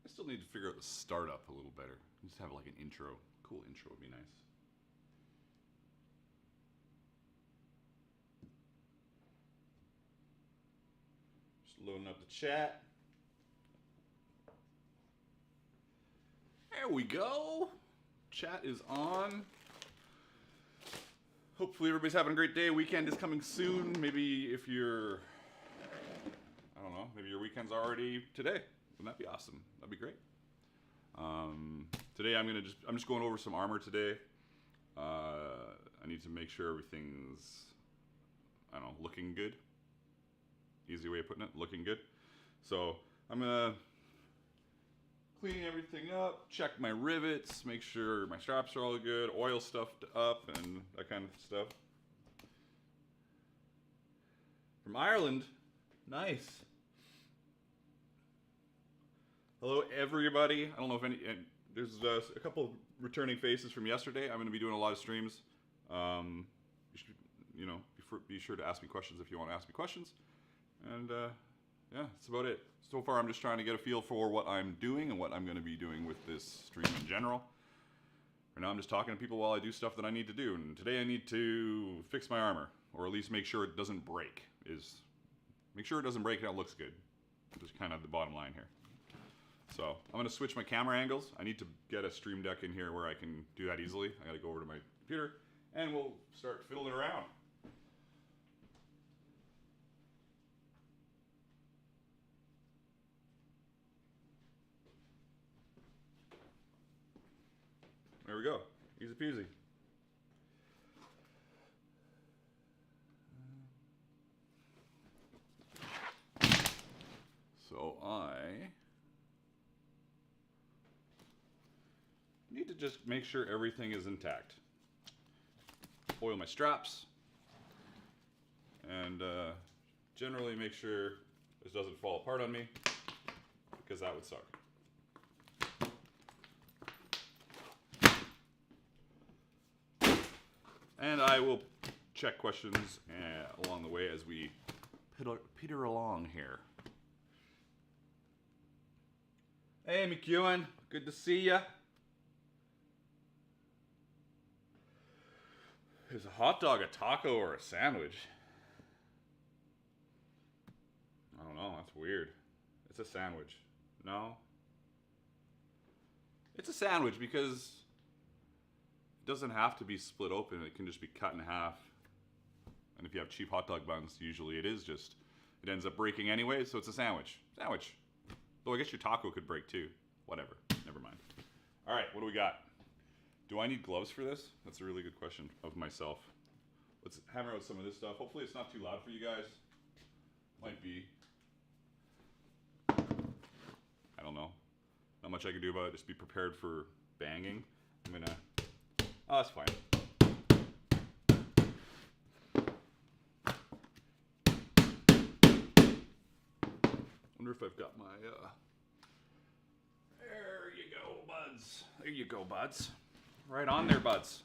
I still need to figure out the startup a little better. Just have like an intro. Cool intro would be nice. Just loading up the chat. There we go. Chat is on. Hopefully everybody's having a great day. Weekend is coming soon. Maybe if you're, I don't know, maybe your weekend's already today. Wouldn't that be awesome? That'd be great. Today I'm just going over some armor today. I need to make sure everything's, I don't know, looking good. Easy way of putting it, looking good. So I'm gonna clean everything up, check my rivets, make sure my straps are all good, oil stuffed up and that kind of stuff. From Ireland, nice. Hello everybody. I don't know if any, there's a couple of returning faces from yesterday. I'm going to be doing a lot of streams. You should, you know, be sure to ask me questions if you want to ask me questions. And yeah, that's about it. So far I'm just trying to get a feel for what I'm doing and what I'm going to be doing with this stream in general. Right now I'm just talking to people while I do stuff that I need to do. And today I need to fix my armor, or at least make sure it doesn't break. Make sure it doesn't break and it looks good. That's kind of the bottom line here. So I'm going to switch my camera angles. I need to get a stream deck in here where I can do that easily. I got to go over to my computer and we'll start fiddling around. There we go. Easy peasy. So I need to just make sure everything is intact. Oil my straps and generally make sure this doesn't fall apart on me, because that would suck. And I will check questions along the way as we peter along here. Hey McEwen, good to see ya. Is a hot dog a taco or a sandwich? I don't know, that's weird. It's a sandwich. No? It's a sandwich because it doesn't have to be split open. It can just be cut in half. And if you have cheap hot dog buns, usually it ends up breaking anyway, so it's a sandwich. Sandwich. Though I guess your taco could break too. Whatever, never mind. All right, what do we got? Do I need gloves for this? That's a really good question of myself. Let's hammer out some of this stuff. Hopefully it's not too loud for you guys. Might be. I don't know. Not much I can do about it. Just be prepared for banging. I'm gonna, oh, that's fine. Wonder if I've got my, there you go, buds. There you go, buds. Right on there, buds.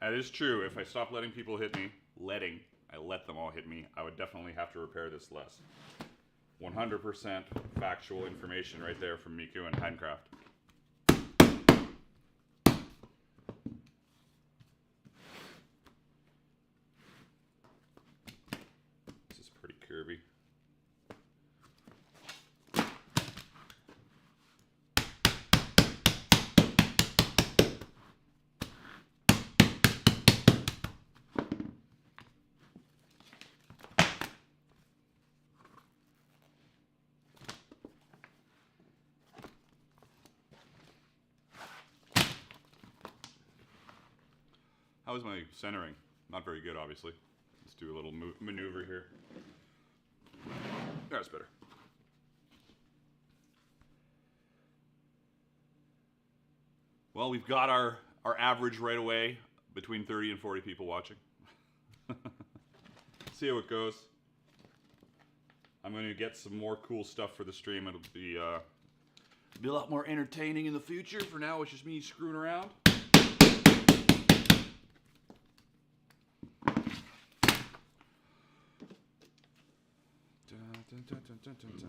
That is true. If I stop letting people hit me, I let them all hit me, I would definitely have to repair this less. 100% factual information right there from Miku and Handcraft. This is pretty curvy. How is my centering? Not very good, obviously. Let's do a little maneuver here. That's better. Well, we've got our average right away, between 30 and 40 people watching. See how it goes. I'm going to get some more cool stuff for the stream. It'll be a lot more entertaining in the future. For now, it's just me screwing around. Dun, dun, dun, dun, dun, dun.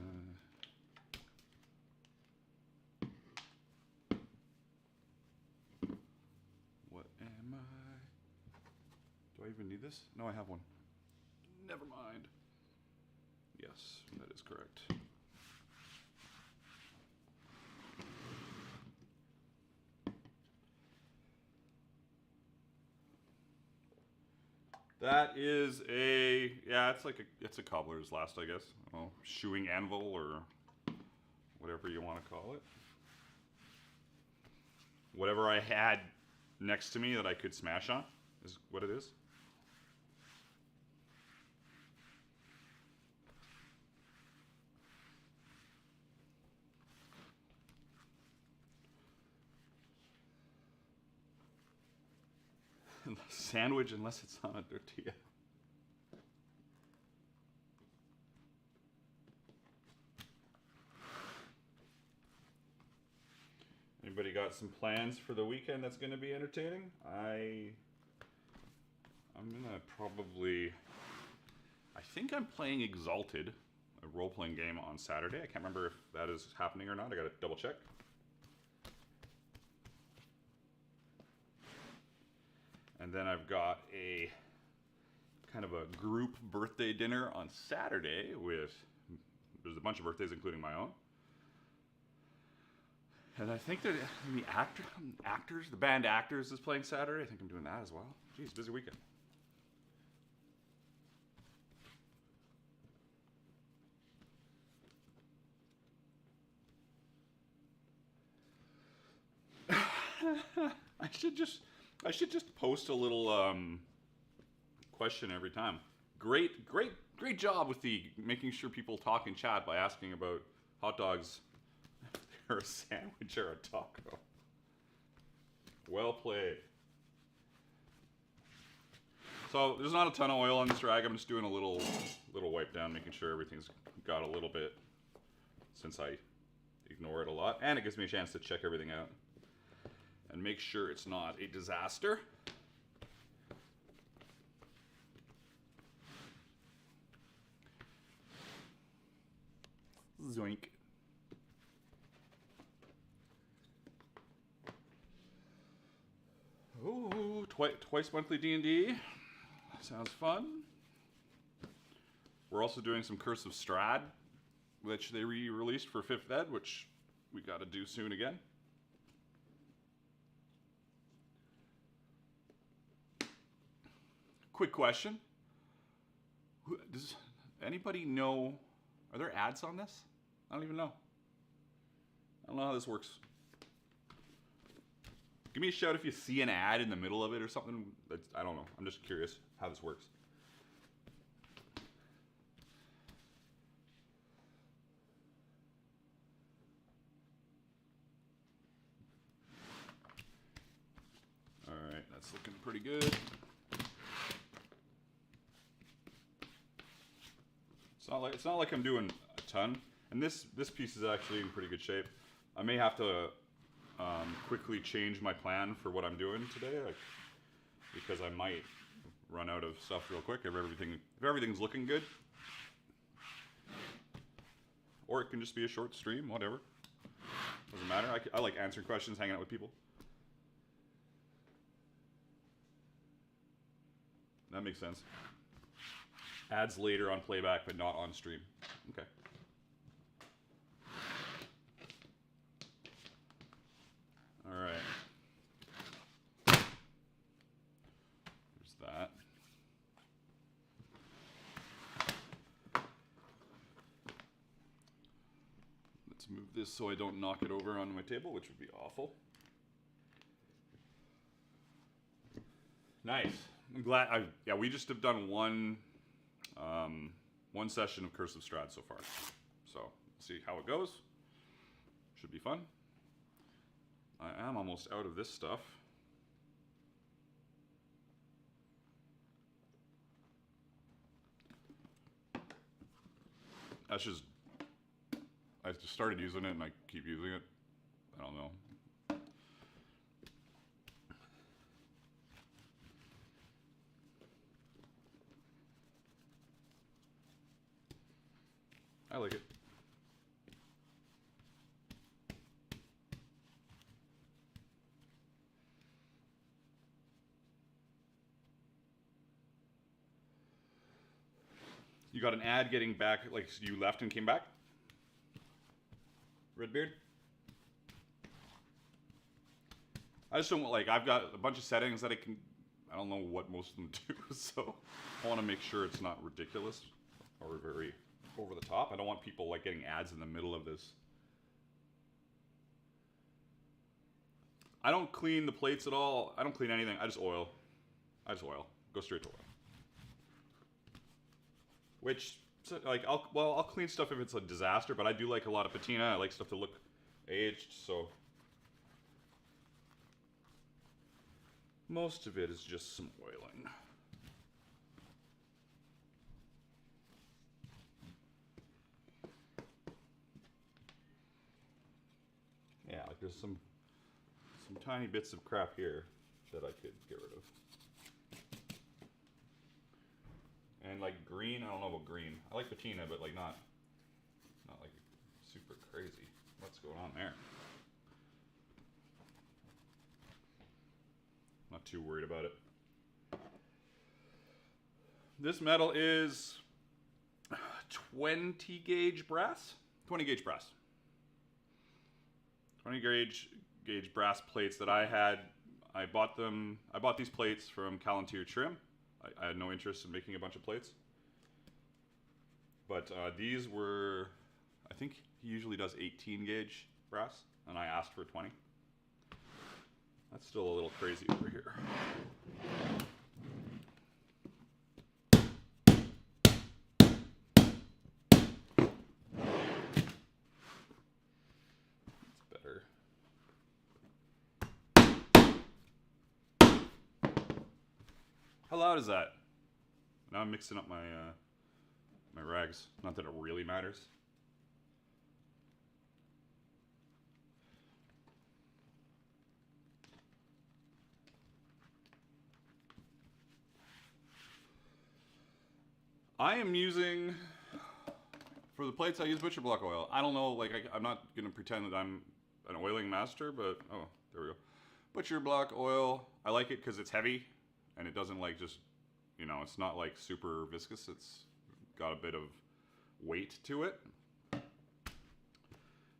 What am I? Do I even need this? No, I have one. Never mind. Yes, that is correct. That is a, yeah, it's a cobbler's last, I guess. Well, shoeing anvil or whatever you want to call it. Whatever I had next to me that I could smash on is what it is. Sandwich unless it's on a tortilla. Anybody got some plans for the weekend that's going to be entertaining? I'm gonna probably, I think I'm playing Exalted, a role-playing game on Saturday. I can't remember if that is happening or not. I gotta double check. And then I've got a kind of a group birthday dinner on Saturday with, there's a bunch of birthdays including my own. And I think that the actors, the band Actors is playing Saturday. I think I'm doing that as well. Jeez, busy weekend. I should just post a little question every time. Great job with the making sure people talk in chat by asking about hot dogs, or a sandwich or a taco. Well played. So there's not a ton of oil on this rag. I'm just doing a little wipe down, making sure everything's got a little bit, since I ignore it a lot, and it gives me a chance to check everything out and make sure it's not a disaster. Zoink. Oh, twice monthly D&D. Sounds fun. We're also doing some Curse of Strahd, which they re-released for 5th Ed, which we got to do soon again. Quick question. Does anybody know, are there ads on this? I don't even know. I don't know how this works. Give me a shout if you see an ad in the middle of it or something. I don't know. I'm just curious how this works. All right, that's looking pretty good. It's not like I'm doing a ton, and this piece is actually in pretty good shape. I may have to quickly change my plan for what I'm doing today, because I might run out of stuff real quick if everything's looking good. Or it can just be a short stream, whatever. Doesn't matter. I like answering questions, hanging out with people. That makes sense. Ads later on playback, but not on stream. Okay. All right. There's that. Let's move this so I don't knock it over onto my table, which would be awful. Nice. I'm glad. Yeah, we just have done one session of Curse of Strahd so far. So, see how it goes. Should be fun. I am almost out of this stuff. That's just, I just started using it and I keep using it. I don't know. I like it. You got an ad getting back, like you left and came back? Redbeard? I just don't like, I've got a bunch of settings that I don't know what most of them do, so I want to make sure it's not ridiculous or very over the top. I don't want people like getting ads in the middle of this. I don't clean the plates at all. I don't clean anything. I just oil. Go straight to oil. Which, like, I'll clean stuff if it's a disaster, but I do like a lot of patina. I like stuff to look aged, so most of it is just some oiling. Yeah, like there's some tiny bits of crap here that I could get rid of. And like green, I don't know about green. I like patina, but like not like super crazy. What's going on there? Not too worried about it. This metal is 20 gauge brass. 20 gauge brass. 20 gauge brass plates that I had. I bought these plates from Calentier Trim. I had no interest in making a bunch of plates. But these were, I think he usually does 18 gauge brass, and I asked for 20. That's still a little crazy over here. That's better. How loud is that? Now I'm mixing up my my rags. Not that it really matters. I am using, for the plates I use butcher block oil. I don't know, like I'm not gonna pretend that I'm an oiling master, but oh, there we go. Butcher block oil, I like it because it's heavy and it doesn't like just, you know, it's not like super viscous. It's got a bit of weight to it.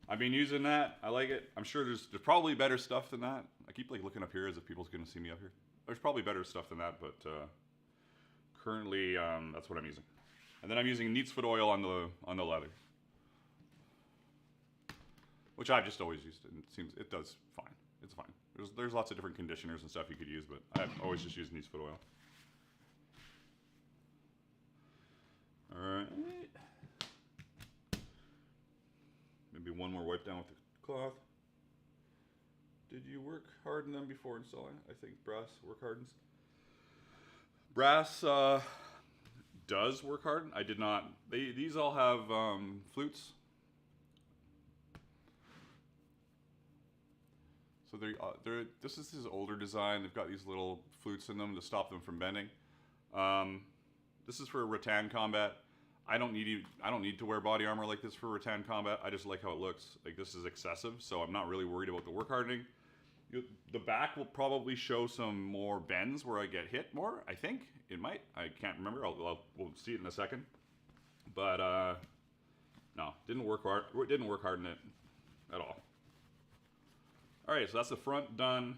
I've been using that. I like it. I'm sure there's probably better stuff than that. I keep like looking up here as if people's gonna see me up here. There's probably better stuff than that, but currently that's what I'm using. And then I'm using neat's foot oil on the leather, which I've just always used. And it does fine. It's fine. There's lots of different conditioners and stuff you could use, but I've always just used neat's foot oil. All right. Maybe one more wipe down with the cloth. Did you work harden them before installing? I think brass work hardens. Brass does work harden. I did not. These all have flutes. So this is his older design. They've got these little flutes in them to stop them from bending. This is for rattan combat. I don't need to wear body armor like this for rattan combat. I just like how it looks. Like this is excessive, so I'm not really worried about the work hardening. The back will probably show some more bends where I get hit more. I think it might. I can't remember. We'll see it in a second. But no, didn't work harden it at all. All right, so that's the front done.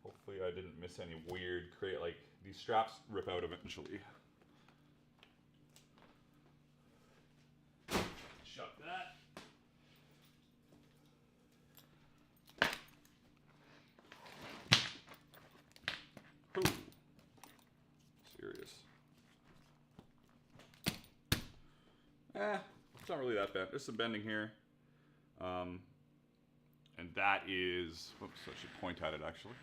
Hopefully I didn't miss any weird like these straps rip out eventually. Shut that. Ooh. Serious. It's not really that bad. There's some bending here. And that is, whoops, I should point at it actually.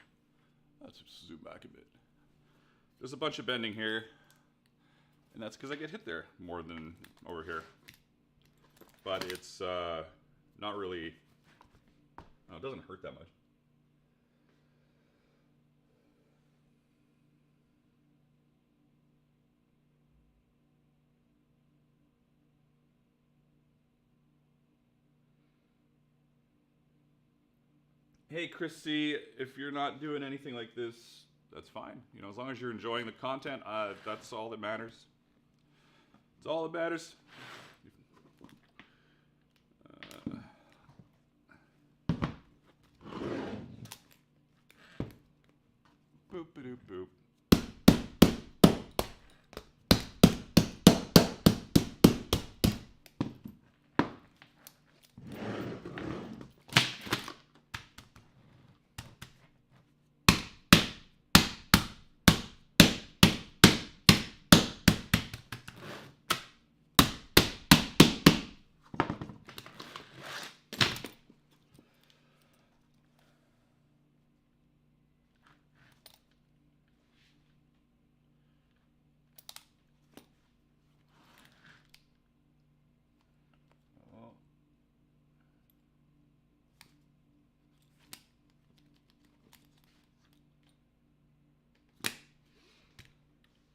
Let's zoom back a bit. There's a bunch of bending here. And that's because I get hit there more than over here. but it's not really, it doesn't hurt that much. Hey, Chrissy, if you're not doing anything like this, that's fine. You know, as long as you're enjoying the content, that's all that matters. It's all that matters. Boop, ba-doop, boop.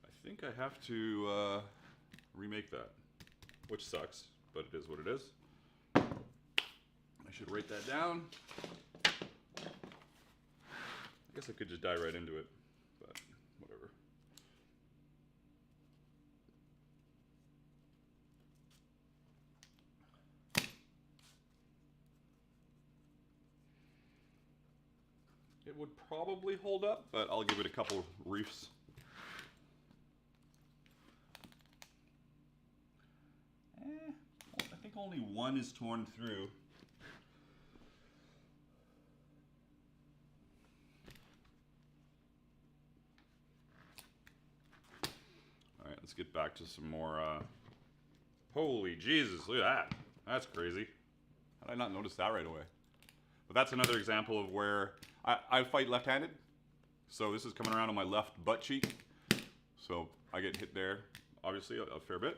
I think I have to remake that, which sucks, but it is what it is. I should write that down. I guess I could just dive right into it, but whatever. It would probably hold up, but I'll give it a couple reefs. I think only one is torn through. All right, let's get back to some more. Holy Jesus, look at that. That's crazy. How did I not notice that right away? But that's another example of where I fight left-handed. So this is coming around on my left butt cheek. So I get hit there, obviously, a fair bit.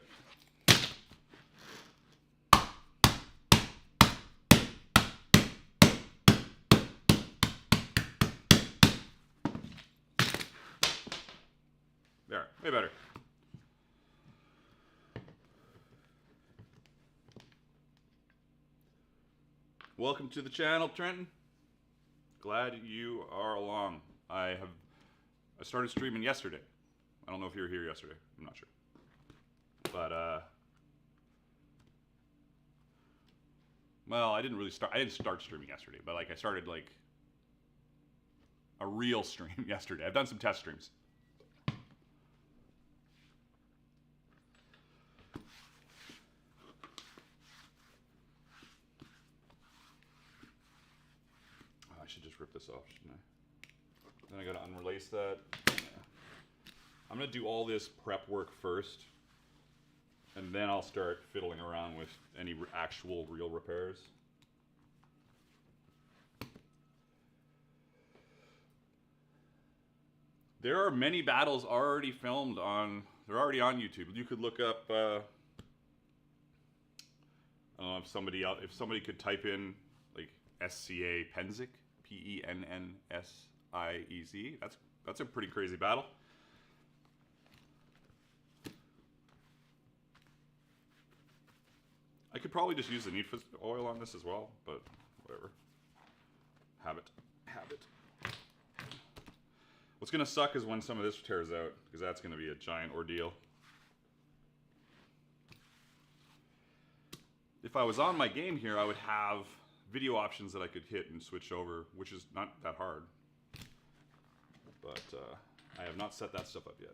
There, way better. Welcome to the channel, Trenton. Glad you are along. I started streaming yesterday. I don't know if you were here yesterday. I'm not sure. But well, I didn't start streaming yesterday, but like I started like a real stream yesterday. I've done some test streams. I should just rip this off, shouldn't I? Then I gotta unrelace that. Yeah. I'm gonna do all this prep work first, and then I'll start fiddling around with any actual real repairs. There are many battles already filmed on, they're already on YouTube. You could look up, I don't know if somebody could type in like SCA Penzic, P-E-N-N-S-I-E-Z. That's a pretty crazy battle. I could probably just use the Need for oil on this as well, but whatever. Have it. What's gonna suck is when some of this tears out, because that's gonna be a giant ordeal. If I was on my game here, I would have video options that I could hit and switch over, which is not that hard. But I have not set that stuff up yet.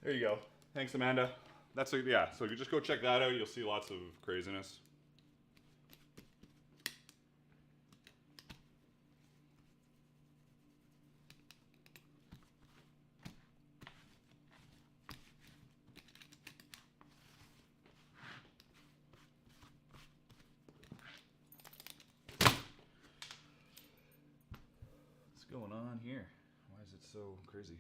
There you go. Thanks, Amanda. Yeah, so you just go check that out. You'll see lots of craziness. going on here? Why is it so crazy?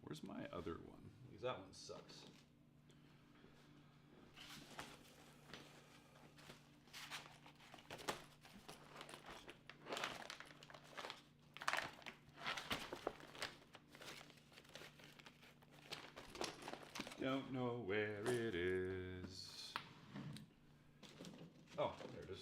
Where's my other one? Because that one sucks. Don't know where it is. Oh, there it is.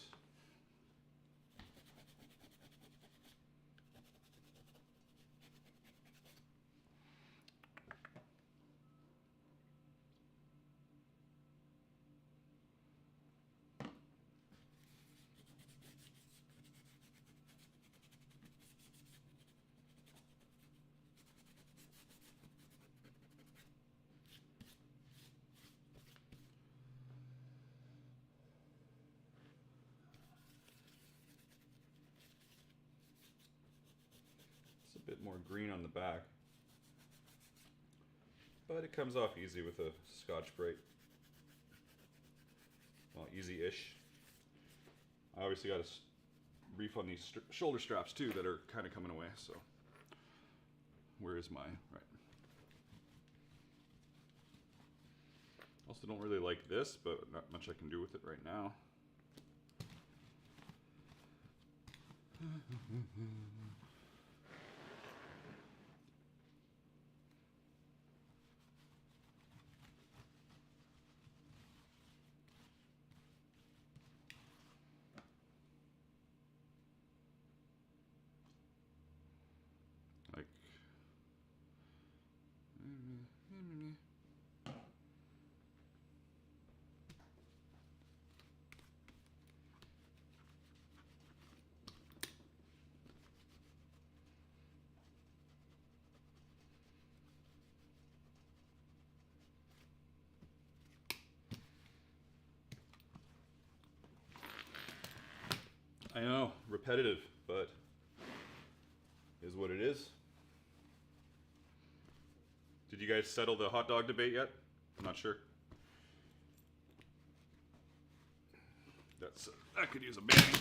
A bit more green on the back, but it comes off easy with a Scotch-Brite. Well, easy-ish. I obviously got to refund these shoulder straps too that are kind of coming away, so where is my, right. Also don't really like this, but not much I can do with it right now. Like, I know, repetitive, but is what it is. Did you guys settle the hot dog debate yet? I'm not sure. That could use a banning.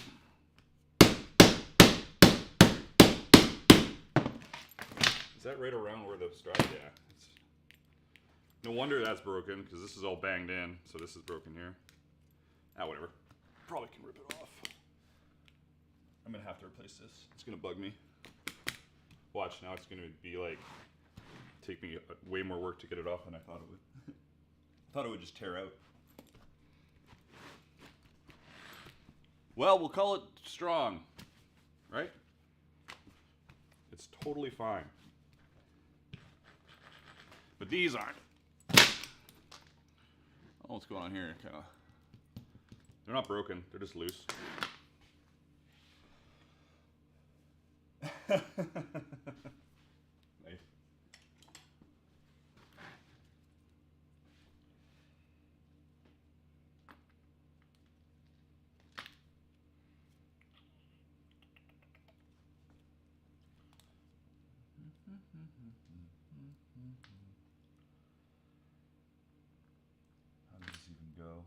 Is that right around where the strap? Yeah. No wonder that's broken, because this is all banged in, so this is broken here. Ah, whatever. Probably can rip it off. I'm gonna have to replace this. It's gonna bug me. Watch, now it's gonna be like, take me way more work to get it off than I thought it would. I thought it would just tear out. Well, we'll call it strong, right? It's totally fine. But these aren't. Oh, what's going on here? Kinda. They're not broken, they're just loose. Nice. How does this even go?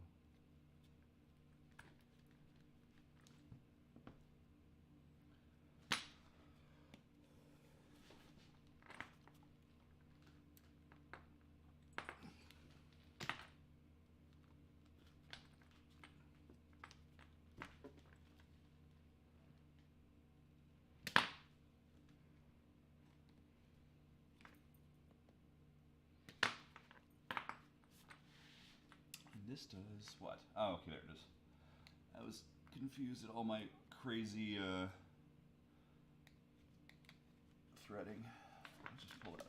This does what? Oh, okay, there it is. I was confused at all my crazy threading. Let's just pull it out.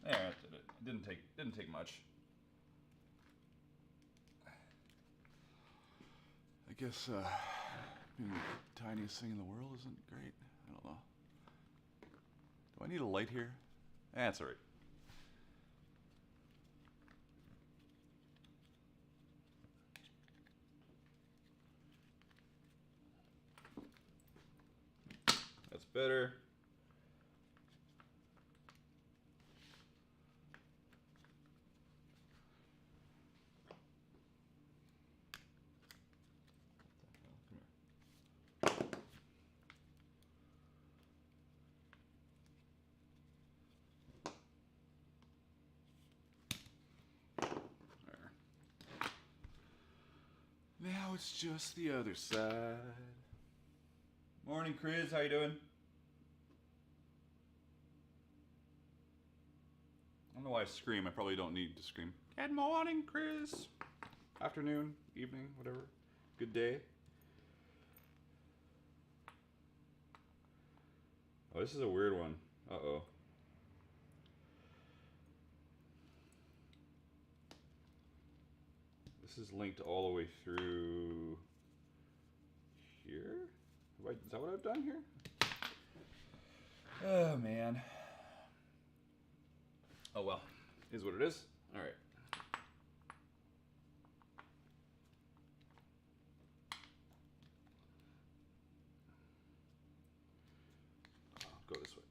There, that did it. It didn't take much. I guess being the tiniest thing in the world isn't great. I don't know. Do I need a light here? That's alright. better. Now it's just the other side. Morning, Chris. How you doing? I don't know why I scream. I probably don't need to scream. Good morning, Chris. Afternoon, evening, whatever. Good day. Oh, this is a weird one. Uh-oh. This is linked all the way through here? Is that what I've done here? Oh, man. Oh, well. Is what it is. All right. I'll go this way.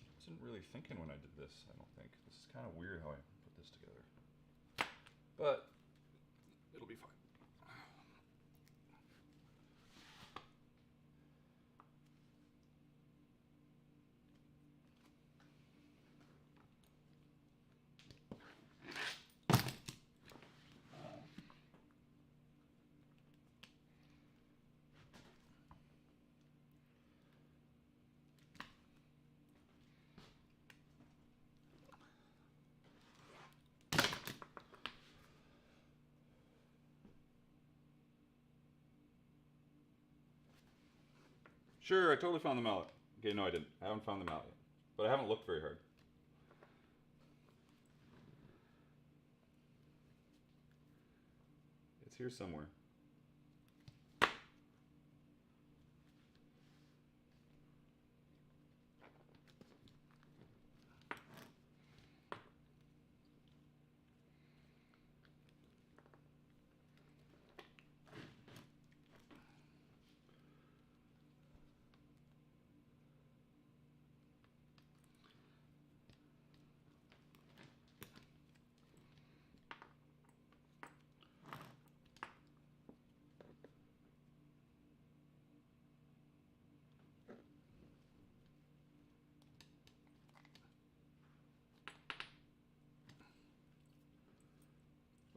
I wasn't really thinking when I did this, I don't think. This is kind of weird how I put this together. But it'll be fine. Sure, I totally found the mallet. Okay, no I didn't. I haven't found the mallet yet. But I haven't looked very hard. It's here somewhere.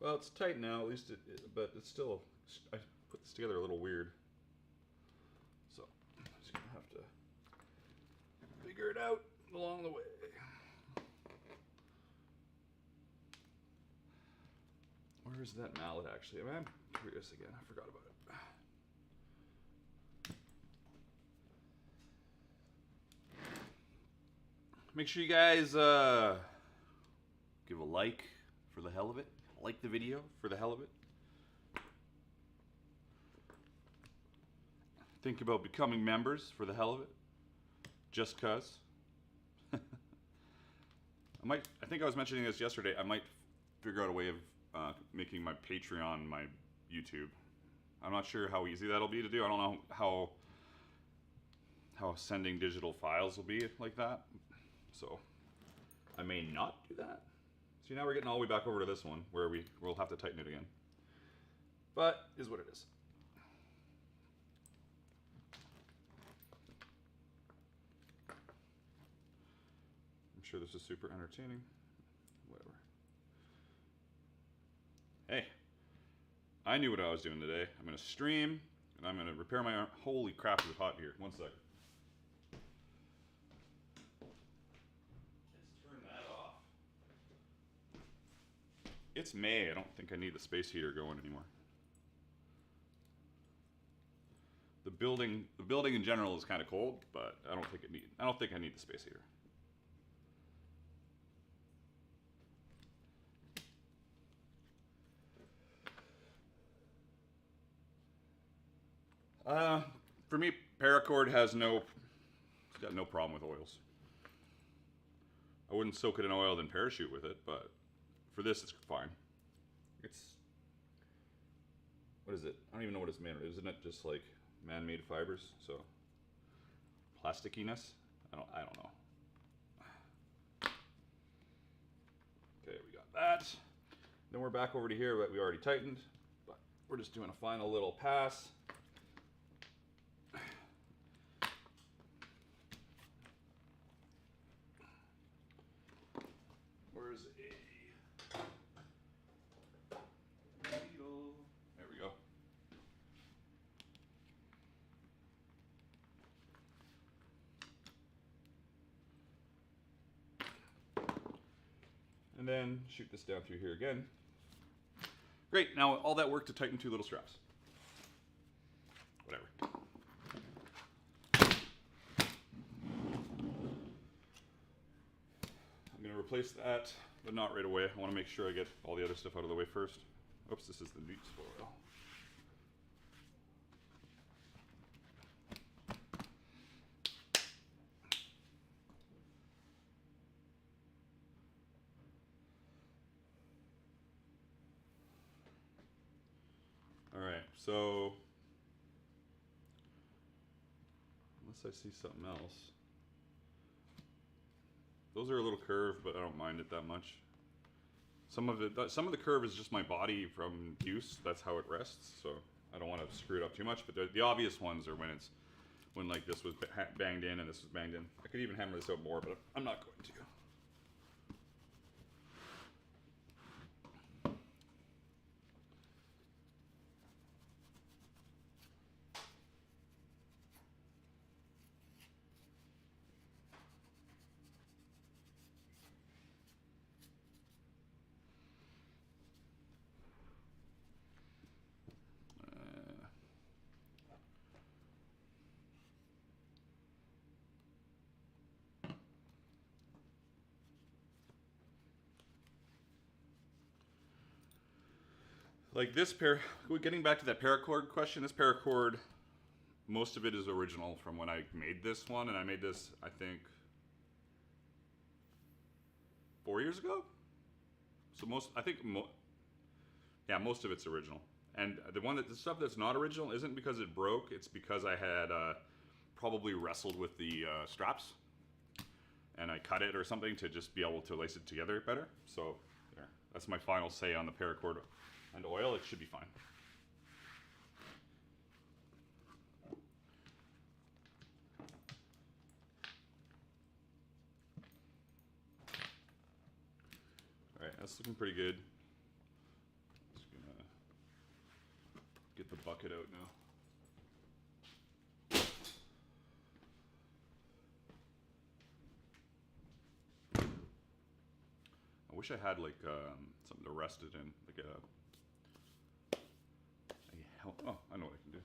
Well, it's tight now, at least, but it's still, I put this together a little weird. So, I'm just going to have to figure it out along the way. Where is that mallet, actually? I mean, I'm curious again. I forgot about it. Make sure you guys give a like for the hell of it. Like the video for the hell of it. Think about becoming members for the hell of it. Just cuz. I think I was mentioning this yesterday. I might figure out a way of making my Patreon my YouTube. I'm not sure how easy that'll be to do. I don't know how sending digital files will be like that. So I may not do that. See, now we're getting all the way back over to this one where we'll have to tighten it again. But is what it is. I'm sure this is super entertaining. Whatever. Hey, I knew what I was doing today. I'm gonna stream and I'm gonna repair my arm. Holy crap, is it hot here. One sec. It's May. I don't think I need the space heater going anymore. The building in general is kind of cold, but I don't think I need the space heater. For me, paracord has it's got no problem with oils. I wouldn't soak it in oil then parachute with it, but for this it's fine. It's, what is it? I don't even know what it's made of. Isn't it just like man-made fibers? So plasticiness? I don't know. Okay, we got that. Then we're back over to here, but we already tightened. But we're just doing a final little pass. Where's a needle? There we go. And then shoot this down through here again. Great, now all that work to tighten 2 little straps. Whatever. I'm gonna replace that, but not right away. I wanna make sure I get all the other stuff out of the way first. Oops, this is the neat foil. Alright, so unless I see something else. Those are a little curved, but I don't mind it that much. Some of the curve is just my body from use. That's how it rests, so I don't want to screw it up too much. But the obvious ones are when like this was banged in and this was banged in. I could even hammer this out more, but I'm not going to. Like this getting back to that paracord question, this paracord, most of it is original from when I made this one, and I made this, I think, 4 years ago? So most of it's original. And the stuff that's not original isn't because it broke, it's because I had probably wrestled with the straps, and I cut it or something to just be able to lace it together better. So there, that's my final say on the paracord. And oil, it should be fine. All right, that's looking pretty good. Just gonna get the bucket out now. I wish I had like something to rest it in, like a oh, I know what I can do.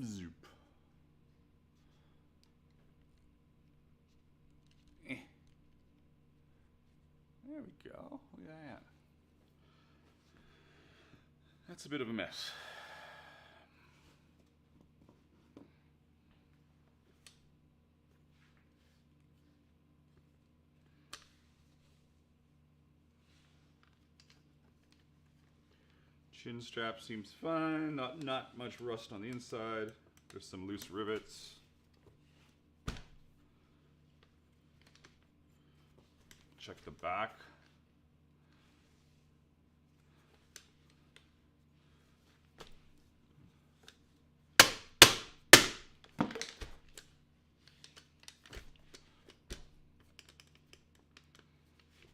Zoop. There we go. Look at that. That's a bit of a mess. Chin strap seems fine. Not much rust on the inside. There's some loose rivets. Check the back.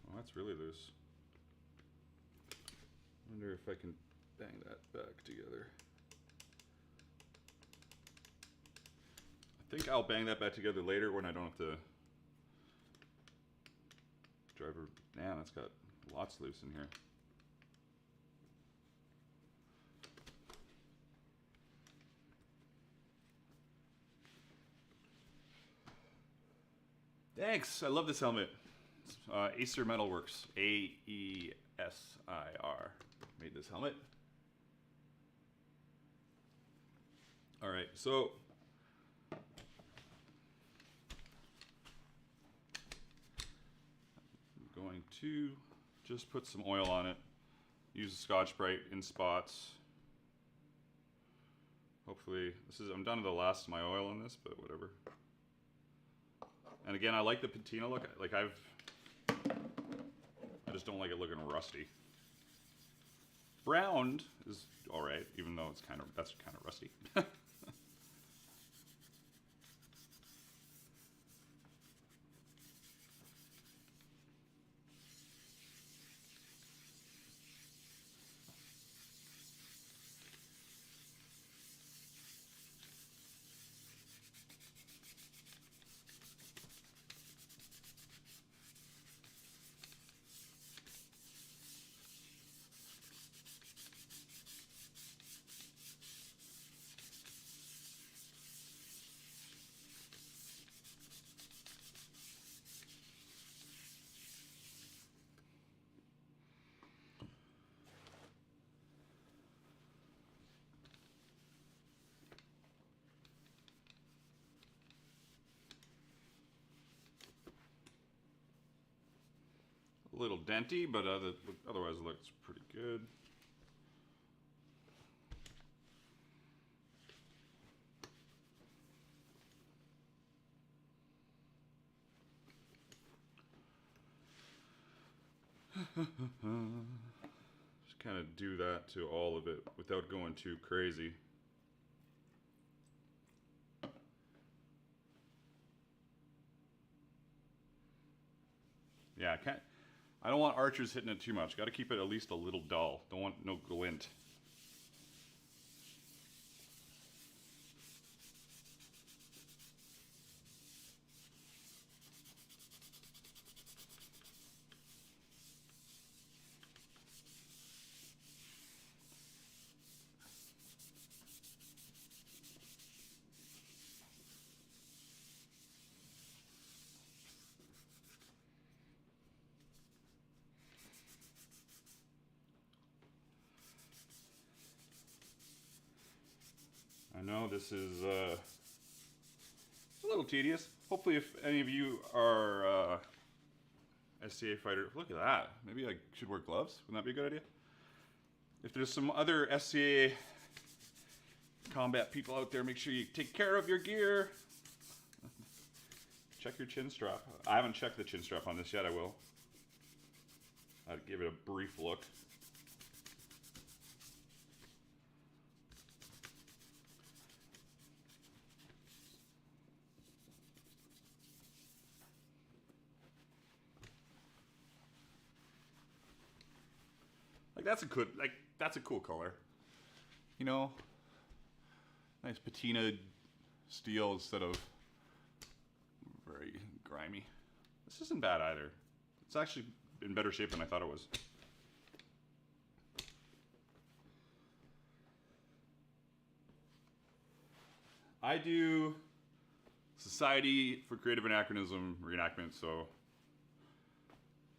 Oh, that's really loose. Wonder if I can bang that back together. I think I'll bang that back together later when I don't have to drive her. Damn, that's got lots loose in here. Thanks. I love this helmet. Acer Metalworks. A-E-S-I-R. Made this helmet. All right, so I'm going to just put some oil on it. Use Scotch-Brite in spots. Hopefully, I'm down to the last of my oil in this, but whatever. And again, I like the patina look. Like I just don't like it looking rusty. Browned is all right, even though that's kind of rusty. A little denty, but otherwise it looks pretty good. Just kind of do that to all of it without going too crazy. Yeah, I don't want archers hitting it too much. Got to keep it at least a little dull. Don't want no glint. I know this is a little tedious. Hopefully if any of you are SCA fighter, look at that. Maybe I should wear gloves. Wouldn't that be a good idea? If there's some other SCA combat people out there, make sure you take care of your gear. Check your chin strap. I haven't checked the chin strap on this yet. I will. I'd give it a brief look. That's a cool color. You know, nice patina steel instead of very grimy. This isn't bad either. It's actually in better shape than I thought it was. I do Society for Creative Anachronism reenactment, so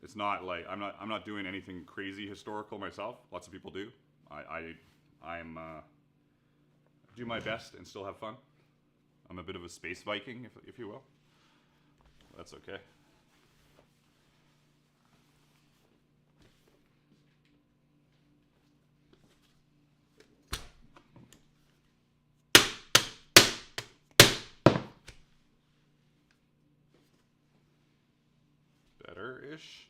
it's not like I'm not doing anything crazy historical myself. Lots of people do. I do my best and still have fun. I'm a bit of a space Viking, if you will. That's okay. Better-ish.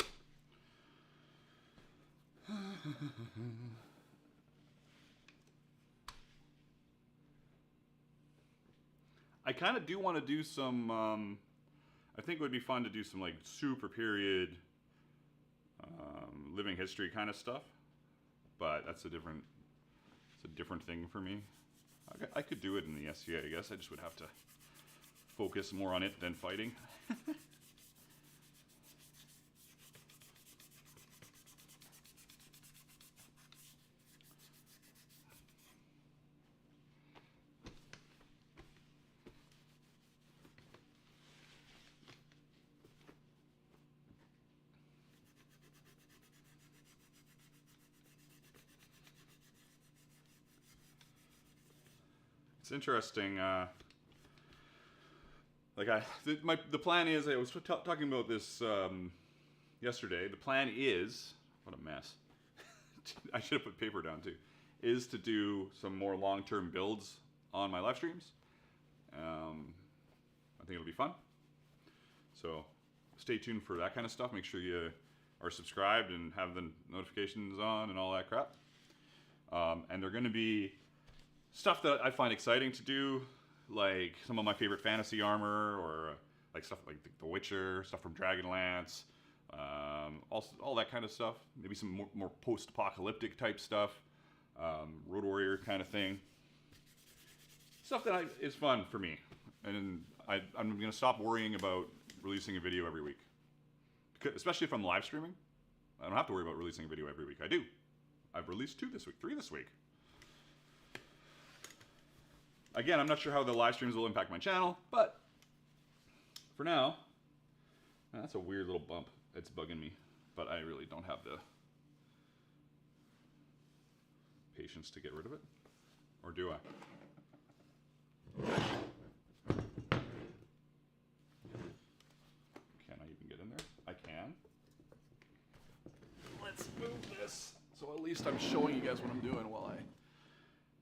I kind of do want to do some, I think it would be fun to do some like super period living history kind of stuff, but that's a different thing for me. I could do it in the SCA, I guess. I just would have to focus more on it than fighting. It's interesting. The plan is, I was talking about this yesterday. The plan is, what a mess. I should have put paper down too. Is to do some more long-term builds on my live streams. I think it'll be fun. So stay tuned for that kind of stuff. Make sure you are subscribed and have the notifications on and all that crap. And they're going to be stuff that I find exciting to do, like some of my favorite fantasy armor, or like stuff like The Witcher, stuff from Dragonlance, all that kind of stuff. Maybe some more post-apocalyptic type stuff, Road Warrior kind of thing. Stuff that is fun for me, and I'm going to stop worrying about releasing a video every week. Because, especially if I'm live streaming, I don't have to worry about releasing a video every week. I do. I've released 2 this week, 3 this week. Again, I'm not sure how the live streams will impact my channel, but for now, that's a weird little bump. It's bugging me, but I really don't have the patience to get rid of it. Or do I? Can I even get in there? I can. Let's move this. So at least I'm showing you guys what I'm doing while I...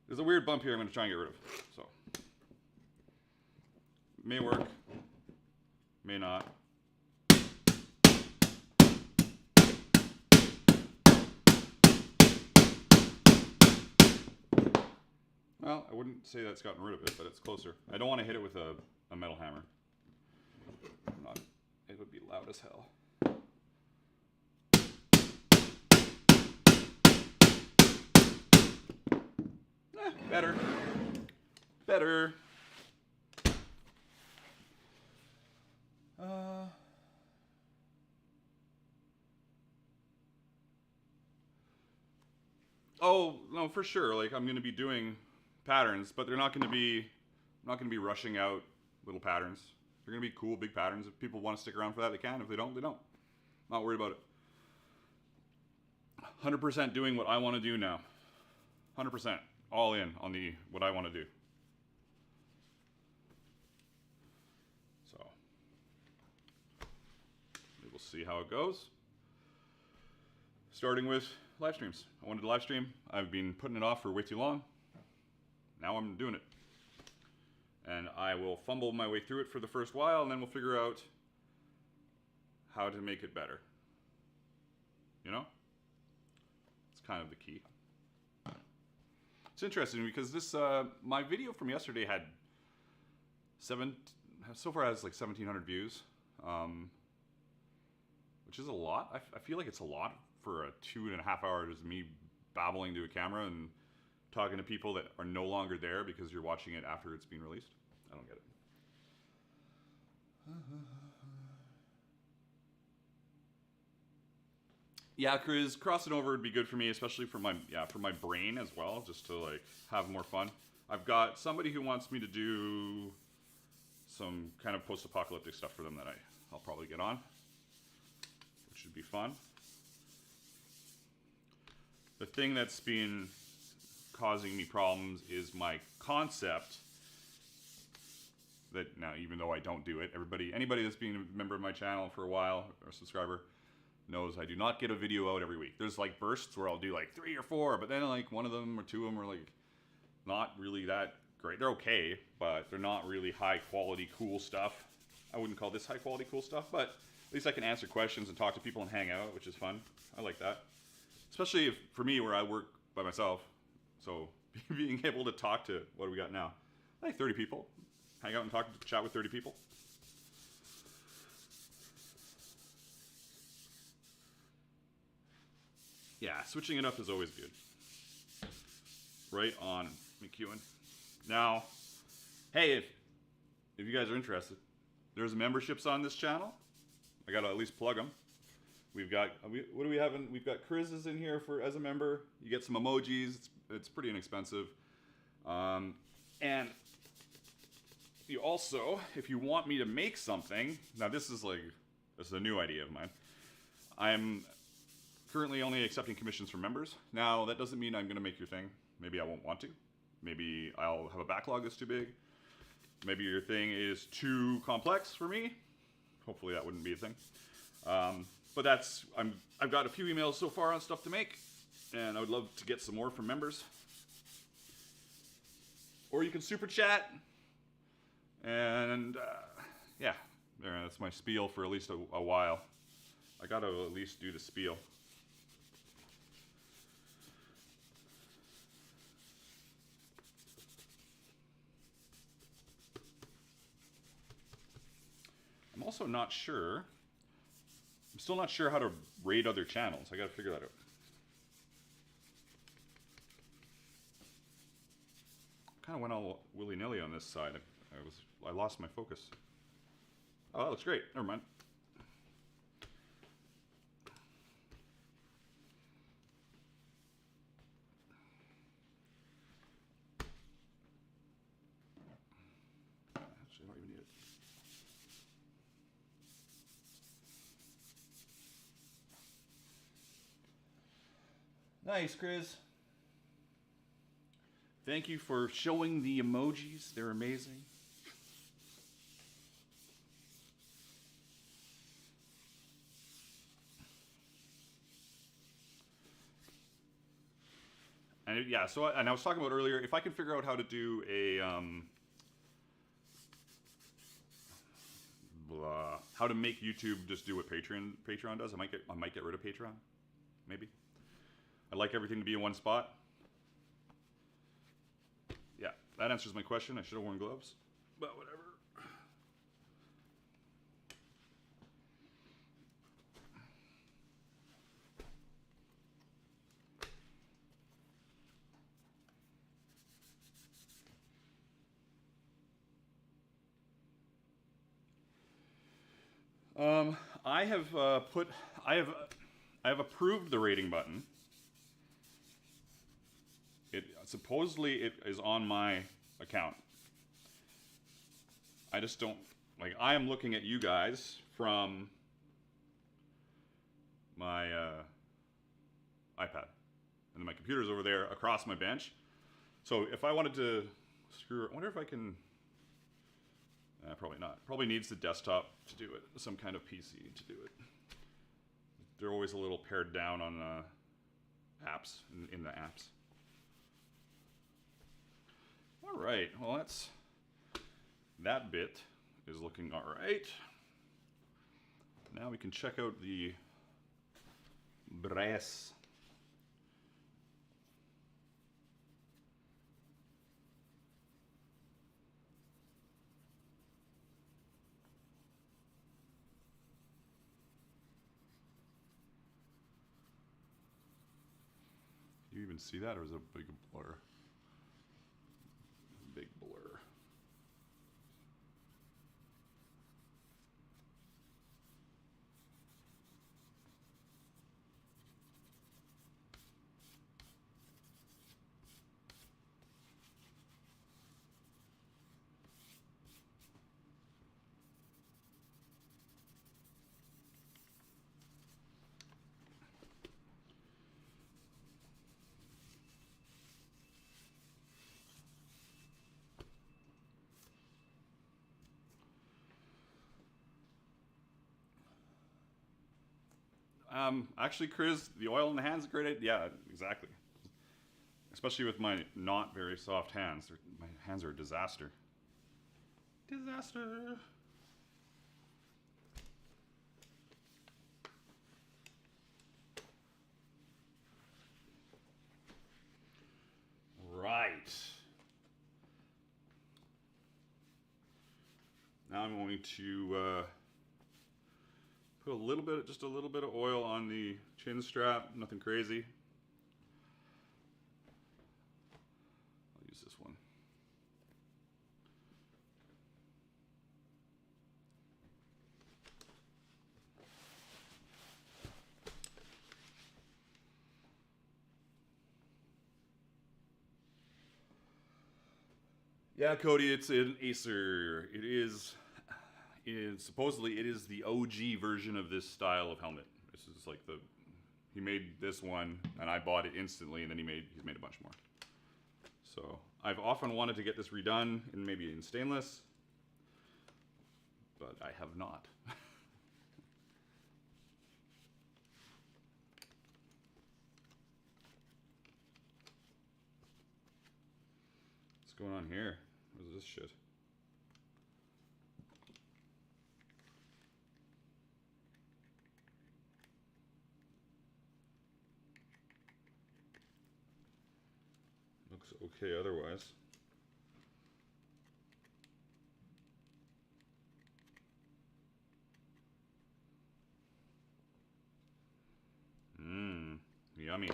There's a weird bump here I'm going to try and get rid of. So, may work, may not. Well, I wouldn't say that's gotten rid of it, but it's closer. I don't want to hit it with a metal hammer. It would be loud as hell. Better. Better. Oh, no, for sure. Like, I'm going to be doing patterns, but they're not going to be, I'm not going to be rushing out little patterns. They're going to be cool, big patterns. If people want to stick around for that, they can. If they don't, they don't. Not worried about it. 100% doing what I want to do now. 100%. All in on what I want to do. So we will see how it goes. Starting with live streams. I wanted to live stream. I've been putting it off for way too long. Now I'm doing it. And I will fumble my way through it for the first while, and then we'll figure out how to make it better. You know? It's kind of the key. It's interesting because this my video from yesterday had so far has like 1,700 views, which is a lot. I feel like it's a lot for a 2.5 hours of me babbling to a camera and talking to people that are no longer there because you're watching it after it's been released. I don't get it. Yeah, Chris, crossing over would be good for me, especially for my brain as well, just to like have more fun. I've got somebody who wants me to do some kind of post-apocalyptic stuff for them that I'll probably get on, which should be fun. The thing that's been causing me problems is my concept that now, even though I don't do it, anybody that's been a member of my channel for a while or a subscriber knows I do not get a video out every week. There's like bursts where I'll do like 3 or 4, but then like one of them or 2 of them are like not really that great. They're okay, but they're not really high quality cool stuff. I wouldn't call this high quality cool stuff, but at least I can answer questions and talk to people and hang out, which is fun. I like that. Especially for me where I work by myself. So being able to talk to, what do we got now? Like 30 people. Hang out and chat with 30 people. Yeah, switching it up is always good. Right on, McEwen. Now, hey, if you guys are interested, there's memberships on this channel. I gotta at least plug them. We've got, what do we have? We've got Chris is in here as a member. You get some emojis. It's pretty inexpensive. And you also, if you want me to make something, now this is a new idea of mine. I'm currently only accepting commissions from members. Now, that doesn't mean I'm going to make your thing. Maybe I won't want to. Maybe I'll have a backlog that's too big. Maybe your thing is too complex for me. Hopefully that wouldn't be a thing. But that's, I've got a few emails so far on stuff to make, and I would love to get some more from members. Or you can super chat. And yeah, that's my spiel for at least a while. I gotta at least do the spiel. I'm also not sure. I'm still not sure how to raid other channels. I gotta figure that out. Kind of went all willy-nilly on this side. I lost my focus. Oh, that looks great. Never mind. Actually, I don't even need it. Nice, Chris. Thank you for showing the emojis. They're amazing. And yeah, so I was talking about earlier, if I can figure out how to do a how to make YouTube just do what Patreon does, I might get rid of Patreon, maybe. I'd like everything to be in one spot. Yeah, that answers my question. I should have worn gloves, but whatever. I have approved the rating button. Supposedly it is on my account. I just don't, like, I am looking at you guys from my iPad. And then my computer's over there across my bench. So if I wanted to screw it, I wonder if I can, probably not. Probably needs the desktop to do it, some kind of PC to do it. They're always a little pared down on apps, in the apps. All right, well that bit is looking all right. Now we can check out the brass. Do you even see that, or is it a big blur? Big blur. Actually, Chris, the oil in the hands is a great idea. Yeah, exactly. Especially with my not very soft hands. My hands are a disaster. Disaster. Right. Now I'm going to put just a little bit of oil on the chin strap, nothing crazy. I'll use this one. Yeah, Cody, it's an Acer. Supposedly it is the OG version of this style of helmet. This is like he made this one, and I bought it instantly, and then he's made a bunch more. So I've often wanted to get this redone in maybe in stainless, but I have not. What's going on here? What is this shit? Looks okay otherwise. Mmm, yummy.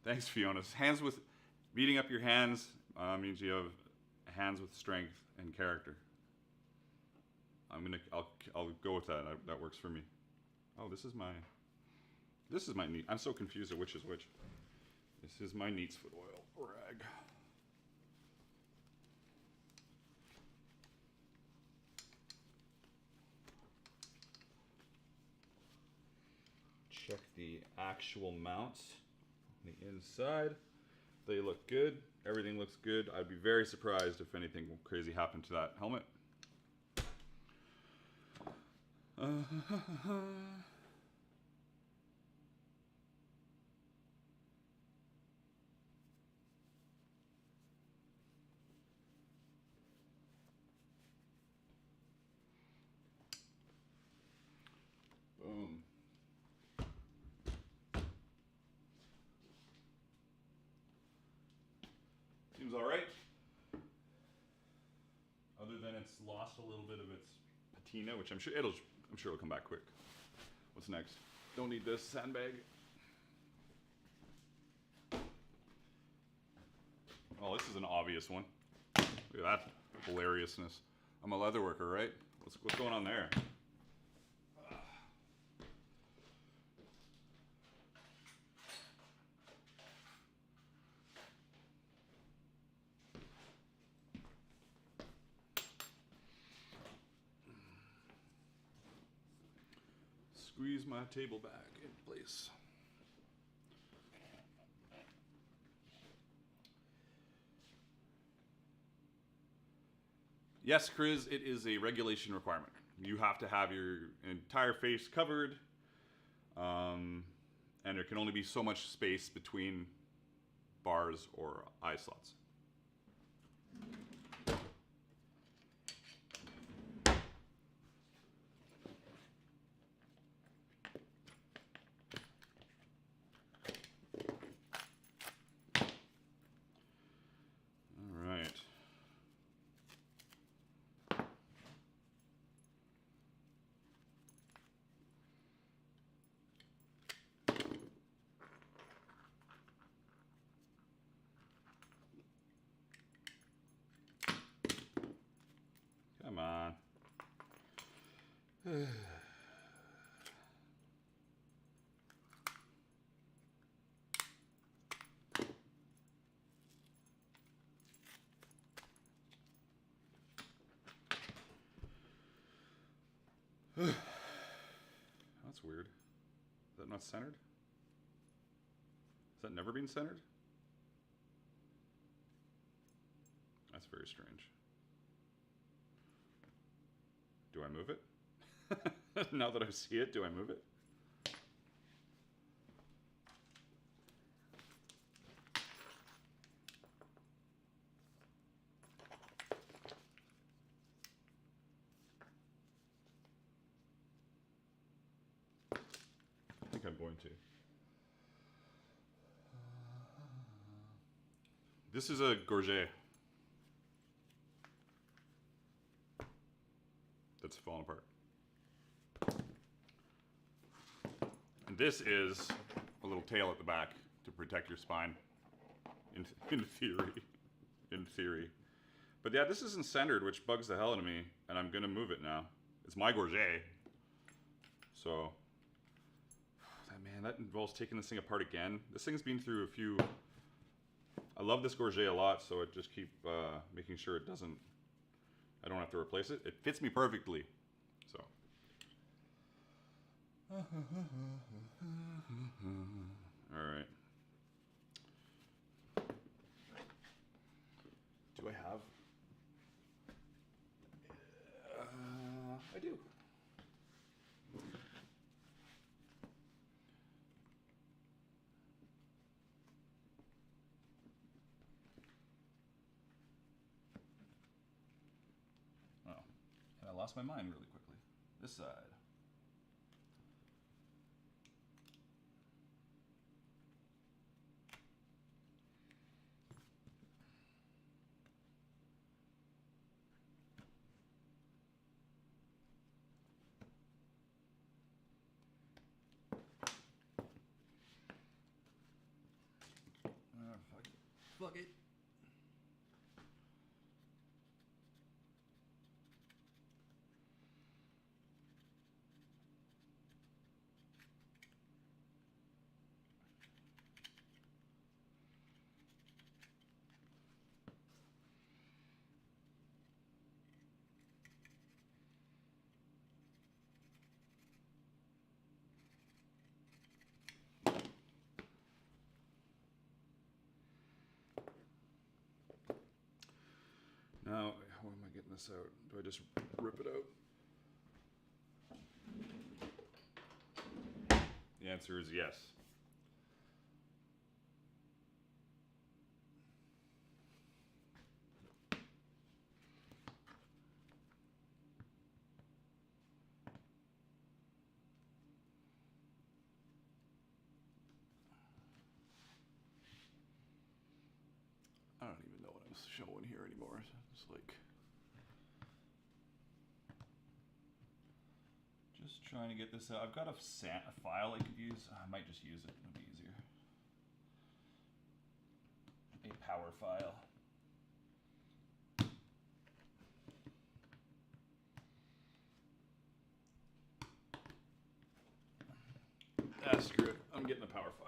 Thanks, Fiona. Hands with, beating up your hands means you have hands with strength and character. I'll go with that. That works for me. Oh, this is my neat. I'm so confused at which is which. This is my Neats foot oil rag. Check the actual mounts on the inside. They look good. Everything looks good. I'd be very surprised if anything crazy happened to that helmet. Boom. Seems all right. Other than it's lost a little bit of its patina, which I'm sure it'll come back quick. What's next? Don't need this sandbag. Oh, this is an obvious one. Look at that hilariousness. I'm a leather worker, right? What's going on there? Squeeze my table back in place. Yes, Chris, it is a regulation requirement. You have to have your entire face covered, and there can only be so much space between bars or eye slots. Come on. That's weird. Is that not centered? Has that never been centered? That's very strange. Do I move it? Now that I see it, do I move it? I think I'm going to. This is a Gorget. That's falling apart. And this is a little tail at the back to protect your spine, in theory. In theory. But yeah, this isn't centered, which bugs the hell out of me, and I'm gonna move it now. It's my Gorget. So, and that involves taking this thing apart again. This thing's been through a few. I love this Gorget a lot, so I just keep making sure it doesn't. I don't have to replace it. It fits me perfectly, so. All right. Do I have? I do. Oh, and I lost my mind really quickly. This side. Fuck it. Now, how am I getting this out? Do I just rip it out? The answer is yes. I don't even know what I'm showing here anymore. It's like just trying to get this out. I've got a file I could use. I might just use it. It'll be easier. A power file. Ah, screw it. I'm getting a power file.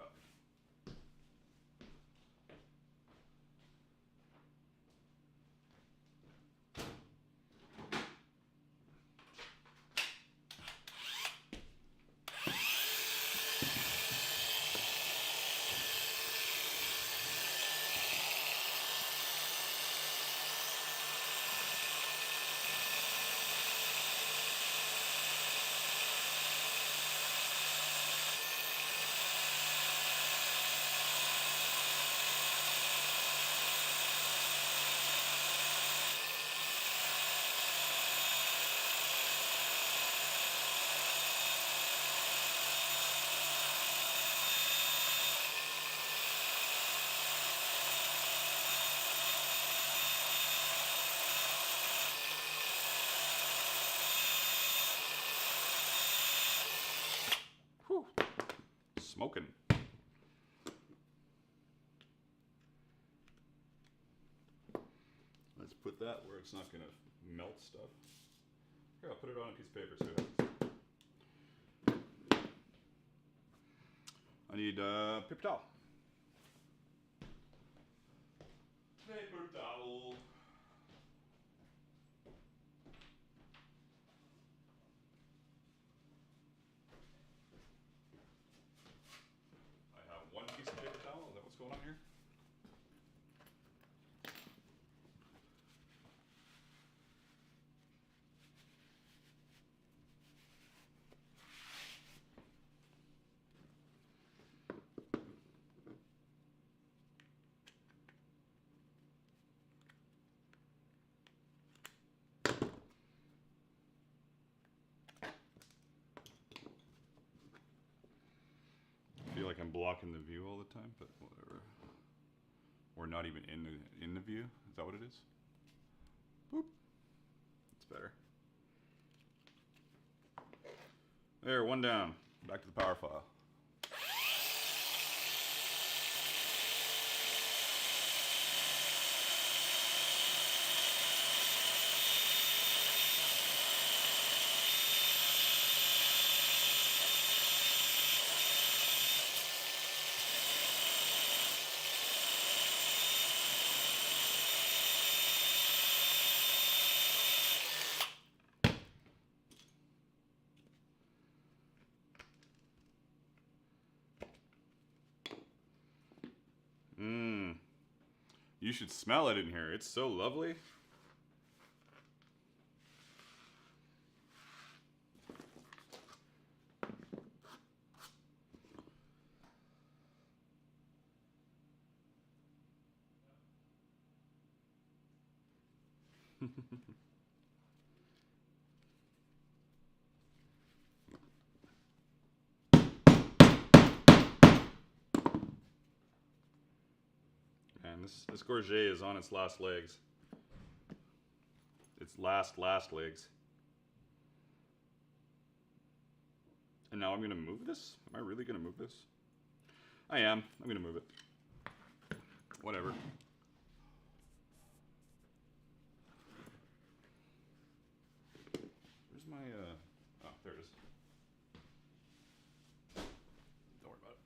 Smoking. Let's put that where it's not going to melt stuff. Here, I'll put it on a piece of paper so it happens. I need paper towel. Paper towel. Going on here? I feel like I'm blocking the view all the time, but whatever. Or not even in the view. Is that what it is? Boop. It's better. There, one down. Back to the power file. You should smell it in here. It's so lovely. Man, this Gorget is on its last legs. Its last legs. And now I'm gonna move this? Am I really gonna move this? I am. I'm gonna move it. Whatever. Where's my, oh, there it is. Don't worry about it.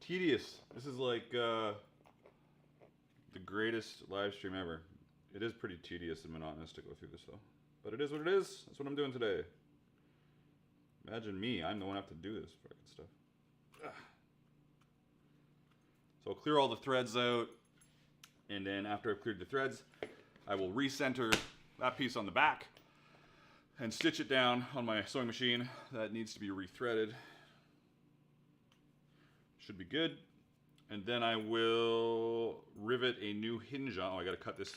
Tedious. This is like the greatest live stream ever. It is pretty tedious and monotonous to go through this though. But it is what it is. That's what I'm doing today. Imagine me. I'm the one who have to do this fucking stuff. Ugh. So I'll clear all the threads out. And then after I've cleared the threads, I will recenter that piece on the back and stitch it down on my sewing machine. That needs to be rethreaded. Should be good. And then I will rivet a new hinge on. Oh, I gotta cut this.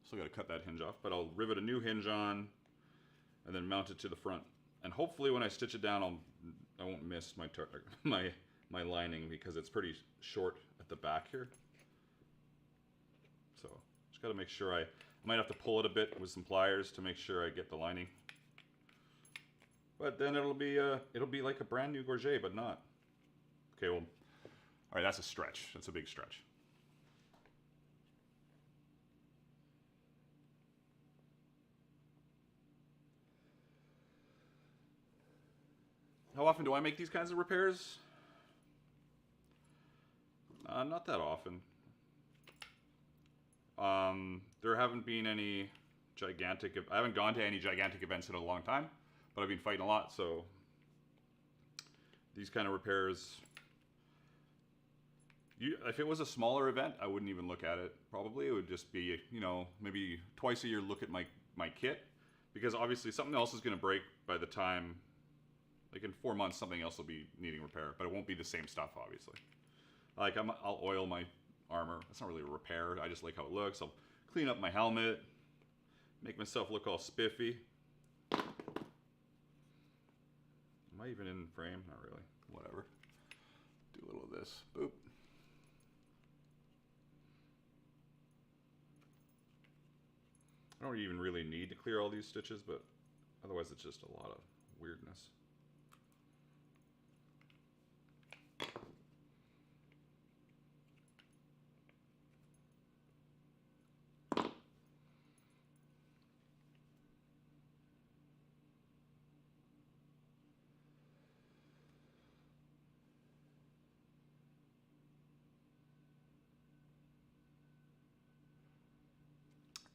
Still gotta cut that hinge off, but I'll rivet a new hinge on and then mount it to the front. And hopefully when I stitch it down, I won't miss my my lining because it's pretty short at the back here. So just gotta make sure I might have to pull it a bit with some pliers to make sure I get the lining. But then it'll be like a brand new Gorget, but not. Okay, well, all right, that's a stretch. That's a big stretch. How often do I make these kinds of repairs? Not that often. There haven't been any gigantic... I haven't gone to any gigantic events in a long time, but I've been fighting a lot, so... These kind of repairs... if it was a smaller event, I wouldn't even look at it. Probably it would just be, you know, maybe twice a year look at my kit. Because obviously something else is going to break by the time... Like in 4 months, something else will be needing repair, but it won't be the same stuff, obviously. Like I'll oil my armor. That's not really a repair. I just like how it looks. I'll clean up my helmet, make myself look all spiffy. Am I even in frame? Not really. Whatever. Do a little of this. Boop. I don't even really need to clear all these stitches, but otherwise it's just a lot of weirdness.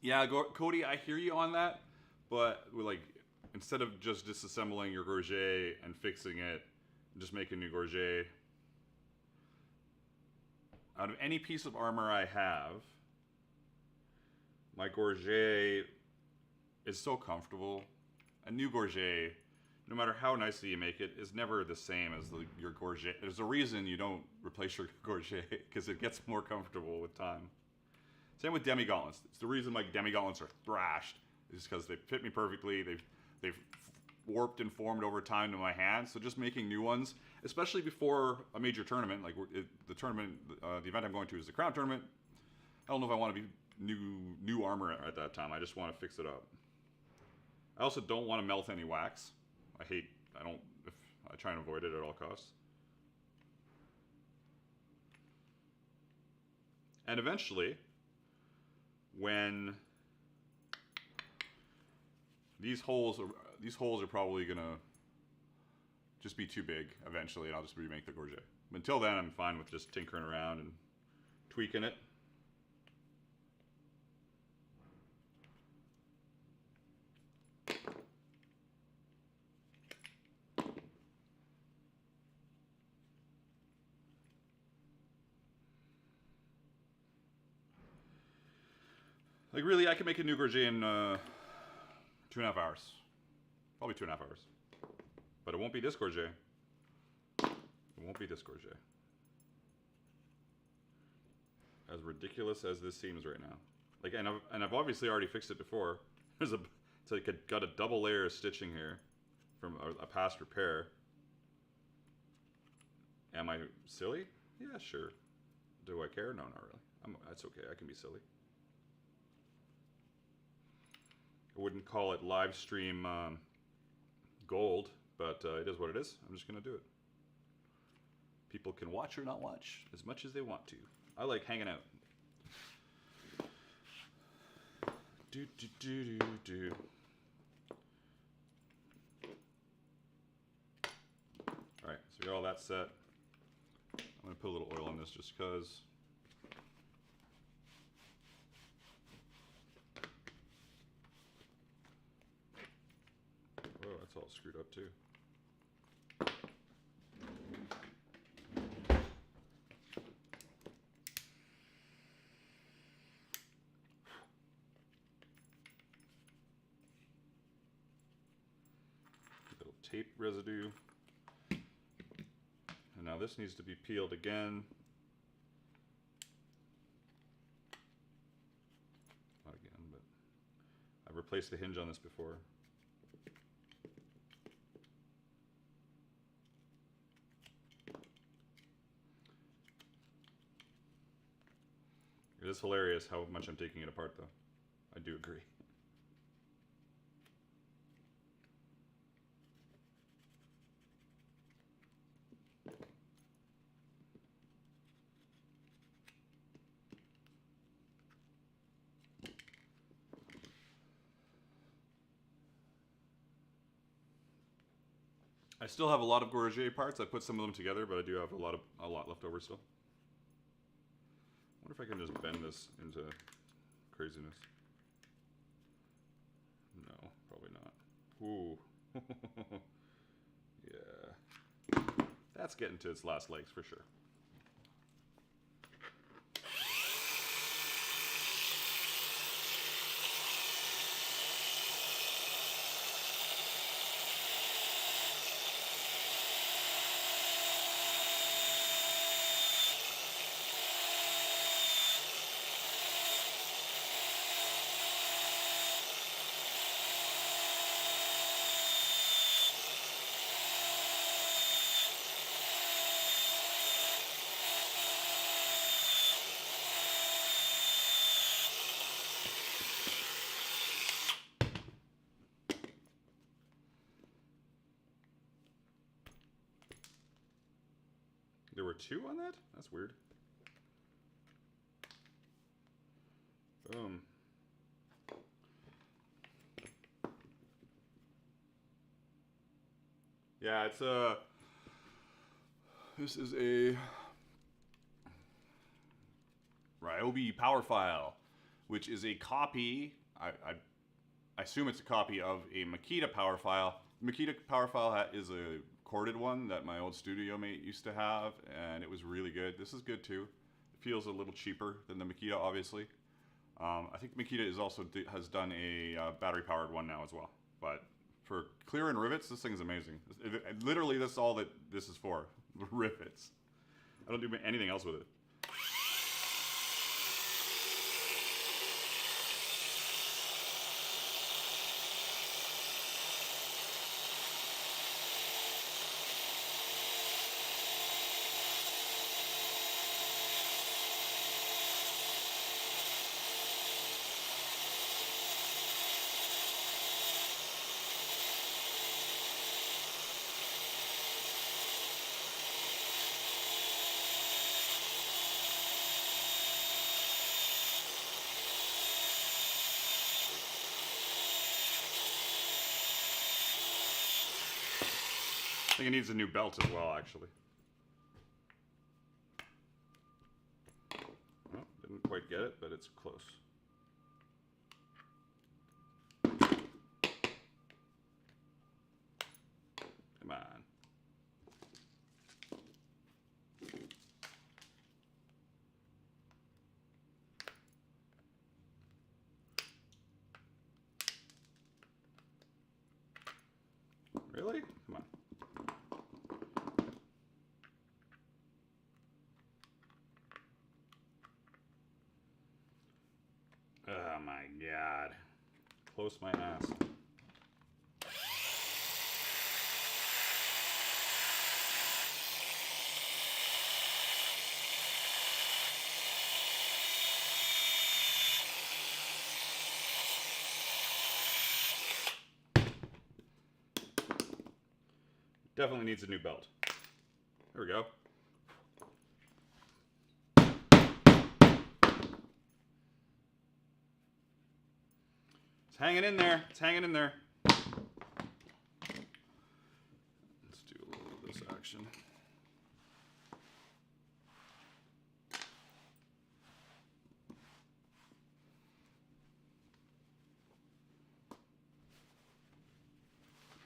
Yeah, Cody, I hear you on that, but like instead of just disassembling your gorget and fixing it, just make a new gorget. Out of any piece of armor I have, my gorget is so comfortable. A new gorget, no matter how nicely you make it, is never the same as your gorget. There's a reason you don't replace your gorget, because it gets more comfortable with time. Same with demi-gauntlets. It's the reason my demi-gauntlets are thrashed, is because they fit me perfectly. They've warped and formed over time to my hands. So just making new ones, especially before a major tournament, like the tournament, the event I'm going to is the Crown Tournament. I don't know if I want to be new armor at that time. I just want to fix it up. I also don't want to melt any wax. I try and avoid it at all costs. And eventually, when these holes are probably gonna just be too big eventually, and I'll just remake the gorget. But until then, I'm fine with just tinkering around and tweaking it. Like really, I can make a new gorget in 2.5 hours. Probably 2.5 hours. But it won't be this gorget. It won't be this gorget. As ridiculous as this seems right now. Like, and I've obviously already fixed it before. It's like got a double layer of stitching here from a past repair. Am I silly? Yeah, sure. Do I care? No, not really. That's okay. I can be silly. I wouldn't call it live stream gold, but it is what it is. I'm just going to do it. People can watch or not watch as much as they want to. I like hanging out. Do, do, do, do, do. Alright, so we got all that set. I'm going to put a little oil on this just because. Whoa, that's all screwed up too. Little tape residue. And now this needs to be peeled again. Not again, but I've replaced the hinge on this before. It is hilarious how much I'm taking it apart, though. I do agree. I still have a lot of Gorget parts. I put some of them together, but I do have a lot left over still. I wonder if I can just bend this into craziness. No, probably not. Ooh. Yeah. That's getting to its last legs for sure. There were 2 on that? That's weird. Boom. Yeah, it's a... This is a... Ryobi power file, which is a copy... I assume it's a copy of a Makita power file. The Makita power file is a corded one that my old studio mate used to have, and it was really good. This is good too. It feels a little cheaper than the Makita, obviously. I think Makita is also has done a battery powered one now as well. But for clearing rivets, this thing is amazing. Literally, that's all that this is for. Rivets. I don't do anything else with it. I think it needs a new belt as well, actually. Well, didn't quite get it, but it's close. Come on. Really? Come on. Oh my god. Close my ass. Definitely needs a new belt. There we go. It's hanging in there. It's hanging in there. Let's do a little of this action.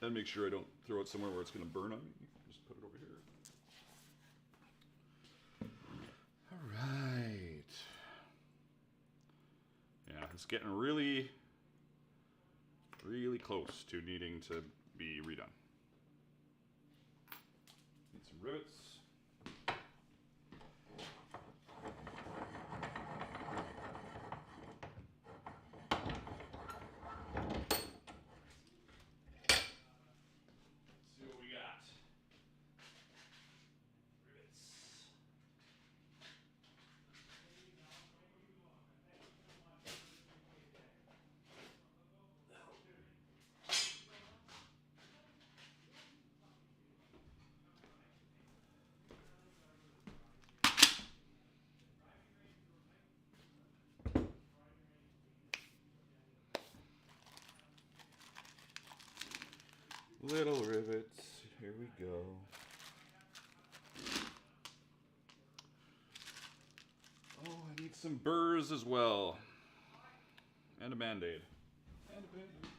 And make sure I don't throw it somewhere where it's going to burn on me. Just put it over here. All right. Yeah, it's getting really close to needing to be redone. Need some rivets. Little rivets, here Here we go. Oh, I need some burrs as well. And a Band-Aid. And a Band-Aid.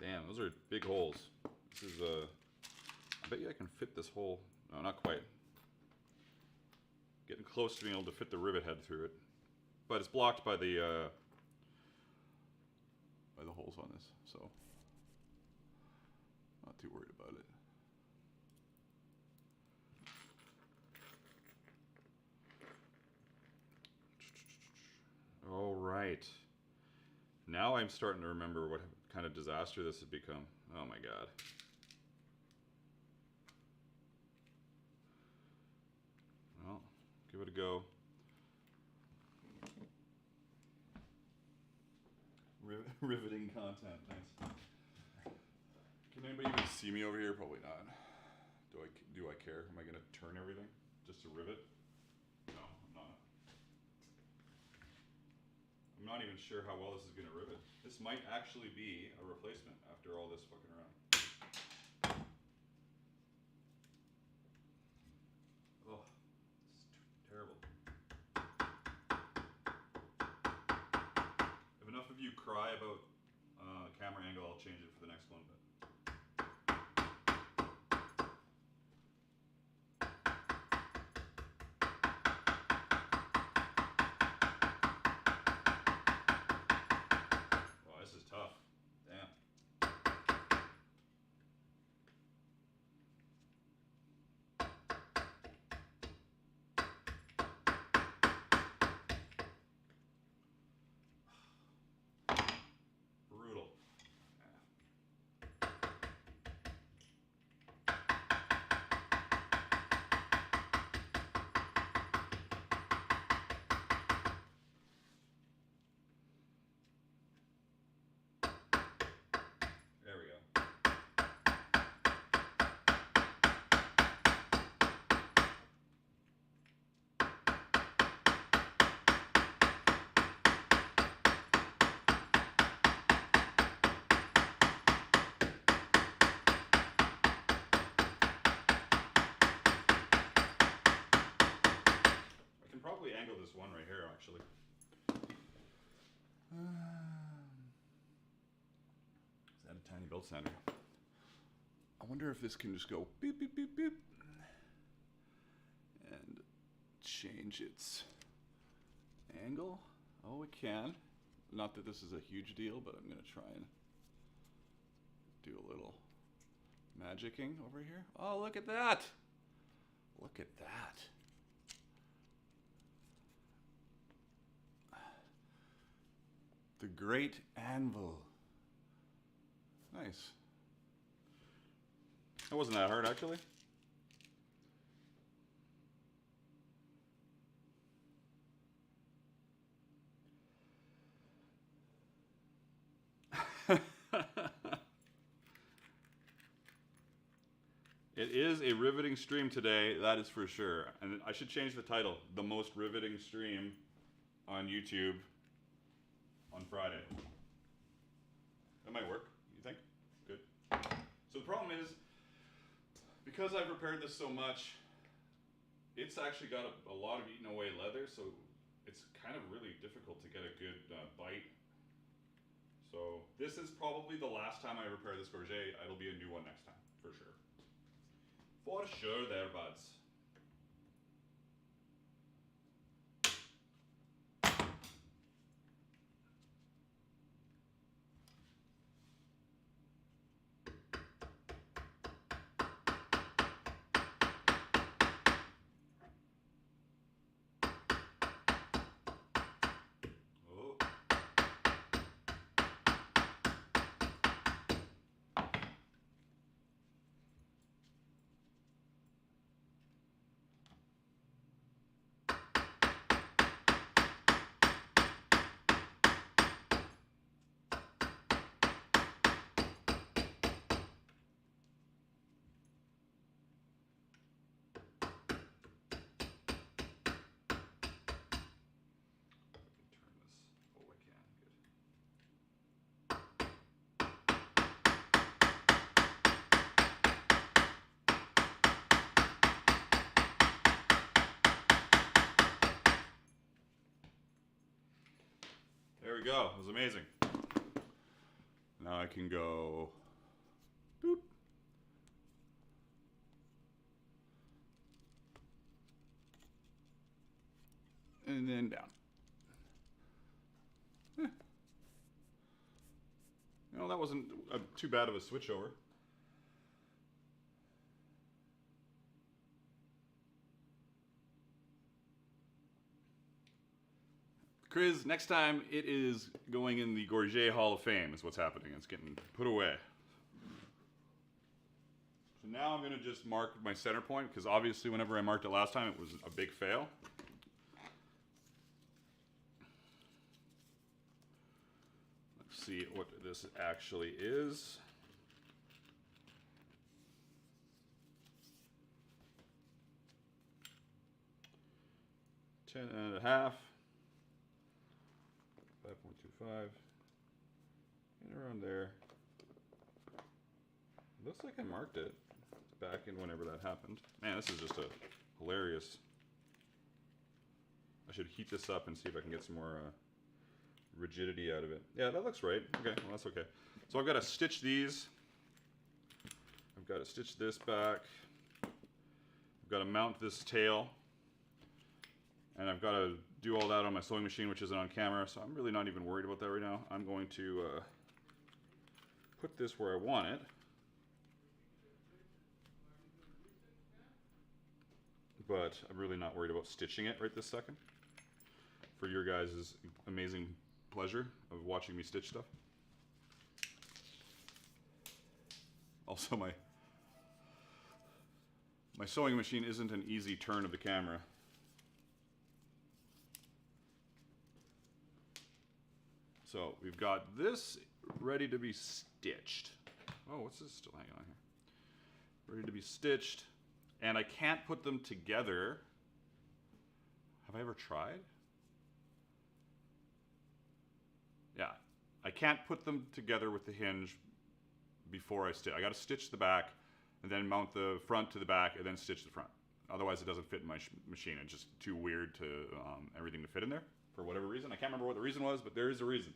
Damn, those are big holes. This is I bet you I can fit this hole. No, not quite. Getting close to being able to fit the rivet head through it. But it's blocked by the holes on this, so not too worried about it. All right. Now I'm starting to remember what kind of disaster this has become. Oh my god. Well, give it a go. Riveting content, nice. Can anybody even see me over here? Probably not. Do I care? Am I gonna turn everything just to rivet? No, I'm not. I'm not even sure how well this is gonna rivet. This might actually be a replacement after all this fucking around. Oh, it's terrible. If enough of you cry about camera angle, I'll change it for the next one. But oh, this is tough. Damn. Brutal. There we go. I can probably angle this one right here, actually. Is that a tiny belt sander? I wonder if this can just go beep, beep, beep, beep. And change its angle. Oh, it can. Not that this is a huge deal, but I'm going to try and do a little magicking over here. Oh, look at that. Look at that. The Great Anvil. Nice. That wasn't that hard, actually. It is a riveting stream today, that is for sure. And I should change the title, The Most Riveting Stream on YouTube on Friday. That might work, you think? Good. So the problem is, because I've repaired this so much, it's actually got a lot of eaten away leather, so it's kind of really difficult to get a good bite. So this is probably the last time I repair this Gorget. It'll be a new one next time, for sure. For sure there, buds. we go. It was amazing. Now I can go boop. And then down. You know, that wasn't too bad of a switch over. Chris, next time it is going in the Gorget Hall of Fame is what's happening. It's getting put away. So now I'm going to just mark my center point, because obviously whenever I marked it last time it was a big fail. Let's see what this actually is. 10.5. 5.25. And around there. Looks like I marked it back in whenever that happened. Man, this is just a hilarious. I should heat this up and see if I can get some more rigidity out of it. Yeah, that looks right. Okay, well that's okay. So I've got to stitch these. I've got to stitch this back. I've got to mount this tail. And I've got to do all that on my sewing machine, which isn't on camera, so I'm really not even worried about that right now. I'm going to put this where I want it. But I'm really not worried about stitching it right this second. For your guys' amazing pleasure of watching me stitch stuff. Also, my sewing machine isn't an easy turn of the camera. So we've got this ready to be stitched. Oh, what's this still hanging on here? Ready to be stitched. And I can't put them together. Have I ever tried? Yeah, I can't put them together with the hinge before I stitch. I got to stitch the back and then mount the front to the back and then stitch the front. Otherwise it doesn't fit in my machine. It's just too weird to everything to fit in there for whatever reason. I can't remember what the reason was, but there is a reason.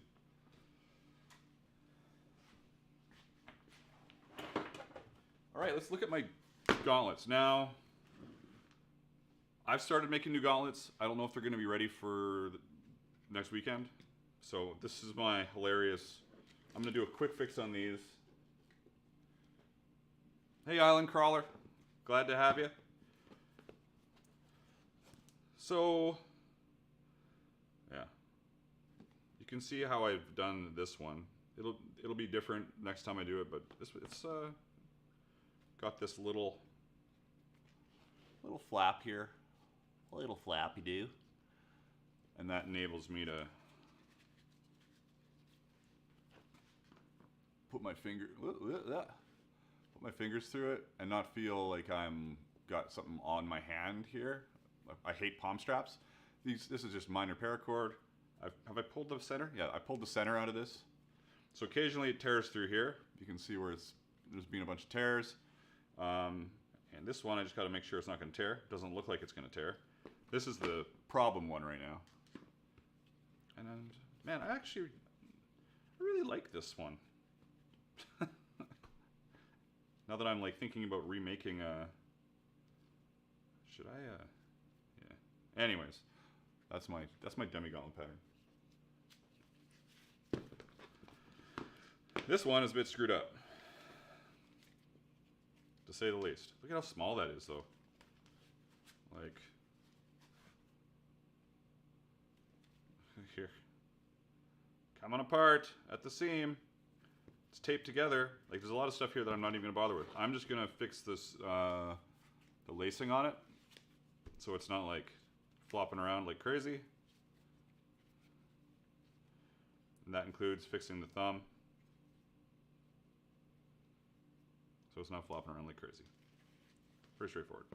All right, let's look at my gauntlets. Now, I've started making new gauntlets. I don't know if they're going to be ready for next weekend. So this is my hilarious, I'm going to do a quick fix on these. Hey Island Crawler, glad to have you. So, yeah, you can see how I've done this one. It'll be different next time I do it, but it's got this little flap here, a little flappy do, and that enables me to put my fingers through it and not feel like I'm got something on my hand here. I hate palm straps. This is just minor paracord. Have I pulled the center? Yeah, I pulled the center out of this. So occasionally it tears through here. You can see where there's been a bunch of tears. And this one, I just got to make sure it's not going to tear. It doesn't look like it's going to tear. This is the problem one right now. And man, I really like this one. Now that I'm like thinking about remaking should I yeah. Anyways, that's my demi-gauntlet pattern. This one is a bit screwed up, to say the least. Look at how small that is, though. Like, here. Coming apart at the seam. It's taped together. Like, there's a lot of stuff here that I'm not even going to bother with. I'm just going to fix this, the lacing on it, so it's not, like, flopping around like crazy. And that includes fixing the thumb, so it's not flopping around like crazy. Pretty straightforward.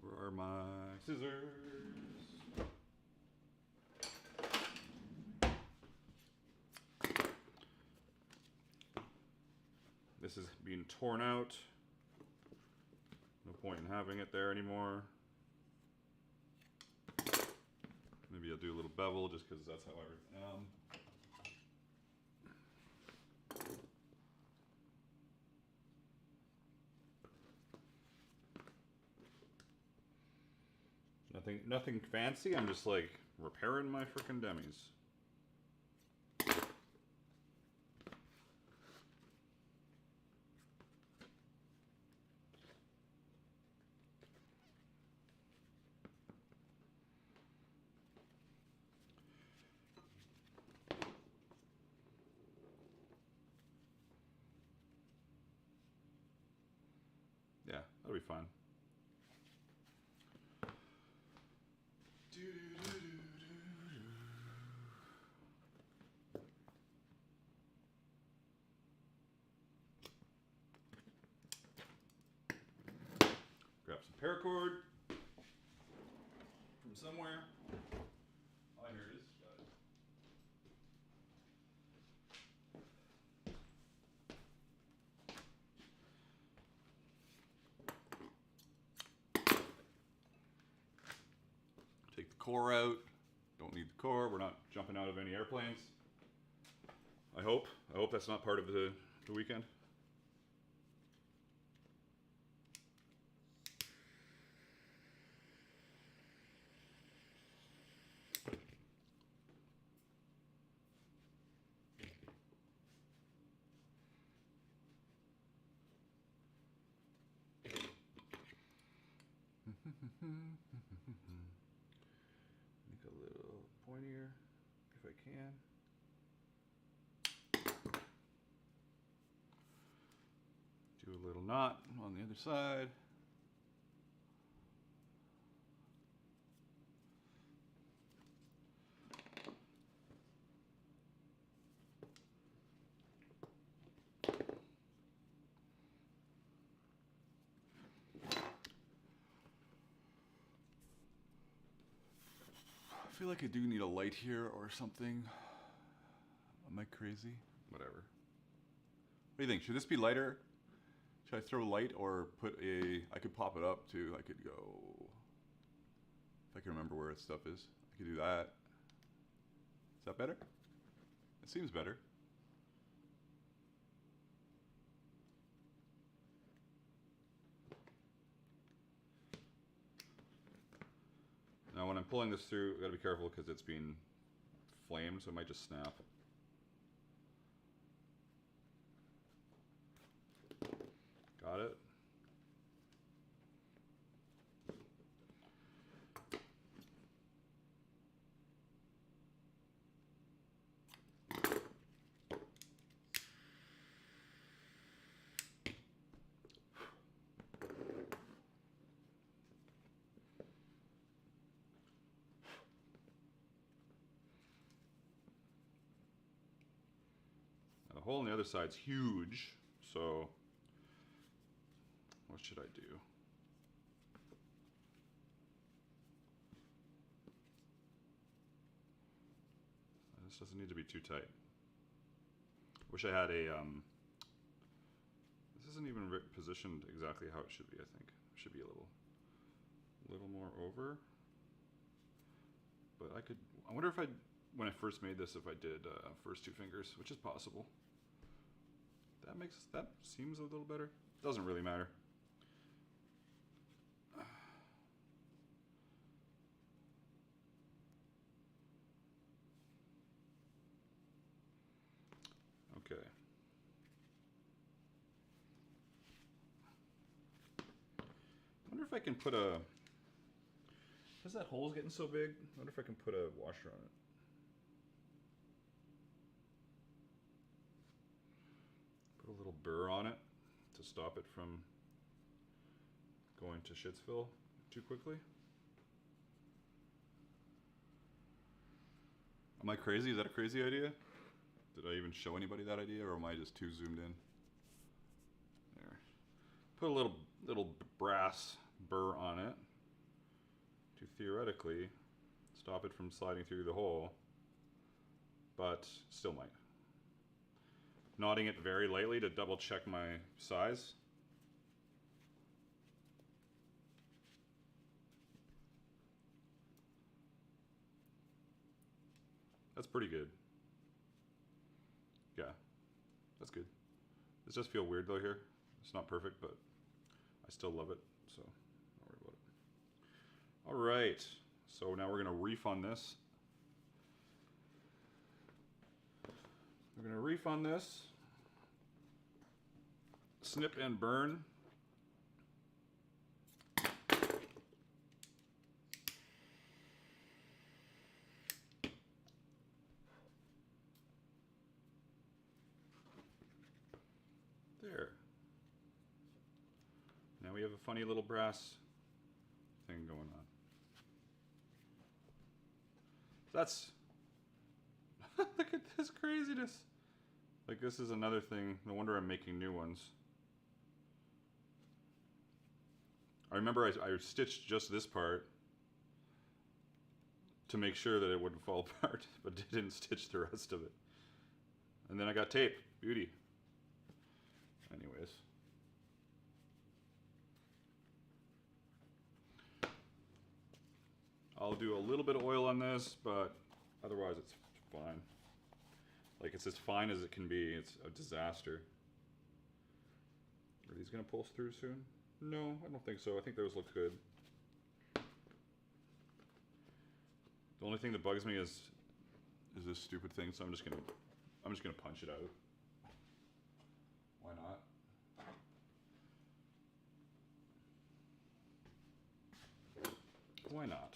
Where are my scissors? this is being torn out. No point in having it there anymore. Maybe I'll do a little bevel just because that's how I am. Nothing fancy. I'm just like repairing my frickin' demis. Yeah, that'll be fine. Grab some paracord from somewhere. Oh, here it is. Got it. Take the core out. Don't need the core. We're not jumping out of any airplanes. I hope. I hope that's not part of the weekend. Make a little pointier if I can. Do a little knot on the other side. I feel like I do need a light here or something. Am I crazy? Whatever. What do you think? Should this be lighter? Should I throw light or put a... I could pop it up too. I could go... If I can remember where its stuff is. I could do that. Is that better? It seems better. Now when I'm pulling this through, I gotta be careful because it's being flamed, so it might just snap. Got it? The hole on the other side's huge, so what should I do? This doesn't need to be too tight. Wish I had a, this isn't even positioned exactly how it should be, I think. It should be a little more over. But I could, I wonder if I, when I first made this, if I did first two fingers, which is possible. That seems a little better. Doesn't really matter. Okay. I wonder if I can put a, because that hole's getting so big, I wonder if I can put a washer on it. Put a little burr on it to stop it from going to Shitsville too quickly. Am I crazy? Is that a crazy idea? Did I even show anybody that idea, or am I just too zoomed in? There. Put a little brass burr on it to theoretically stop it from sliding through the hole, but still might. knotting it very lightly to double check my size. That's pretty good. Yeah, that's good. This does feel weird though here. It's not perfect, but I still love it, so don't worry about it. All right, so now we're gonna reef on this. We're gonna reef on this. Snip and burn. There. Now we have a funny little brass thing going on. That's look at this craziness. Like, this is another thing. No wonder I'm making new ones. I remember I stitched just this part to make sure that it wouldn't fall apart, but didn't stitch the rest of it. And then I got tape. Beauty. Anyways. I'll do a little bit of oil on this, but otherwise it's fine. Like, it's as fine as it can be. It's a disaster. Are these gonna pulse through soon? No, I don't think so. I think those look good. The only thing that bugs me is this stupid thing, so I'm just gonna punch it out. Why not? Why not?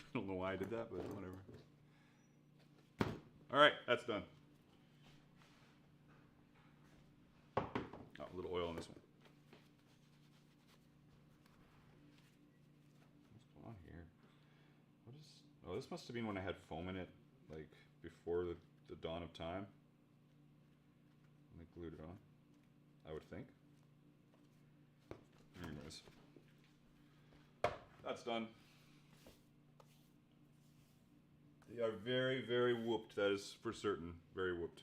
I don't know why I did that, but whatever. All right, that's done. Oh, a little oil on this one. What's going on here? What is? Oh, this must have been when I had foam in it, like before the dawn of time. And I glued it on, I would think. Anyways, that's done. They are very, very whooped. That is for certain. Very whooped.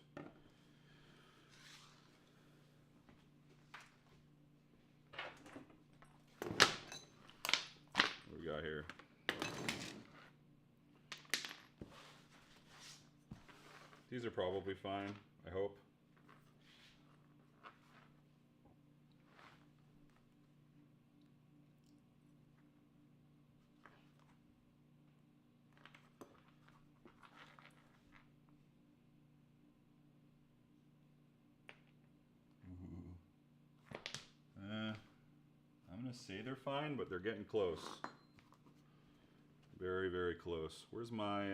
What do we got here? These are probably fine, I hope. I'm gonna say they're fine, but they're getting close. Very, very close. Where's my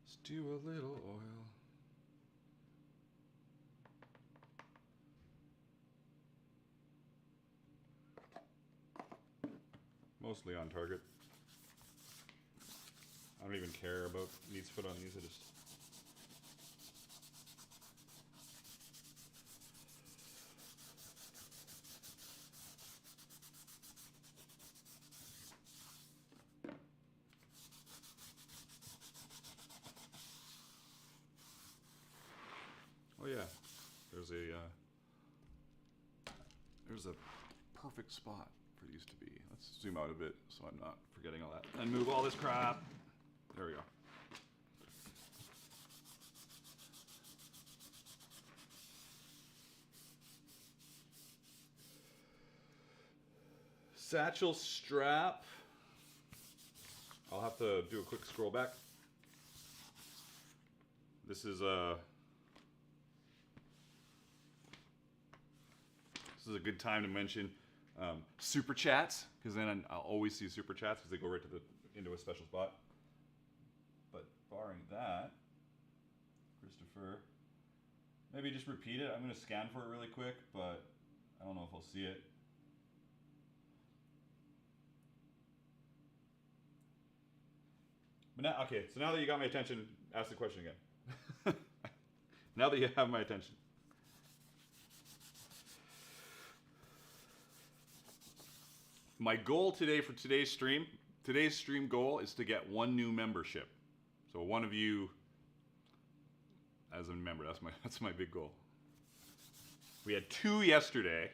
let's do a little oil. Mostly on target. I don't even care about needs foot on these. I just oh yeah, there's a perfect spot for these to be. Let's zoom out a bit so I'm not forgetting all that. And move all this crap. There we go. Satchel strap. I'll have to do a quick scroll back. This is a good time to mention super chats, because then I'll always see super chats because they go right to into a special spot. But barring that, Christopher, maybe just repeat it. I'm going to scan for it really quick, but I don't know if I'll see it. But now, okay, so now that you got my attention, ask the question again. Now that you have my attention. My goal today for today's stream goal is to get 1 new membership. So one of you as a member, that's my big goal. We had 2 yesterday.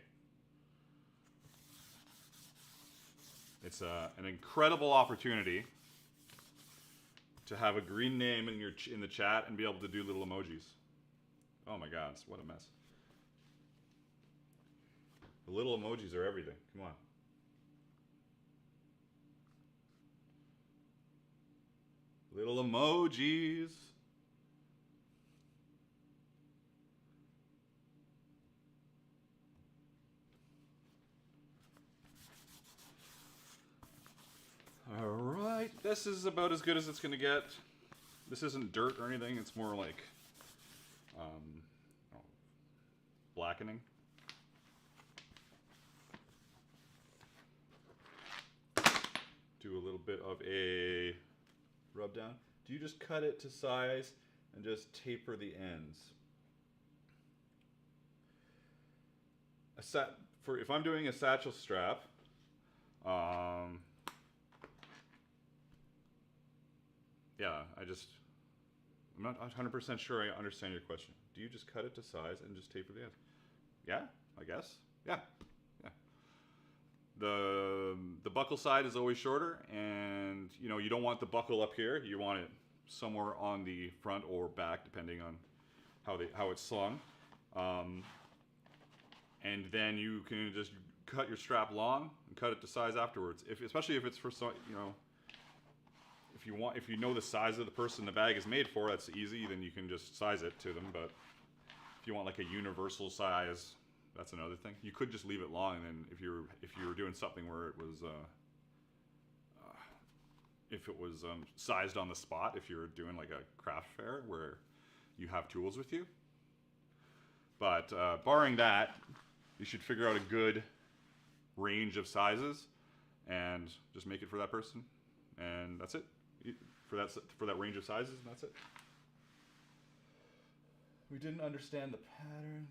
It's an incredible opportunity to have a green name in the chat and be able to do little emojis. Oh my God, what a mess. The little emojis are everything. Come on. Little emojis. All right, this is about as good as it's gonna get. This isn't dirt or anything, it's more like blackening. Do a little bit of a rub down. Do you just cut it to size and just taper the ends? If I'm doing a satchel strap, yeah, I'm not 100% sure I understand your question. Do you just cut it to size and just taper the ends? Yeah, I guess. Yeah. The buckle side is always shorter, and you don't want the buckle up here. You want it somewhere on the front or back, depending on how it's slung. And then you can just cut your strap long and cut it to size afterwards. Especially if it's for if you know the size of the person the bag is made for, that's easy. Then you can just size it to them. But if you want like a universal size, that's another thing. You could just leave it long, and then if you were doing something where it was if it was sized on the spot, if you're doing like a craft fair where you have tools with you. But barring that, you should figure out a good range of sizes and just make it for that person, and that's it. For that range of sizes, and that's it. We didn't understand the pattern.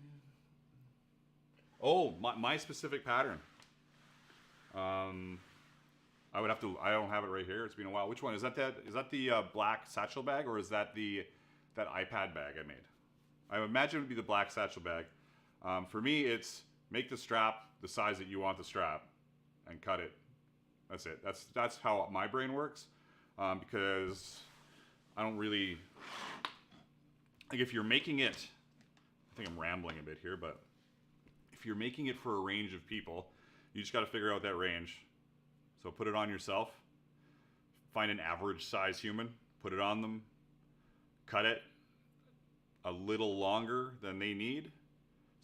Oh, my specific pattern. I don't have it right here. It's been a while. Which one is that? Is that the black satchel bag, or is that that iPad bag I made? I imagine it would be the black satchel bag. For me, it's make the strap the size that you want the strap, and cut it. That's it. That's how my brain works. Because I don't really like if you're making it. I think I'm rambling a bit here, but if you're making it for a range of people, you just got to figure out that range. So put it on yourself. Find an average size human, put it on them, cut it a little longer than they need,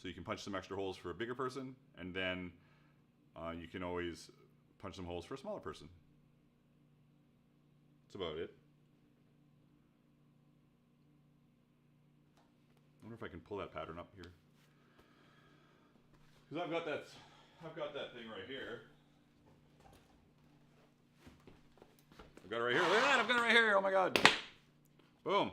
so you can punch some extra holes for a bigger person, and then you can always punch some holes for a smaller person. That's about it. I wonder if I can pull that pattern up here. Because I've got that thing right here. I've got it right here. Look at that, I've got it right here. Oh my God. Boom.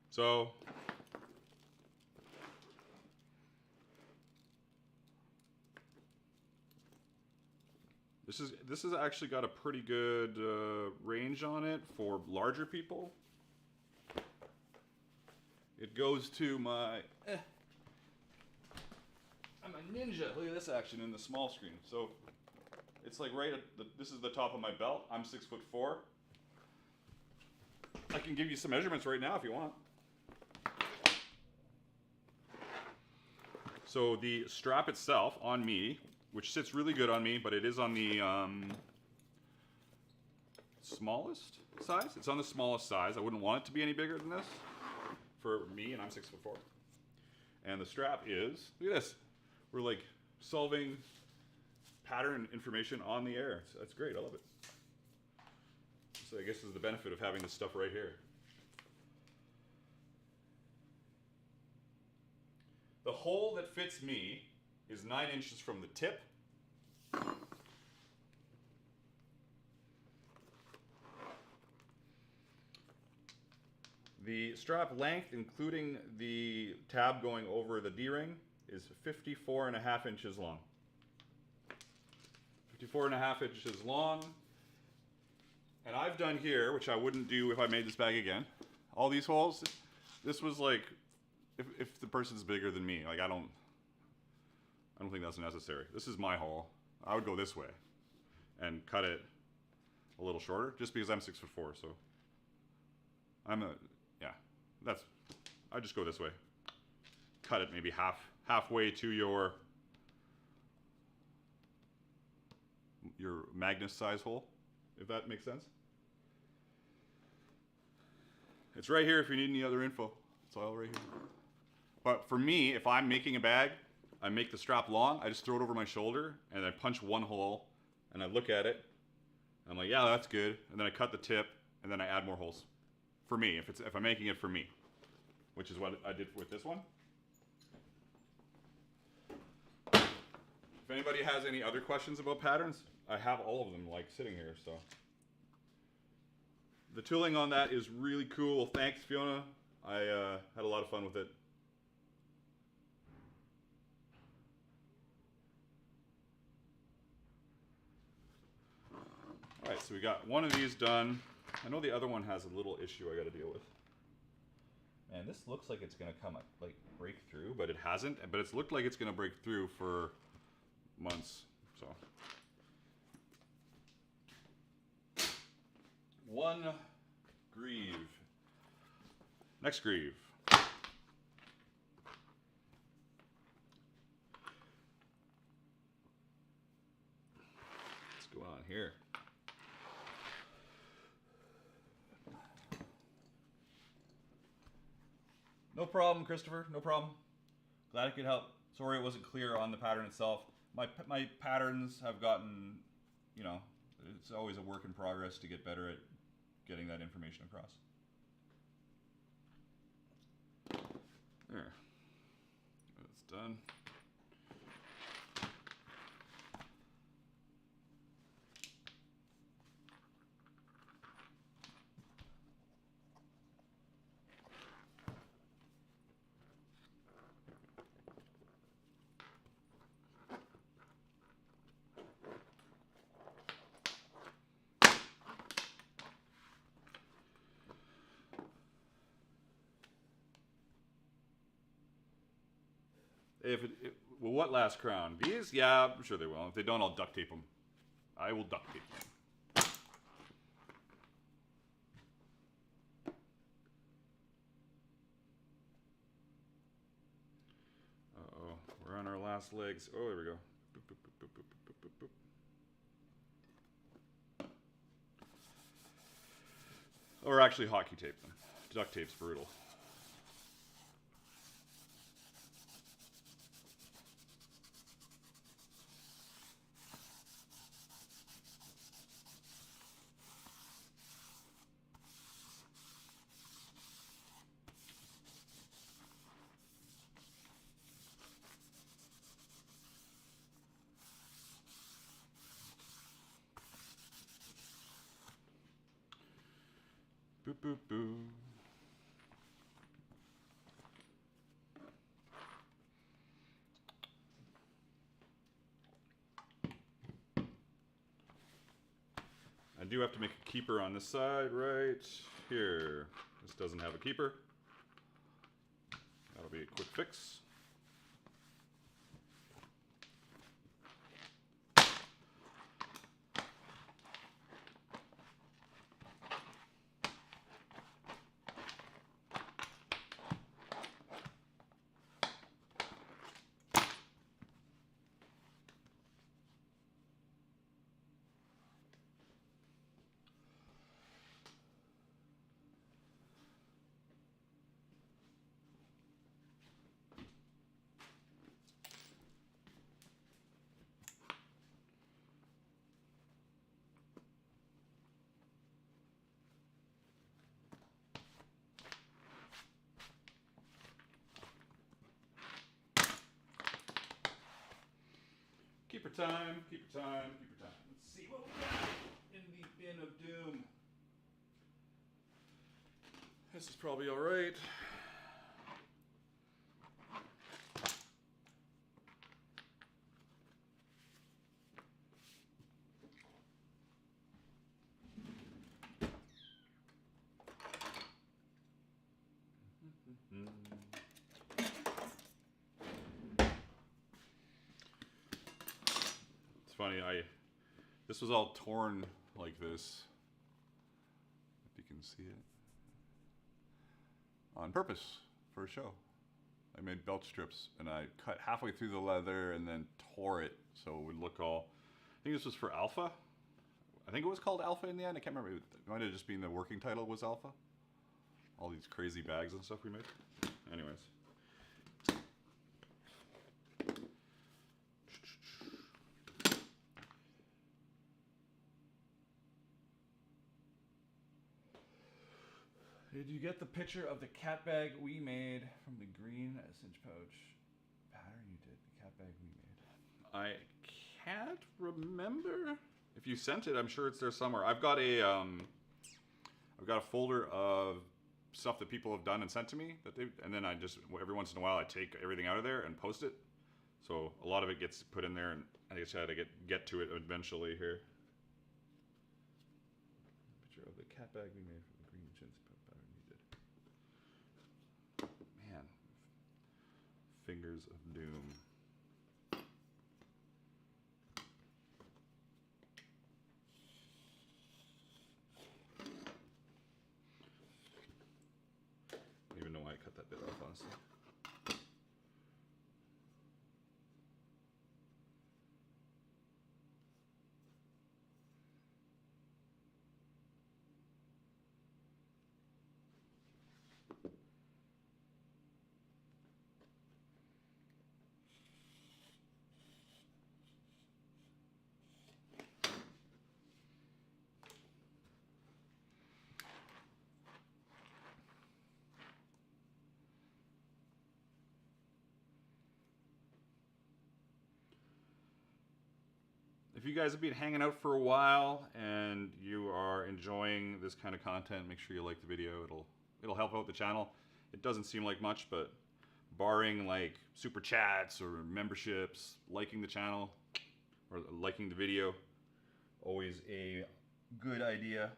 So this has actually got a pretty good range on it for larger people. It goes to my I'm a ninja. Look at this action in the small screen. So it's like right at this is the top of my belt. I'm 6'4". I can give you some measurements right now if you want. So the strap itself on me, which sits really good on me, but it is on the smallest size. It's on the smallest size. I wouldn't want it to be any bigger than this for me, and I'm 6'4". And the strap is, look at this. We're like solving pattern information on the air. That's great, I love it. So I guess this is the benefit of having this stuff right here. The hole that fits me is 9 inches from the tip. The strap length, including the tab going over the D-ring, is 54.5 inches long. 54.5 inches long. And I've done here, which I wouldn't do if I made this bag again, all these holes. This was like, if the person's bigger than me, like I don't think that's necessary. This is my hole. I would go this way and cut it a little shorter, just because I'm 6'4", so I just go this way. Cut it maybe halfway to your Magnus size hole, if that makes sense. It's right here if you need any other info. It's all right here. But for me, if I'm making a bag, I make the strap long, I just throw it over my shoulder, and I punch one hole, and I look at it, and I'm like, yeah, that's good. And then I cut the tip, and then I add more holes. For me, if I'm making it for me, which is what I did with this one. If anybody has any other questions about patterns, I have all of them like sitting here, so. The tooling on that is really cool. Thanks, Fiona. I had a lot of fun with it. All right, so we got one of these done. I know the other one has a little issue I got to deal with. Man, this looks like it's gonna come like break through, but it hasn't. But it's looked like it's gonna break through for months. So one greave. Next greave. What's going on here? No problem, Christopher. No problem. Glad I could help. Sorry it wasn't clear on the pattern itself. My patterns have gotten, you know, it's always a work in progress to get better at getting that information across. There. That's done. Will what last crown? These? Yeah, I'm sure they will. If they don't, I'll duct tape them. I will duct tape them. Uh-oh, we're on our last legs. Oh, there we go. Boop, boop, boop, boop, boop, boop, boop, boop. Or actually hockey tape them. Duct tape's brutal. Boop, boop, boop. I do have to make a keeper on this side right here. This doesn't have a keeper. That'll be a quick fix. time, keep your time, keep your time. Let's see what we got in the bin of doom. This is probably all right. It's funny, this was all torn like this, if you can see it, on purpose for a show. I made belt strips and I cut halfway through the leather and then tore it so it would look all, I think this was for Alpha. I think it was called Alpha in the end. I can't remember. It might have just been the working title was Alpha. All these crazy bags and stuff we made. Anyways. Did you get the picture of the cat bag we made from the green cinch pouch pattern? You did. The cat bag we made. I can't remember. If you sent it, I'm sure it's there somewhere. I've got a folder of stuff that people have done and sent to me and then I just every once in a while I take everything out of there and post it. So a lot of it gets put in there, and I just had to get to it eventually here. Picture of the cat bag we made from the green cinch pattern you did. Man, fingers of doom. I don't even know why I cut that bit off, honestly. If you guys have been hanging out for a while and you are enjoying this kind of content, make sure you like the video. It'll help out the channel. It doesn't seem like much, but barring like super chats or memberships, liking the channel or liking the video, always a good idea.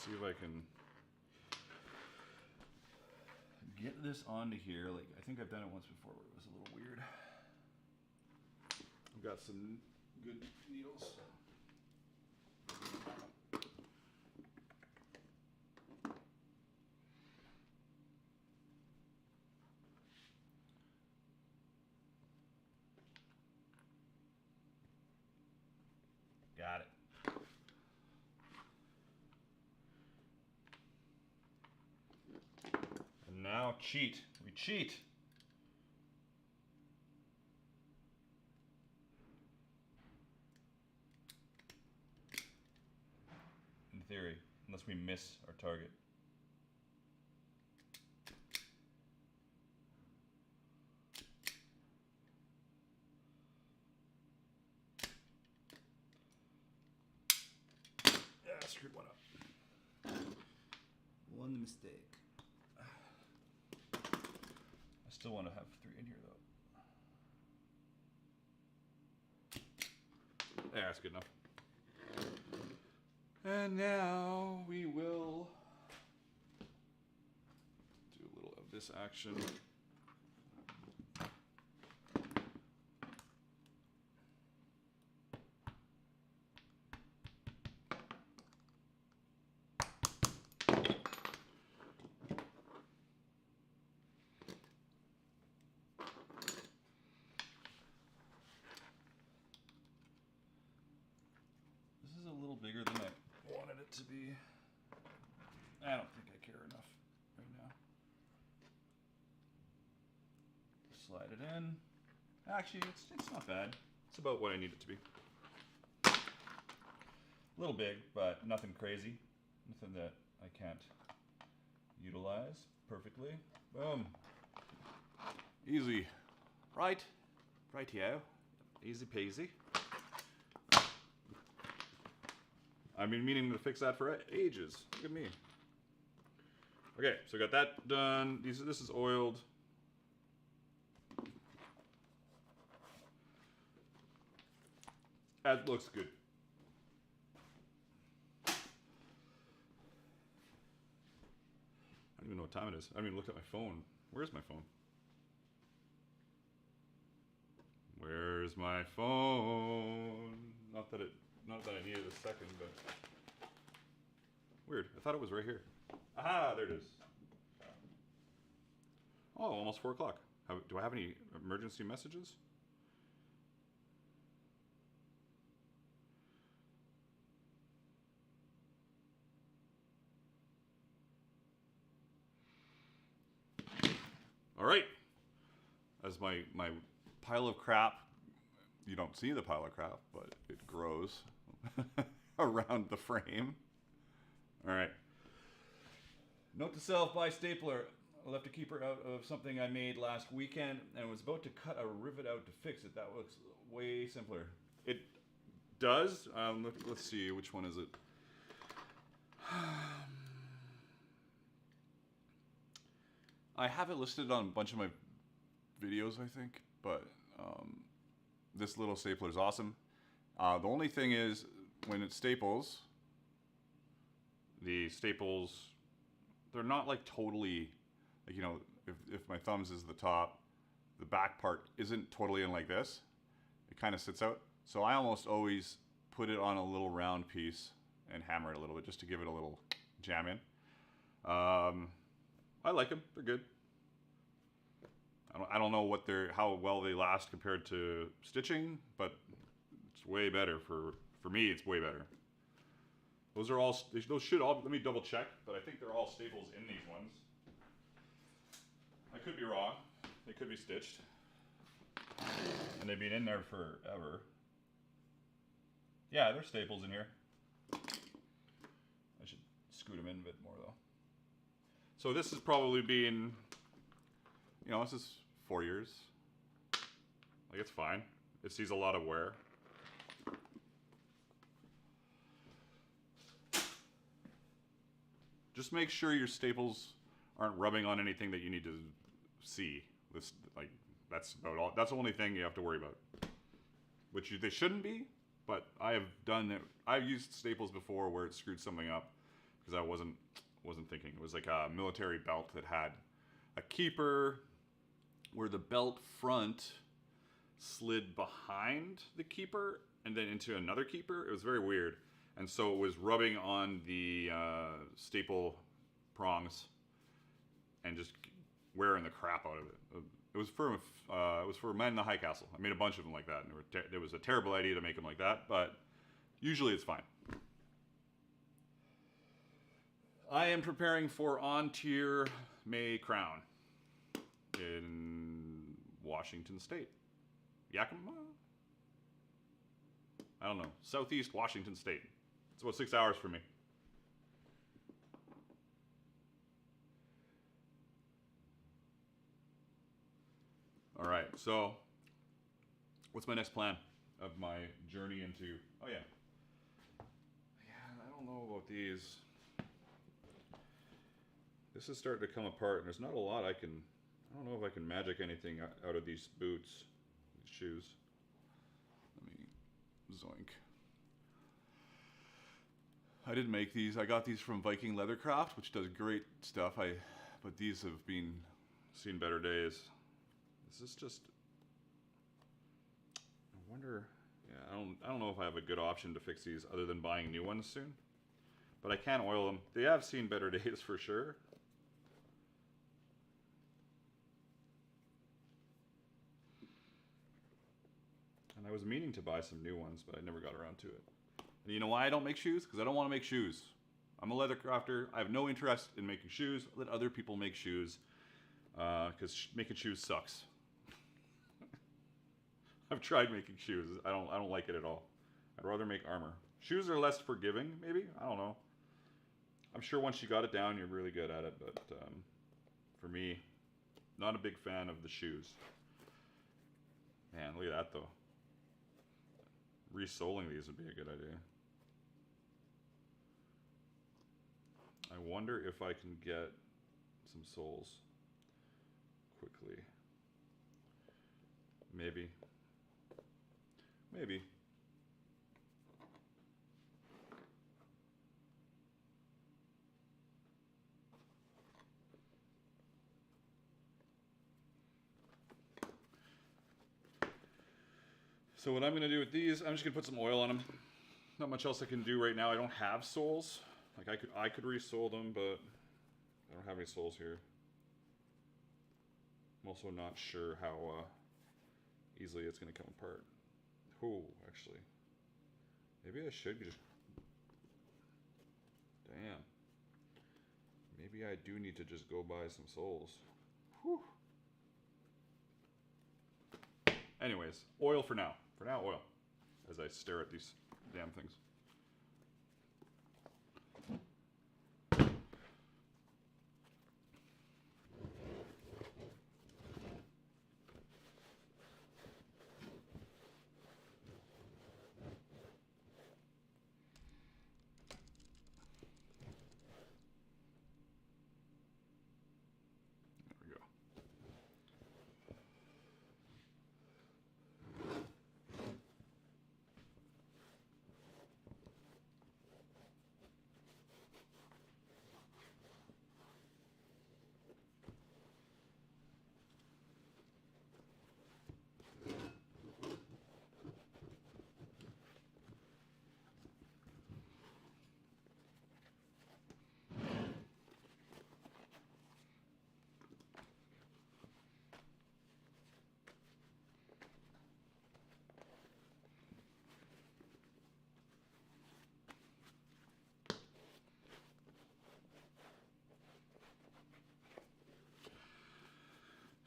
See if I can get this onto here. Like, I think I've done it once before where it was a little weird. I've got some good needles. Got it. Now cheat. We cheat. In theory, unless we miss our target. Yeah, I screwed one up. One mistake. Still want to have 3 in here though. Yeah, that's good enough. And now we will do a little of this action. Bigger than I wanted it to be. I don't think I care enough right now. Slide it in. Actually, it's not bad. It's about what I need it to be. A little big, but nothing crazy. Nothing that I can't utilize perfectly. Boom. Easy. Right. Rightio. Easy peasy. I've been meaning to fix that for ages. Look at me. Okay, so I got that done. This is oiled. That looks good. I don't even know what time it is. I haven't even looked at my phone. Where's my phone? Where's my phone? Not that I needed a second, but weird. I thought it was right here. Aha, there it is. Oh, almost 4 o'clock. Do I have any emergency messages? All right. As my pile of crap, you don't see the pile of crap, but it grows around the frame. All right. Note to self, buy stapler. I left a keeper out of something I made last weekend and was about to cut a rivet out to fix it. That looks way simpler. It does. Let's see, which one is it? I have it listed on a bunch of my videos, I think, but this little stapler is awesome. The only thing is, when it staples, the staples, they're not like totally, like, you know, if my thumbs is the top, the back part isn't totally in like this. It kind of sits out. So I almost always put it on a little round piece and hammer it a little bit just to give it a little jam in. I like them. They're good. I don't know how well they last compared to stitching, but it's way better for me. It's way better. Those should all, let me double check, but I think they're all staples in these ones. I could be wrong. They could be stitched, and they've been in there forever. Yeah, they're staples in here. I should scoot them in a bit more though. So this has probably been, you know, this is 4 years. Like, it's fine. It sees a lot of wear. Just make sure your staples aren't rubbing on anything that you need to see. That's about all. That's the only thing you have to worry about. Which they shouldn't be, but I have done it. I've used staples before where it screwed something up because I wasn't thinking. It was like a military belt that had a keeper where the belt front slid behind the keeper and then into another keeper. It was very weird. And so it was rubbing on the staple prongs and just wearing the crap out of it. It was for Men in the High Castle. I made a bunch of them like that, and it was a terrible idea to make them like that, but usually it's fine. I am preparing for On-Tier May Crown in Washington State. Yakima? I don't know. Southeast Washington State. It's about 6 hours for me. All right, so what's my next plan of my journey into, oh yeah. Yeah, I don't know about these. This is starting to come apart, and there's not a lot I don't know if I can magic anything out of these boots, these shoes. Let me zoink. I didn't make these. I got these from Viking Leathercraft, which does great stuff. But these have seen better days. This is just, I wonder, yeah, I don't know if I have a good option to fix these other than buying new ones soon. But I can oil them. They have seen better days for sure. And I was meaning to buy some new ones, but I never got around to it. And you know why I don't make shoes? Because I don't want to make shoes. I'm a leather crafter. I have no interest in making shoes. Let other people make shoes. Because making shoes sucks. I've tried making shoes. I don't like it at all. I'd rather make armor. Shoes are less forgiving, maybe. I don't know. I'm sure once you got it down, you're really good at it. But for me, not a big fan of the shoes. Man, look at that though. Resoling these would be a good idea. I wonder if I can get some soles quickly. Maybe. Maybe. So what I'm going to do with these, I'm just going to put some oil on them. Not much else I can do right now. I don't have soles. Like I could resole them, but I don't have any soles here. I'm also not sure how easily it's going to come apart. Oh, actually. Maybe I should just... Damn. Maybe I do need to just go buy some soles. Whew. Anyways, oil for now. For now, oil. As I stare at these damn things.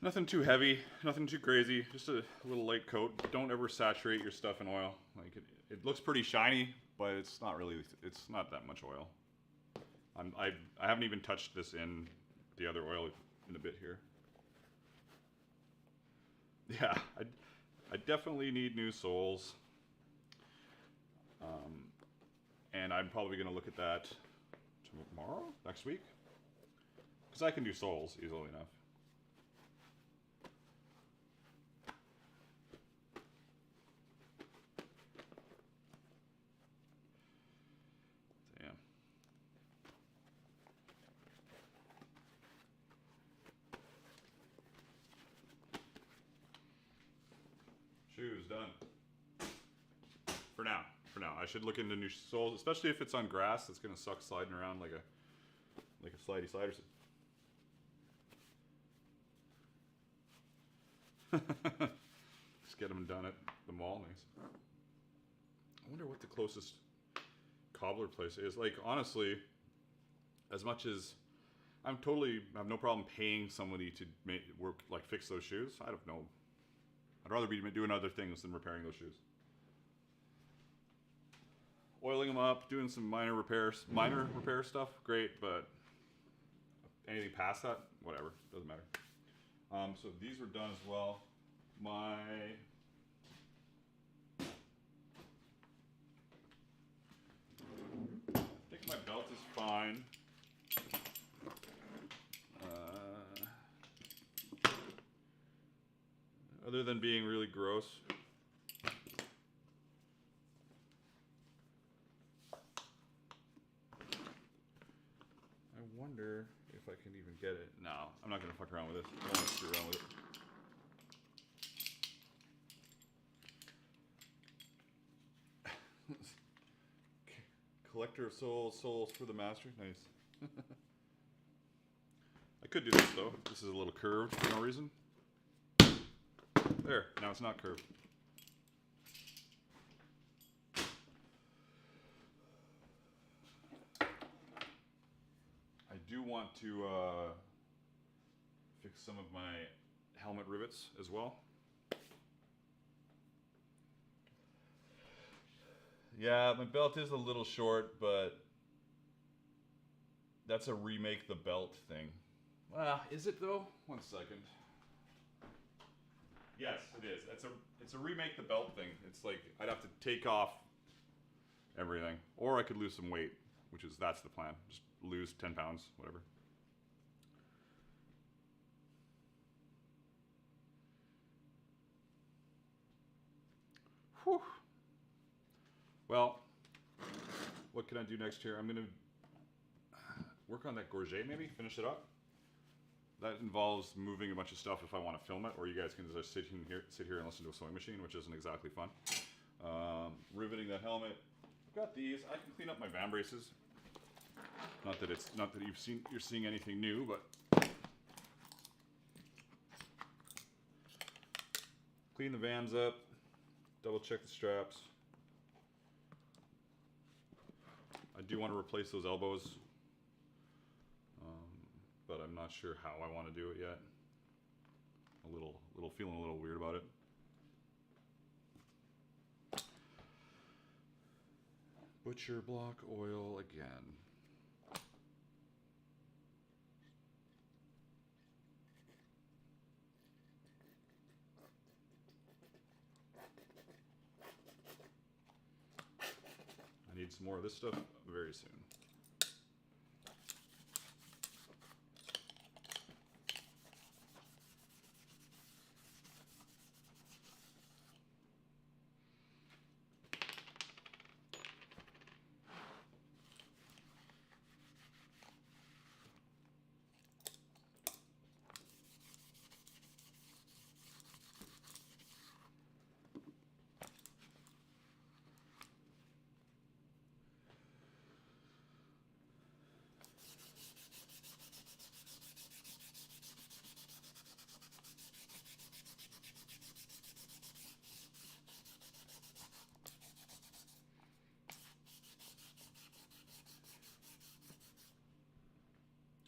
Nothing too heavy, nothing too crazy, just a little light coat. Don't ever saturate your stuff in oil. Like it looks pretty shiny, but it's not really, it's not that much oil. I haven't even touched this in the other oil in a bit here. Yeah, I definitely need new soles. And I'm probably gonna look at that tomorrow, next week. Because I can do soles easily enough. Shoes done. For now. For now. I should look into new soles, especially if it's on grass. It's gonna suck sliding around like a slidey slider. Just get them done at the mall. Nice. I wonder what the closest cobbler place is. Like honestly, as much as I have no problem paying somebody to work, like fix those shoes. I don't know. I'd rather be doing other things than repairing those shoes. Oiling them up, doing some minor repair stuff, great, but anything past that, whatever, doesn't matter. So these were done as well. I think my belt is fine. Other than being really gross. I wonder if I can even get it. No, I'm not gonna fuck around with it. I don't want to screw around with it. Collector of souls, souls for the master. Nice. I could do this though. This is a little curved for no reason. There, now it's not curved. I do want to fix some of my helmet rivets as well. Yeah, my belt is a little short, but that's a remake the belt thing. Is it though? 1 second. Yes, it is. It's a remake the belt thing. It's like I'd have to take off everything, or I could lose some weight, that's the plan. Just lose 10 pounds, whatever. Whew. Well, what can I do next here? I'm gonna work on that Gorget, maybe finish it up. That involves moving a bunch of stuff if I want to film it, or you guys can just sit here and listen to a sewing machine, which isn't exactly fun. Riveting that helmet. I've got these. I can clean up my van braces. Not that you're seeing anything new, but clean the vans up. Double check the straps. I do want to replace those elbows, but I'm not sure how I want to do it yet. Feeling a little weird about it. Butcher block oil again. I need some more of this stuff very soon.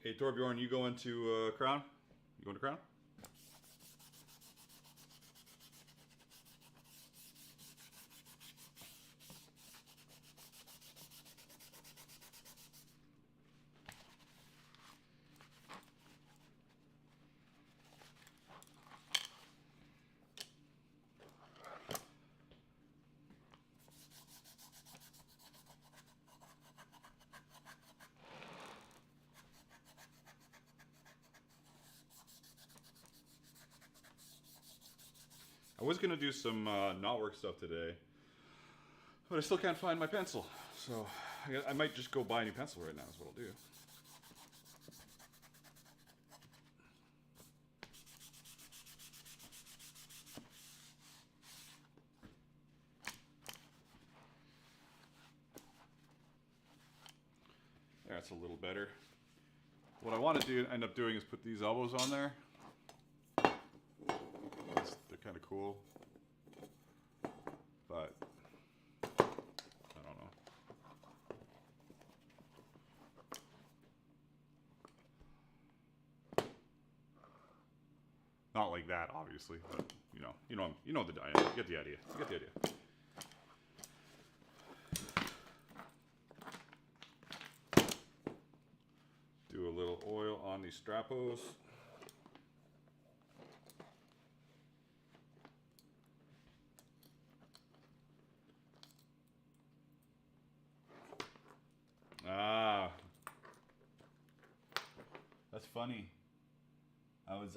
Hey Torbjorn, you going to Crown? You going to Crown? I was gonna do some knotwork stuff today, but I still can't find my pencil. So I might just go buy a new pencil right now is what I'll do. That's a little better. What I want to end up doing is put these elbows on there. They're kind of cool, but I don't know. Not like that, obviously, but you know the diameter. You get the idea. You get the idea. Do a little oil on these strappos. Ah, that's funny. I was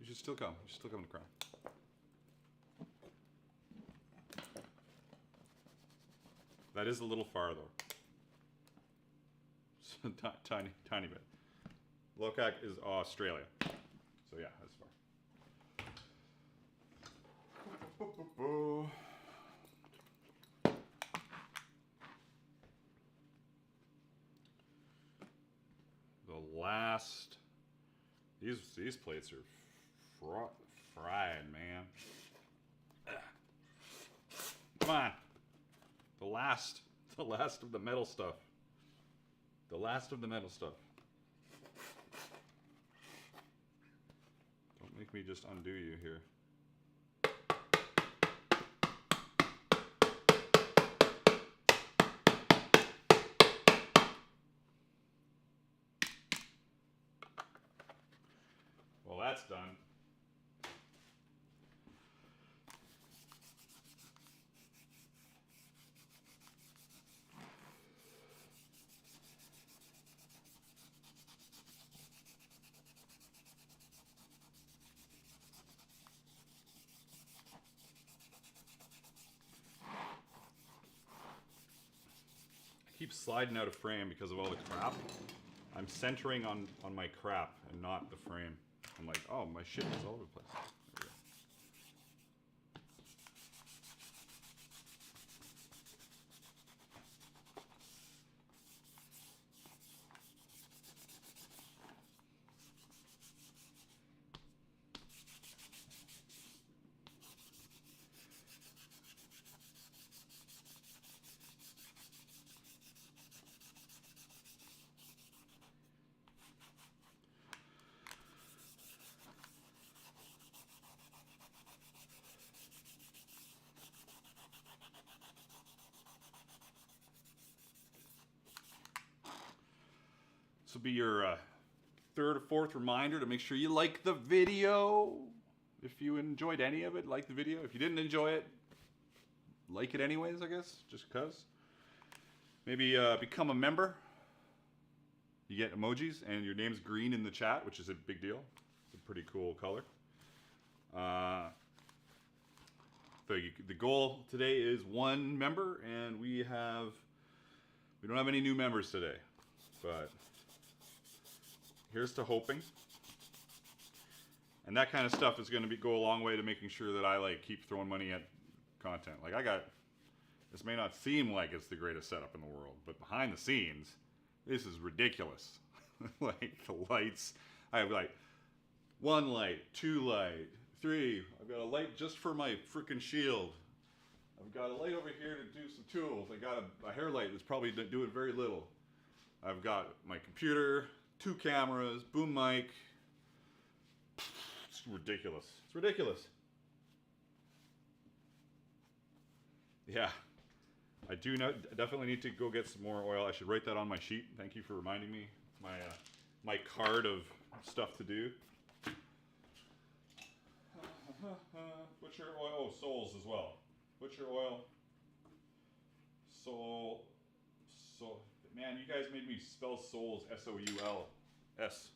You should still come. You should still come to Crown. That is a little far though. Tiny bit. Lokak is Australia, so yeah, that's far. The last, these plates are fried, man. Come on, the last of the metal stuff. The last of the metal stuff. Don't make me just undo you here. keeps sliding out of frame because of all the crap. I'm centering on my crap and not the frame. I'm like, oh, my shit is all over the place. There we go. This will be your third or fourth reminder to make sure you like the video. If you enjoyed any of it, like the video. If you didn't enjoy it, like it anyways, I guess, just because. Maybe become a member. You get emojis, and your name's green in the chat, which is a big deal. It's a pretty cool color. The goal today is 1 member, and we don't have any new members today, but here's to hoping. And that kind of stuff is going to go a long way to making sure that I keep throwing money at content. This may not seem like it's the greatest setup in the world, but behind the scenes, this is ridiculous. The lights, I have 1 light, 2 light, 3. I've got a light just for my freaking shield. I've got a light over here to do some tools. I got a hair light that's probably doing very little. I've got my computer, 2 cameras, boom mic. It's ridiculous. It's ridiculous. Yeah. I definitely need to go get some more oil. I should write that on my sheet. Thank you for reminding me. My card of stuff to do. Butcher oil. Oh, souls as well. Butcher oil. Soul. Man, you guys made me spell souls S-O-U-L-S.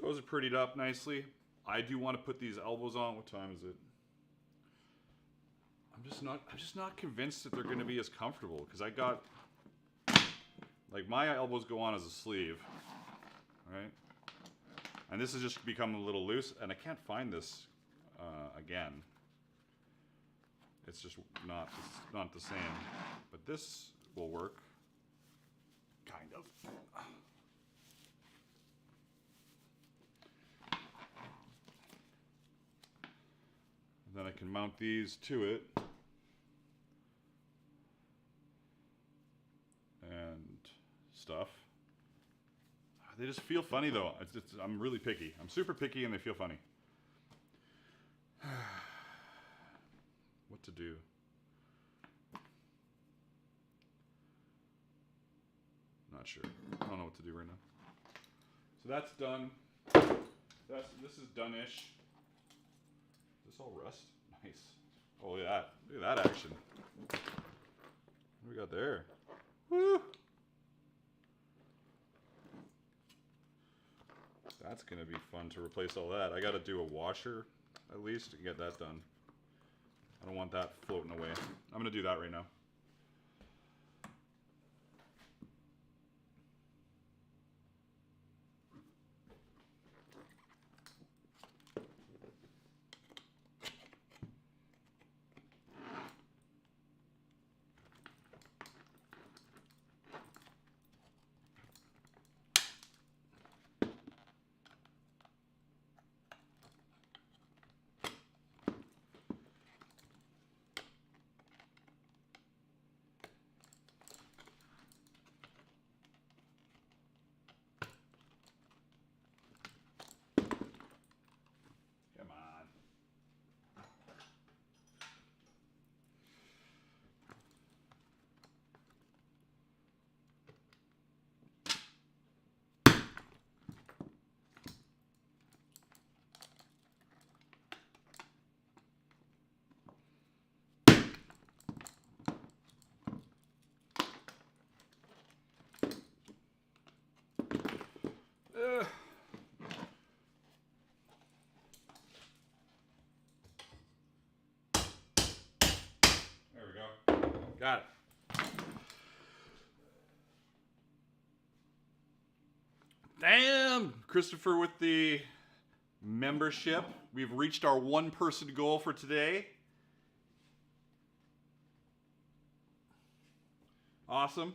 Those are prettied up nicely. I do want to put these elbows on. What time is it? I'm just not convinced that they're going to be as comfortable, because I got my elbows go on as a sleeve, right? And this has just become a little loose, and I can't find this again. It's just not the same. But this will work, kind of. Then I can mount these to it. And stuff. They just feel funny though. I'm really picky. I'm super picky, and they feel funny. What to do? Not sure. I don't know what to do right now. So that's done. This is done-ish. Is this all rust? Nice. Oh, look at that. Look at that action. What do we got there? Woo! That's going to be fun to replace all that. I got to do a washer, at least, to get that done. I don't want that floating away. I'm going to do that right now. Damn! Christopher with the membership. We've reached our one-person goal for today. Awesome.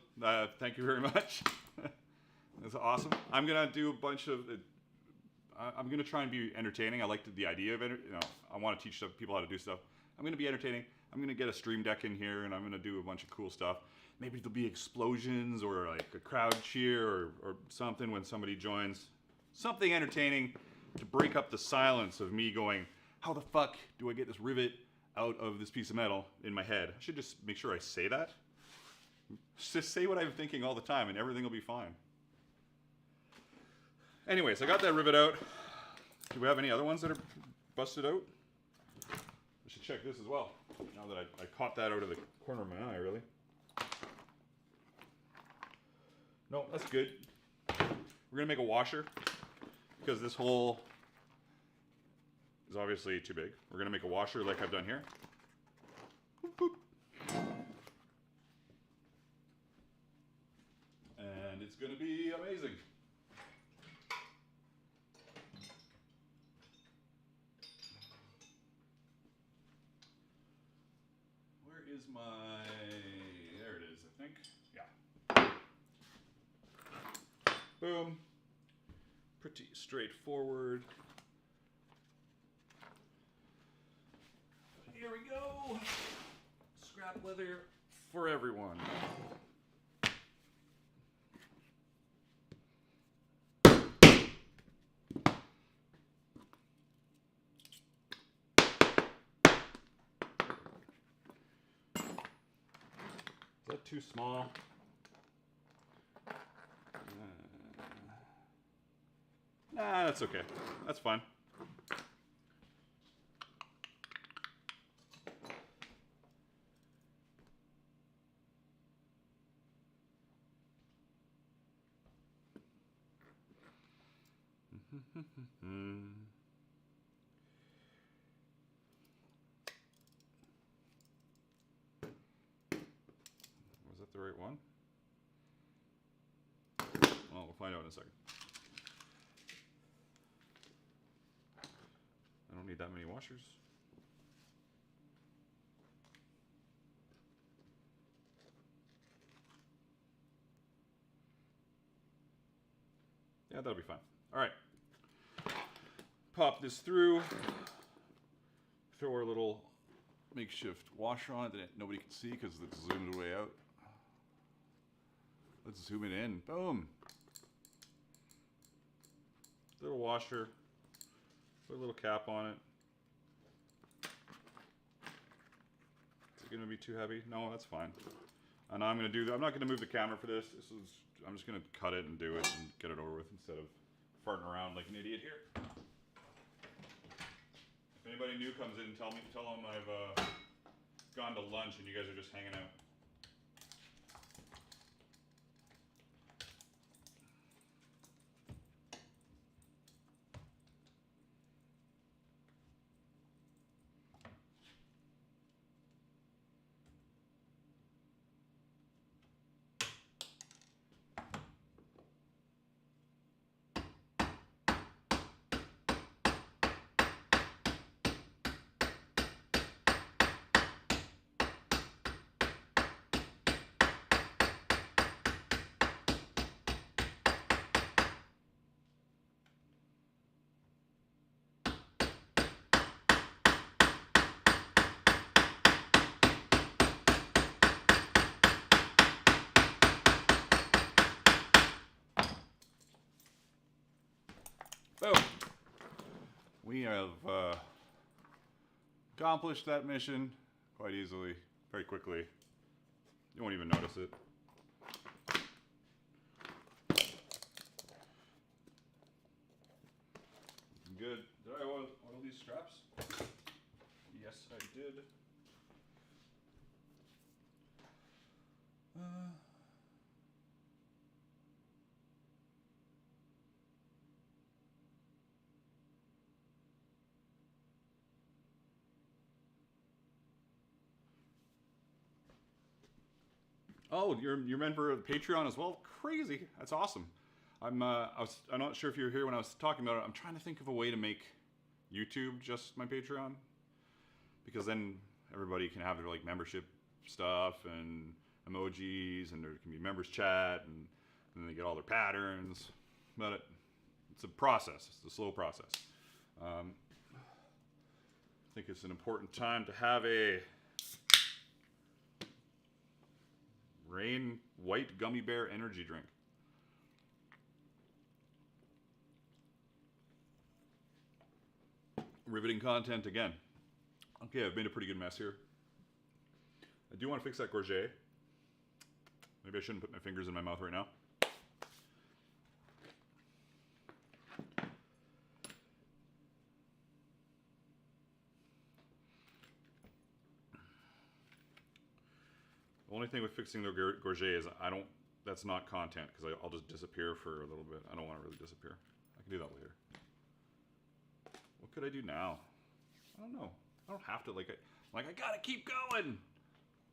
Thank you very much. That's awesome. I'm going to do a bunch of... I'm going to try and be entertaining. I like the idea of it. You know, I want to teach people how to do stuff. I'm going to be entertaining. I'm going to get a stream deck in here, and I'm going to do a bunch of cool stuff. Maybe there'll be explosions or like a crowd cheer or something when somebody joins. Something entertaining to break up the silence of me going, how the fuck do I get this rivet out of this piece of metal in my head? I should just make sure I say that. Just say what I'm thinking all the time and everything will be fine. Anyways, I got that rivet out. Do we have any other ones that are busted out? I should check this as well. Now that I caught that out of the corner of my eye, really. No, that's good. We're going to make a washer because this hole is obviously too big. We're going to make a washer like I've done here. Boop, boop. And it's going to be amazing. Where is my... There it is, I think. Yeah. Boom. Pretty straightforward. Here we go. Scrap leather for everyone. Is that too small? Nah, that's okay. That's fine. Was that the right one? Well, we'll find out in a second. I don't need that many washers. Yeah, that'll be fine. All right. Pop this through. Throw our little makeshift washer on it that nobody can see because it's zoomed way out. Let's zoom it in. Boom. Little washer. Put a little cap on it. Is it going to be too heavy? No, that's fine. And I'm going to do. I'm not going to move the camera for this. I'm just going to cut it and do it and get it over with instead of farting around like an idiot here. If anybody new comes in, tell them I've gone to lunch and you guys are just hanging out. Boom. We have accomplished that mission quite easily, very quickly. You won't even notice it. Good. Did I oil these straps? Yes, I did. Oh, you're meant for Patreon as well? Crazy. That's awesome. I'm not sure if you were here when I was talking about it. I'm trying to think of a way to make YouTube just my Patreon, because then everybody can have their like membership stuff and emojis, and there can be members chat, and then they get all their patterns. But it's a process. It's a slow process. I think it's an important time to have a Rain White Gummy Bear energy drink. Riveting content again. Okay, I've made a pretty good mess here. I do want to fix that Gorget. Maybe I shouldn't put my fingers in my mouth right now. The only thing with fixing the Gorget is that's not content, because I'll just disappear for a little bit. I don't want to really disappear. I can do that later. What could I do now? I don't know. I don't have to, I gotta keep going.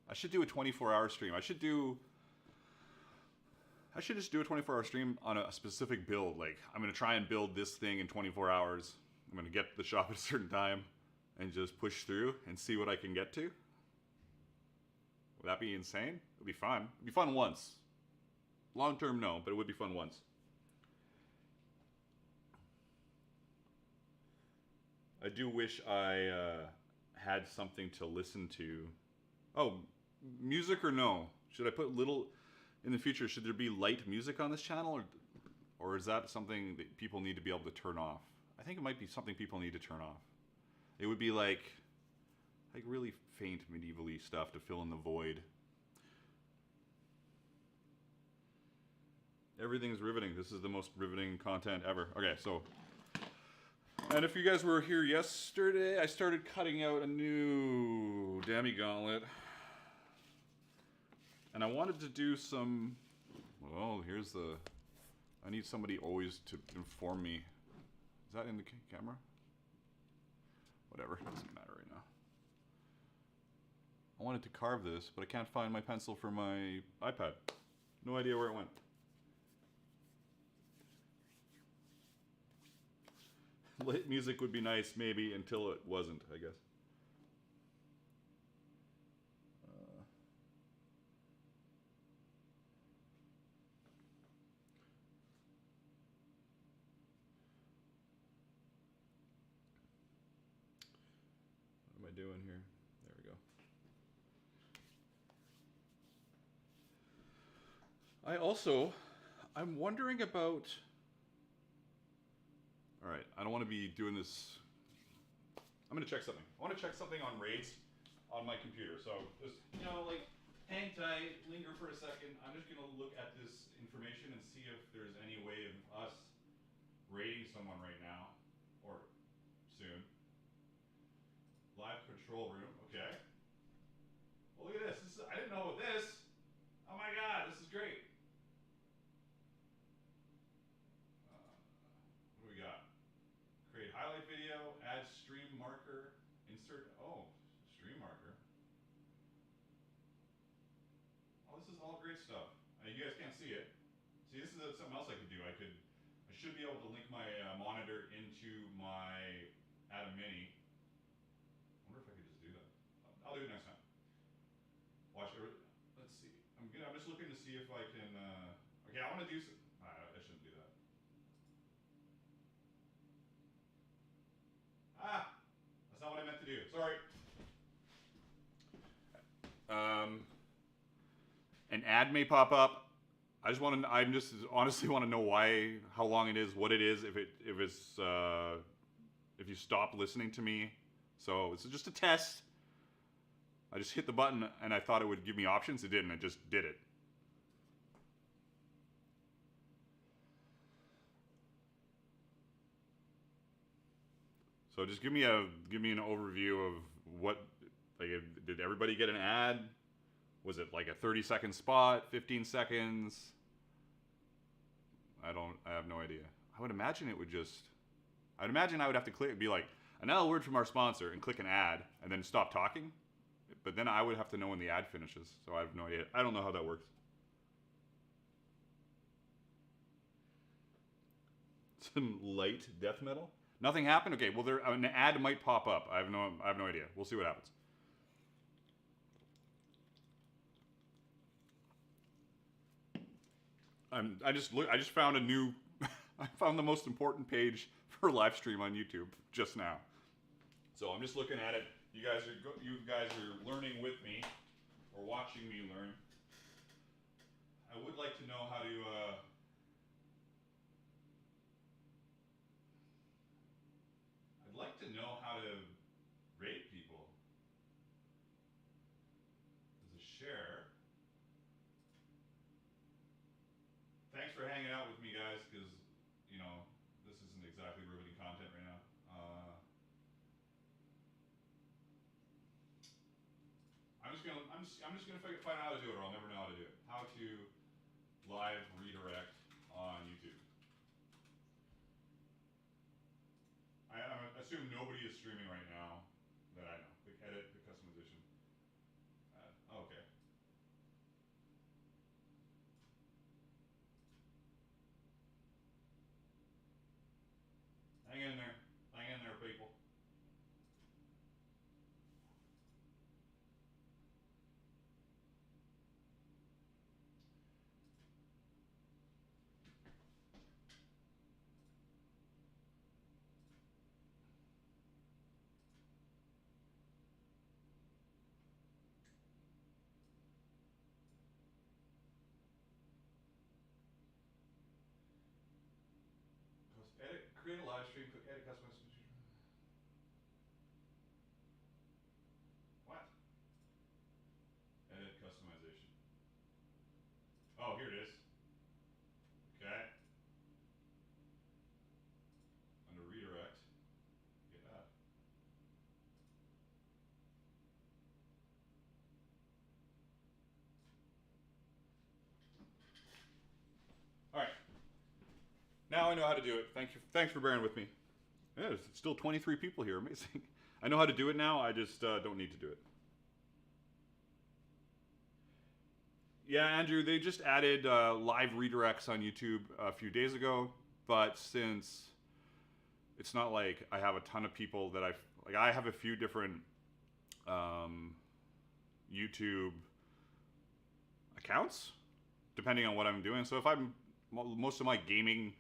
I should do a 24-hour stream. I should just do a 24-hour stream on a specific build. Like, I'm gonna try and build this thing in 24 hours. I'm gonna get to the shop at a certain time and just push through and see what I can get to. Would that be insane? It would be fun. It would be fun once. Long term, no, but it would be fun once. I do wish I had something to listen to. Oh, music or no? Should I put little in the future? Should there be light music on this channel, or is that something that people need to be able to turn off? I think it might be something people need to turn off. It would be like really faint medievally stuff to fill in the void. Everything's riveting. This is the most riveting content ever. Okay, so, and if you guys were here yesterday, I started cutting out a new Demi Gauntlet. And I wanted to do some, well, I need somebody always to inform me. Is that in the camera? Whatever, doesn't matter right now. I wanted to carve this, but I can't find my pencil for my iPad. No idea where it went. Lit music would be nice, maybe, until it wasn't, I guess. What am I doing here? There we go. I'm wondering about... Alright, I don't want to be doing this. I'm going to check something. I want to check something on raids on my computer. So just, hang tight, linger for a second. I'm just going to look at this information and see if there's any way of us raiding someone right now or soon. Live control room, okay. Well, look at this. I didn't know about this. Oh my god, this is great. What do we got? Create highlight video, add stream marker, insert, stream marker. Oh, this is all great stuff. You guys can't see it. See, this is something else I could do. I should be able to link my monitor into my Atom Mini. I wonder if I could just do that. I'll do it next time. Watch it. Let's see. I'm just looking to see if I can. Okay, I want to do some. I shouldn't do that. That's not what I meant to do. Sorry. An ad may pop up. I just honestly want to know how long it is, what it is, if you stop listening to me. So it's just a test. I just hit the button and I thought it would give me options. It didn't. It just did it. So just give me an overview of what, did everybody get an ad? Was it like a 30-second spot, 15 seconds? I have no idea. I would imagine I would have to click, be like, another word from our sponsor, and click an ad, and then stop talking. But then I would have to know when the ad finishes. So I have no idea. I don't know how that works. some light death metal. Nothing happened. Okay, well, there an ad might pop up. I have no idea. We'll see what happens. I just found a new. I found the most important page for live stream on YouTube just now. So I'm just looking at it. You guys are learning with me, or watching me learn. I would like to know how to. I'd like to know how to rate people. As a share. Thanks for hanging out with me, guys, because you know this isn't exactly riveting content right now. I'm just gonna find out how to do it, or I'll never know how to do it. How to live redirect on YouTube. I assume nobody is streaming right now that I know. Pick edit, pick customization. Okay. Hang in there. Hang in there, people. Edit, create a live stream, click edit customization. What? Edit customization. Oh, here it is. Okay. Under redirect. Get that. All right. Now I know how to do it. Thanks for bearing with me. Yeah, there's still 23 people here. Amazing. I know how to do it now. I just don't need to do it. Yeah, Andrew, they just added live redirects on YouTube a few days ago, but since it's not like I have a ton of people that I have a few different YouTube accounts, depending on what I'm doing. So if most of my gaming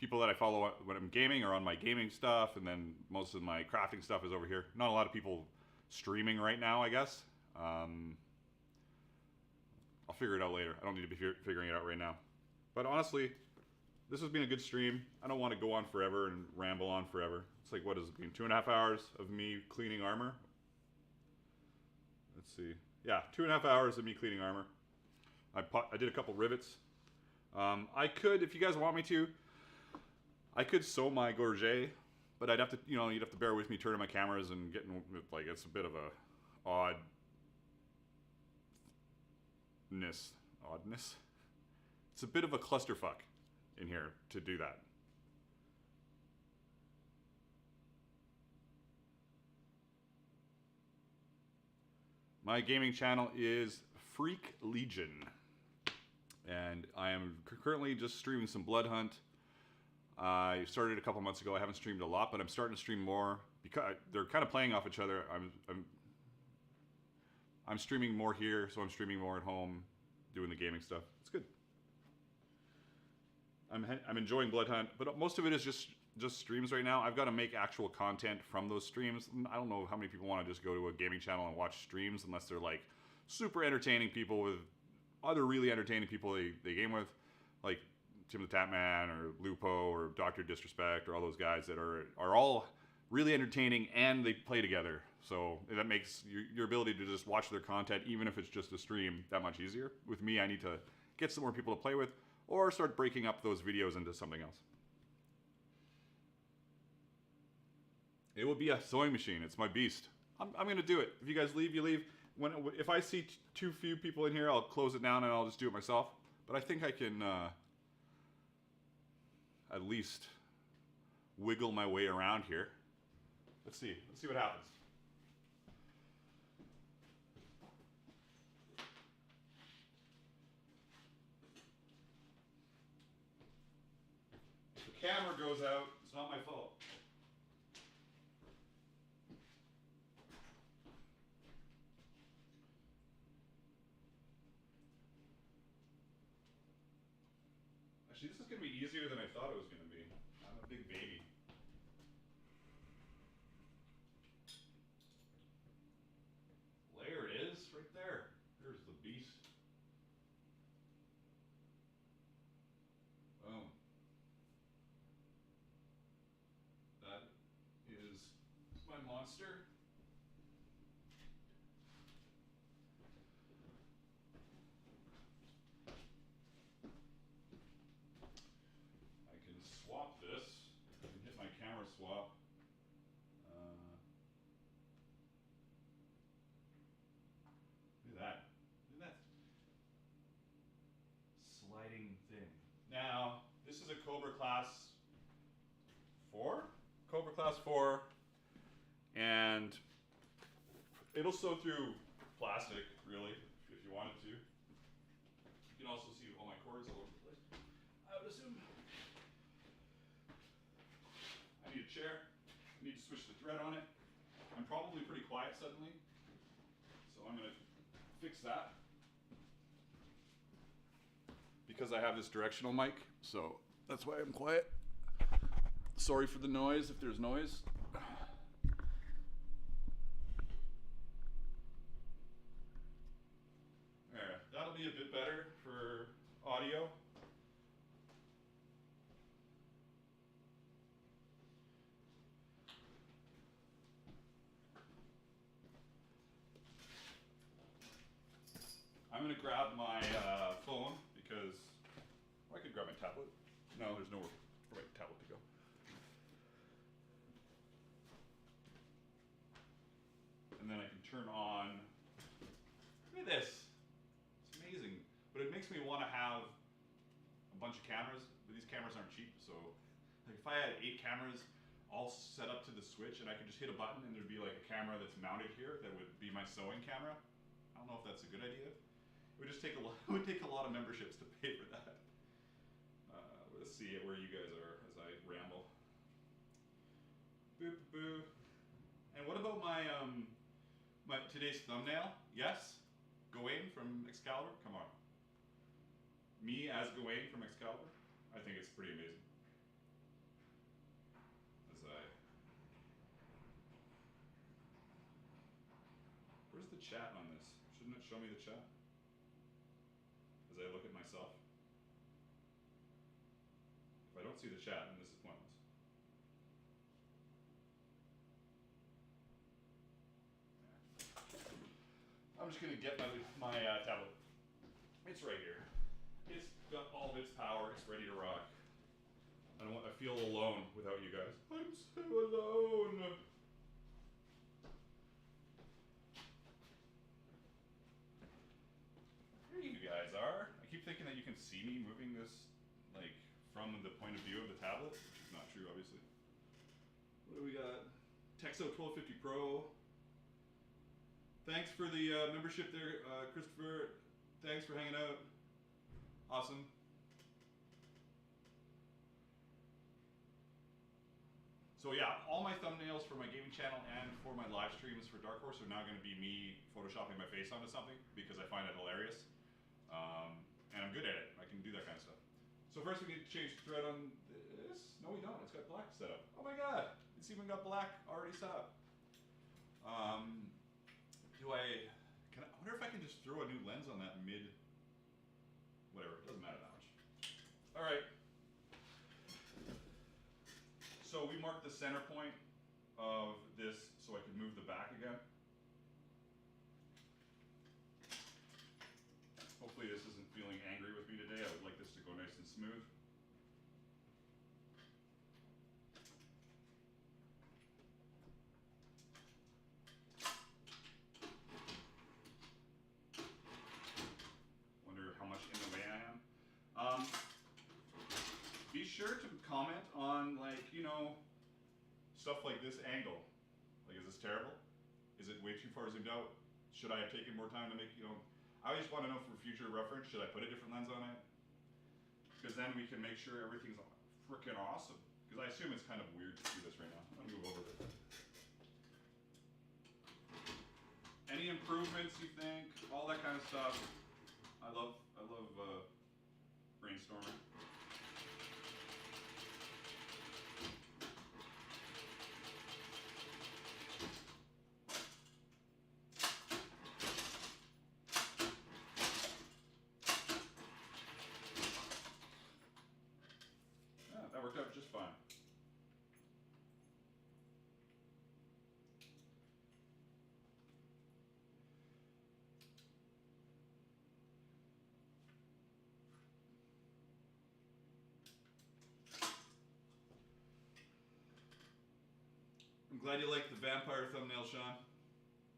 people that I follow when I'm gaming are on my gaming stuff, and then most of my crafting stuff is over here. Not a lot of people streaming right now, I guess. I'll figure it out later. I don't need to be figuring it out right now. But honestly, this has been a good stream. I don't want to go on forever and ramble on forever. It's like, what has it been? 2.5 hours of me cleaning armor? Let's see. Yeah, 2.5 hours of me cleaning armor. I did a couple rivets. I could, if you guys want me to, I could sew my Gorget, but I'd have to, you'd have to bear with me turning my cameras and getting, like, it's a bit of a oddness. It's a bit of a clusterfuck in here to do that. My gaming channel is Freak Legion, and I am currently just streaming some Blood Hunt. I started a couple months ago. I haven't streamed a lot, but I'm starting to stream more because they're kind of playing off each other. I'm streaming more here, so I'm streaming more at home, doing the gaming stuff. It's good. I'm enjoying Blood Hunt, but most of it is just streams right now. I've got to make actual content from those streams. I don't know how many people want to just go to a gaming channel and watch streams unless they're like super entertaining people with other really entertaining people they game with, like Tim the Tapman or Lupo or Dr. Disrespect or all those guys that are all really entertaining and they play together. So that makes your ability to just watch their content, even if it's just a stream, that much easier. With me, I need to get some more people to play with or start breaking up those videos into something else. It will be a sewing machine. It's my beast. I'm going to do it. If you guys leave, you leave. If I see too few people in here, I'll close it down and I'll just do it myself. But I think I can at least wiggle my way around here. Let's see what happens. camera goes out, it's not my fault. Actually, this is going to be easier than I thought it was going to be. I'm a big baby. There it is, right there. There's the beast. Boom. That is my monster. I can swap this. I can hit my camera swap. Look at that. Look at that sliding thing. Now, this is a Cobra Class 4? Cobra Class 4. And it'll sew through plastic, really, if you wanted to. You can also see all my cords all over the place, I would assume. I need a chair. I need to switch the thread on it. I'm probably pretty quiet suddenly, so I'm going to fix that. Because I have this directional mic, so that's why I'm quiet. Sorry for the noise, if there's noise. There, that'll be a bit better for audio. I'm going to grab my phone because I could grab my tablet. No, there's nowhere for my tablet to go. And then I can turn on, look at this. It's amazing. But it makes me want to have a bunch of cameras, but these cameras aren't cheap. So like if I had 8 cameras all set up to the switch and I could just hit a button and there'd be like a camera that's mounted here that would be my sewing camera. I don't know if that's a good idea. It would just take a lot, it would take a lot of memberships to pay for that. Let's see where you guys are as I ramble. Boop, boop. And what about my today's thumbnail? Yes, Gawain from Excalibur. Come on, me as Gawain from Excalibur. I think it's pretty amazing. Where's the chat on this? Shouldn't it show me the chat as I look at myself? If I don't see the chat, then this is pointless. I'm just gonna get my tablet. It's right here. It's got all of its power. It's ready to rock. I feel alone without you guys. I'm so alone. There you guys are. I keep thinking that you can see me moving this, like, from the point of view of the tablet, which is not true, obviously. What do we got? Texo 1250 Pro. Thanks for the membership there, Christopher. Thanks for hanging out. Awesome. So yeah, all my thumbnails for my gaming channel and for my live streams for Dark Horse are now going to be me photoshopping my face onto something because I find it hilarious. And I'm good at it. I can do that kind of stuff. So first we need to change the thread on this. No, we don't. It's got black set up. Oh my god. It's even got black already set up. I wonder if I can just throw a new lens on that mid, whatever, it doesn't matter that much. All right. So we marked the center point of this so I can move the back again. Hopefully this isn't feeling angry with me today. I would like this to go nice and smooth. Wonder how much in the way I am. Be sure to comment on, like, you know, stuff like this angle. Like, is this terrible? Is it way too far zoomed out? Should I have taken more time to make, you know, I just want to know for future reference, should I put a different lens on it? Because then we can make sure everything's freaking awesome. Because I assume it's kind of weird to see this right now. I'll move over a bit. Any improvements you think? All that kind of stuff. I love brainstorming. Yeah, that worked out just fine. I'm glad you liked the vampire thumbnail, Sean.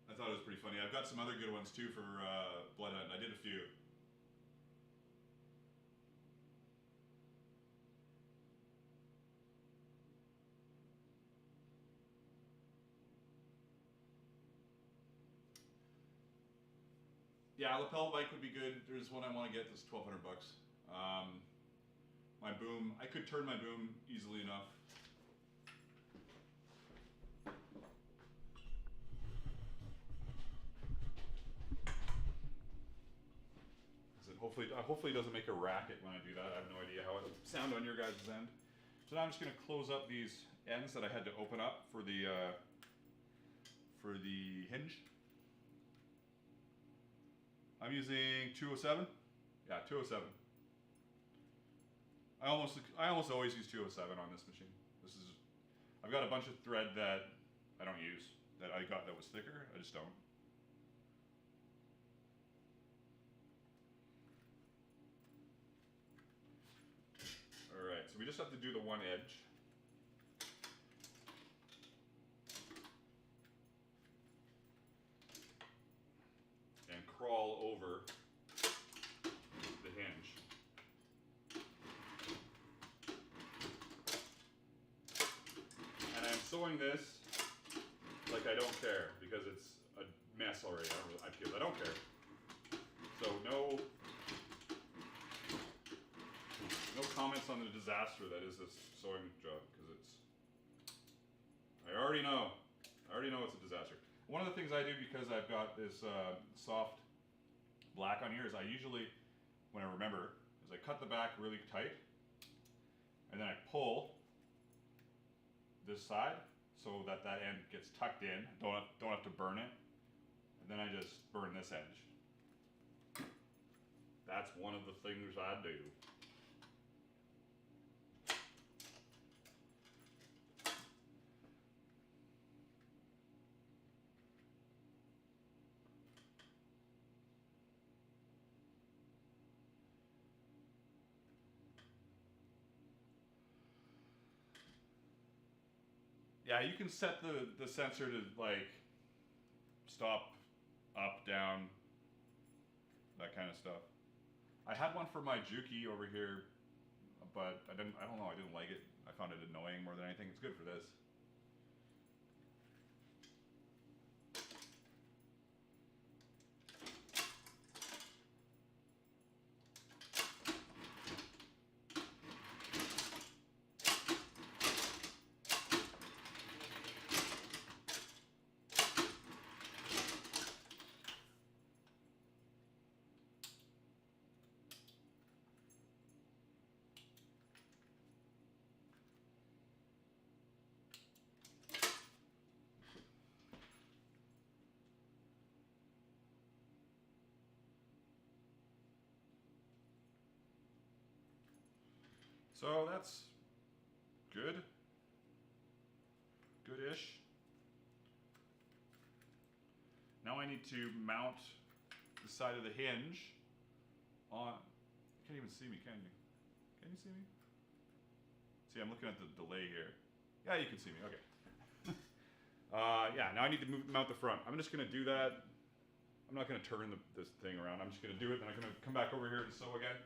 I thought it was pretty funny. I've got some other good ones too for Blood Hunt. I did a few. Yeah, lapel bike would be good. There's one I want to get that's $1,200 bucks. My boom, I could turn my boom easily enough. Hopefully it doesn't make a racket when I do that. I have no idea how it'll sound on your guys' end. So now I'm just going to close up these ends that I had to open up for the hinge. I'm using 207. Yeah, 207. I almost always use 207 on this machine. I've got a bunch of thread that I don't use that I got that was thicker. I just don't. All right, so we just have to do the one edge. And crawl over the hinge. And I'm sewing this like I don't care because it's a mess already. I don't care. So no comments on the disaster that is this sewing job, because I already know it's a disaster. One of the things I do, because I've got this soft black on here, is I usually, when I remember, is I cut the back really tight, and then I pull this side so that end gets tucked in. Don't have to burn it, and then I just burn this edge. That's one of the things I do. Yeah, you can set the sensor to like stop, up, down, that kind of stuff. I had one for my Juki over here, but I don't know, I didn't like it. I found it annoying more than anything. It's good for this. So that's good. Good-ish. Now I need to mount the side of the hinge on. You can't even see me, can you? Can you see me? See, I'm looking at the delay here. Yeah, you can see me. Okay. Yeah, now I need to mount the front. I'm just going to do that. I'm not going to turn this thing around. I'm just going to do it, and I'm going to come back over here and sew again.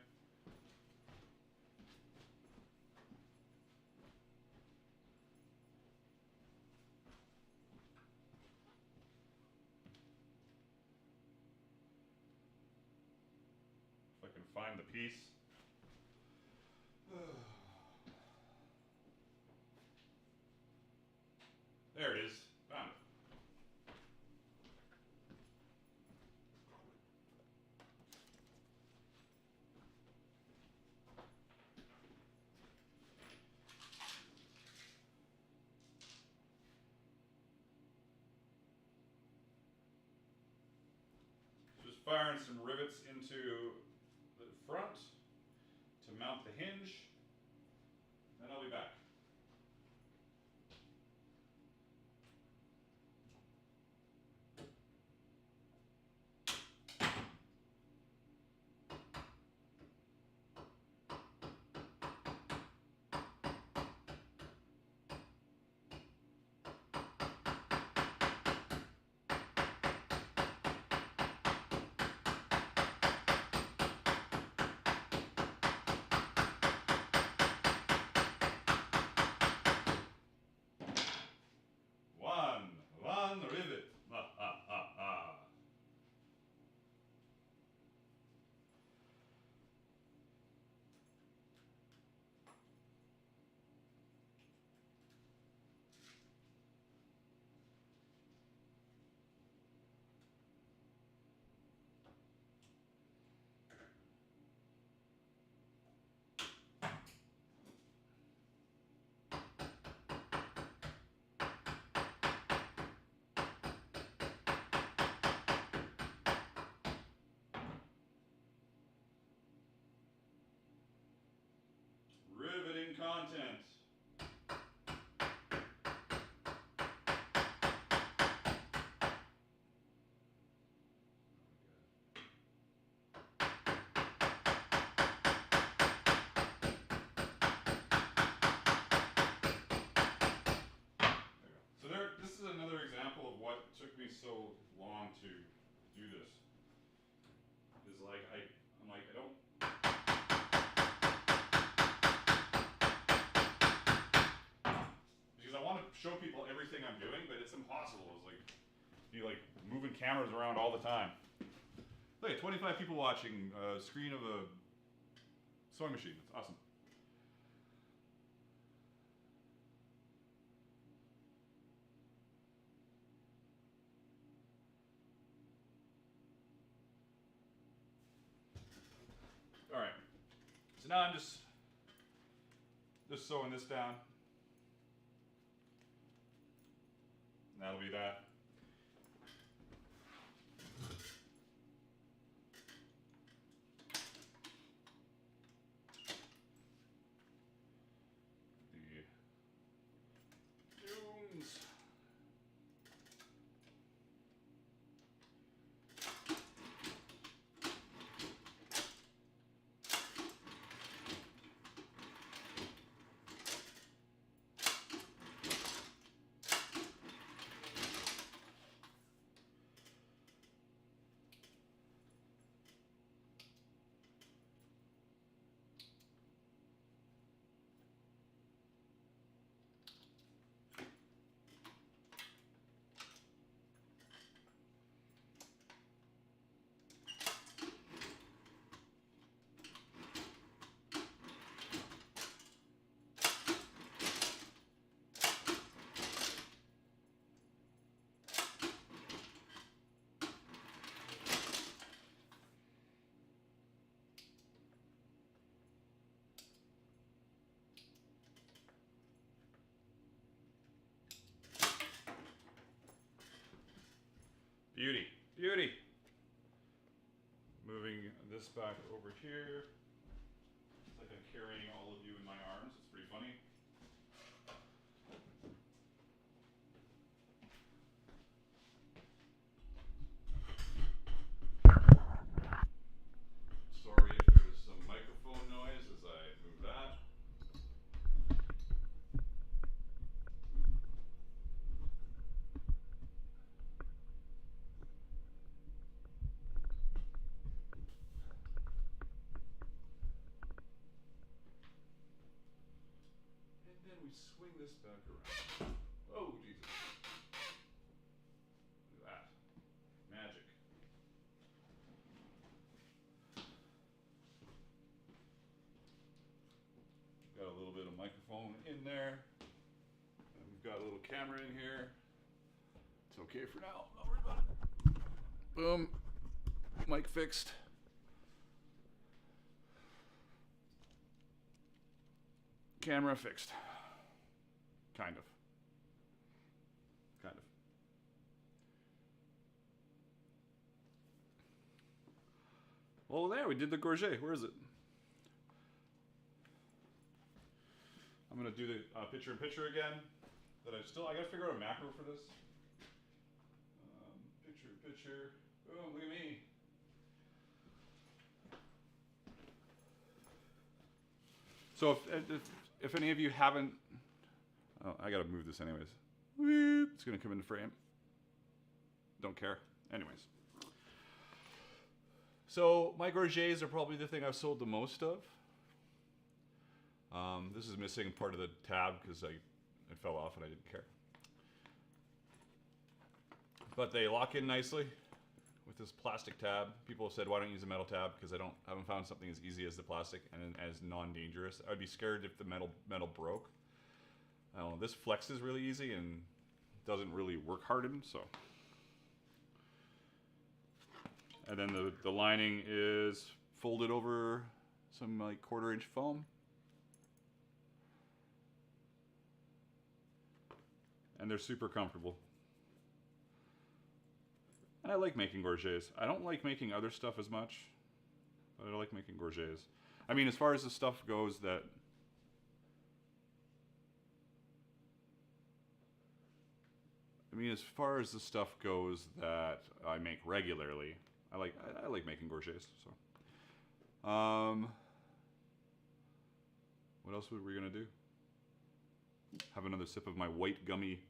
Find the piece. There it is. Found it. Just firing some rivets into the front to mount the hinge. Then I'll be back. One rivet. Ha ha ha ha. Riveting content. So this is another example of what took me so long to do this. Is like I'm like I don't. Because I want to show people everything I'm doing, but it's impossible. It's like you like moving cameras around all the time. Look at 25 people watching a screen of a sewing machine. It's awesome. All right. So now I'm just sewing this down. And that'll be that. The fumes. Beauty, beauty. Moving this back over here. It's like I'm carrying all of you in my arms. It's pretty funny. Sorry if there's some microphone noise as I move that. And then we swing this back around. Oh, Jesus. Look at that. Magic. Got a little bit of microphone in there. And we've got a little camera in here. It's okay for now. Don't worry about it. Boom. Mic fixed. Camera fixed. Kind of. Kind of. Well, there, we did the Gorget. Where is it? I'm going to do the picture-in-picture again. I got to figure out a macro for this. Picture-in-picture. Boom, look at me. So if any of you haven't, oh, I gotta move this anyways. Whoop, it's gonna come into frame. Don't care. Anyways. So my Gorgets are probably the thing I've sold the most of. This is missing part of the tab because it fell off and I didn't care. But they lock in nicely with this plastic tab. People have said, why don't you use a metal tab? Because I haven't found something as easy as the plastic and as non-dangerous. I'd be scared if the metal broke. I don't know, this flexes really easy and doesn't really work hardened, so. And then the lining is folded over some like 1/4 inch foam. And they're super comfortable. And I like making Gorgets. I don't like making other stuff as much, but I like making Gorgets. I mean, as far as the stuff goes that I make regularly, I like making Gorgets. So, what else were we gonna do? Have another sip of my white gummy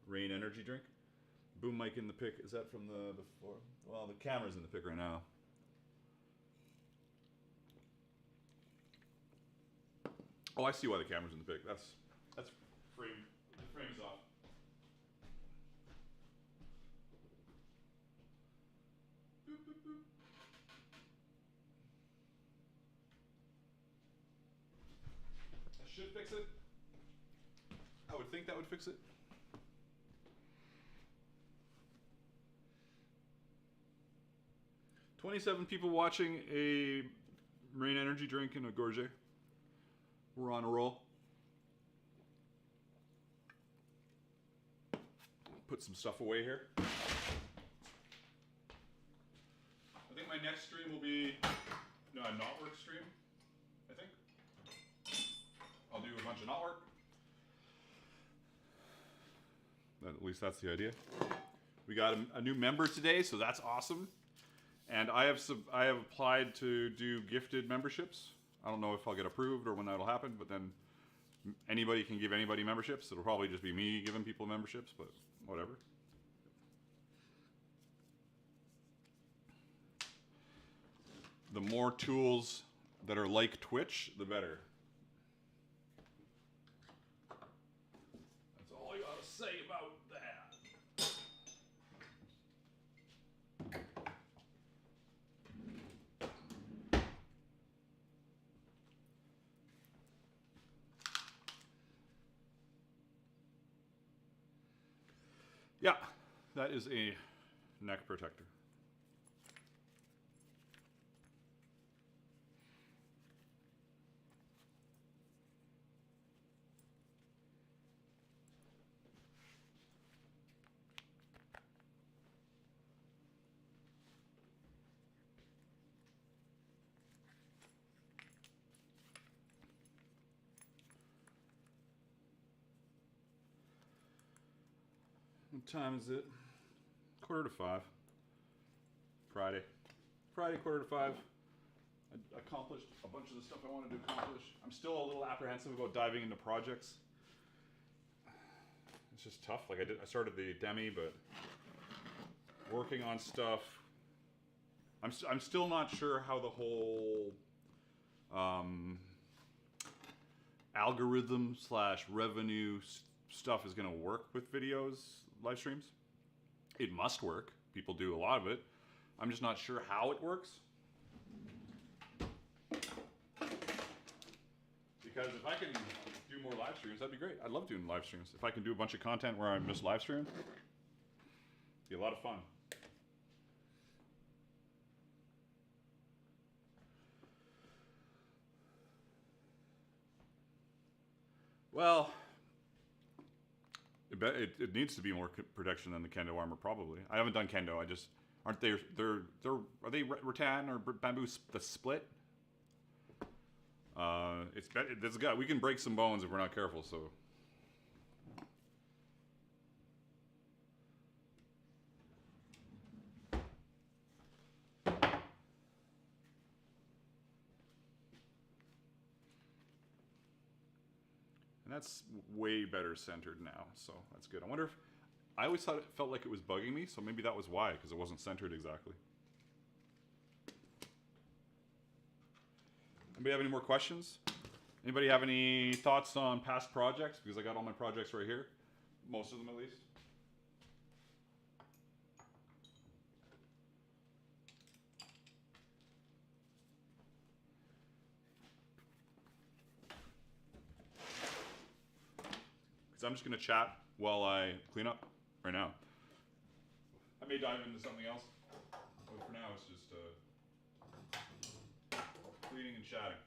rain energy drink. Boom mic in the pic. Is that from the before? Well, the camera's in the pic right now. Oh, I see why the camera's in the pic. That's frame. The frame's off. Boop, boop, boop. That should fix it. I would think that would fix it. $27 people watching a rain energy drink and a Gorget. We're on a roll. Put some stuff away here. I think my next stream will be a knot work stream, I think. I'll do a bunch of knot work. At least that's the idea. We got a new member today, so that's awesome. And I have applied to do gifted memberships. I don't know if I'll get approved or when that'll happen, but then anybody can give anybody memberships. It'll probably just be me giving people memberships, but whatever. The more tools that are like Twitch, the better. That's all I gotta say about that. Yeah, that is a neck protector. What time is it? 4:45. Friday. Friday, 4:45. I accomplished a bunch of the stuff I wanted to accomplish. I'm still a little apprehensive about diving into projects. It's just tough. Like I started the demi, but working on stuff. I'm still not sure how the whole algorithm / revenue stuff is going to work with videos, live streams. It must work. People do a lot of it. I'm just not sure how it works. Because if I can do more live streams, that'd be great. I love doing live streams. If I can do a bunch of content where I miss live stream, it'd be a lot of fun. Well, it needs to be more protection than the kendo armor, probably. I haven't done kendo. I just aren't they? Are they rattan or bamboo the split? There's a guy. We can break some bones if we're not careful. So. And that's way better centered now, so that's good. I wonder if, I always thought it felt like it was bugging me, so maybe that was why, because it wasn't centered exactly. Anybody have any more questions? Anybody have any thoughts on past projects? Because I got all my projects right here, most of them at least. I'm just going to chat while I clean up right now. I may dive into something else, but for now it's just cleaning and chatting.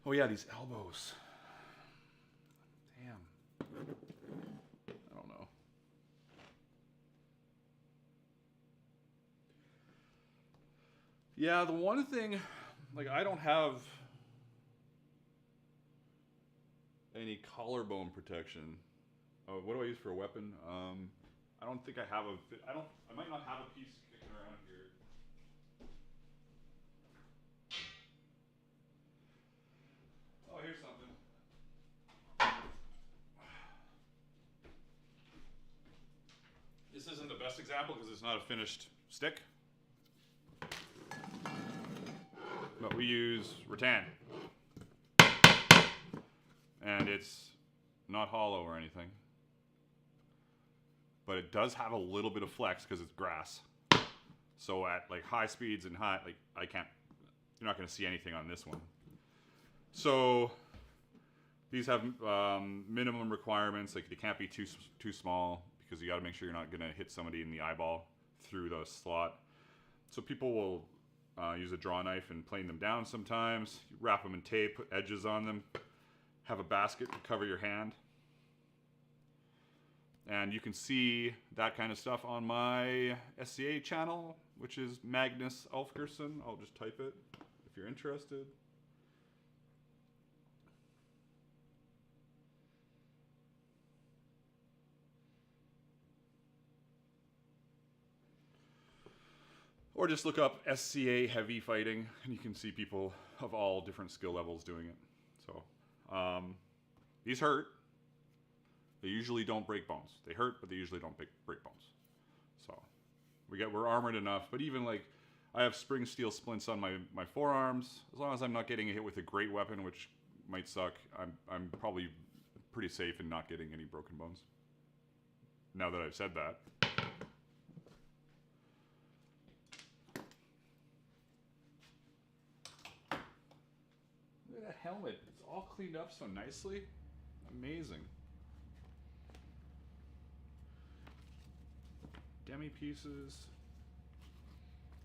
Oh yeah, these elbows. Damn. I don't know. Yeah, the one thing, like I don't have any collarbone protection. Oh, what do I use for a weapon? I don't think I have I might not have a piece kicking around here. Oh, here's something. This isn't the best example because it's not a finished stick. But we use rattan. And it's not hollow or anything. But it does have a little bit of flex because it's grass. So at like high speeds and high, like you're not going to see anything on this one. So these have minimum requirements. Like they can't be too small because you got to make sure you're not going to hit somebody in the eyeball through the slot. So people will use a draw knife and plane them down sometimes. You wrap them in tape, put edges on them. Have a basket to cover your hand. And you can see that kind of stuff on my SCA channel, which is Magnus Alfgerson. I'll just type it if you're interested. Or just look up SCA heavy fighting and you can see people of all different skill levels doing it. So these hurt. They usually don't break bones. They hurt, but they usually don't break bones. So we're armored enough, but even like I have spring steel splints on my forearms. As long as I'm not getting hit with a great weapon, which might suck, I'm probably pretty safe in not getting any broken bones. Now that I've said that. Look at that helmet. It's all cleaned up so nicely. Amazing. Demi pieces.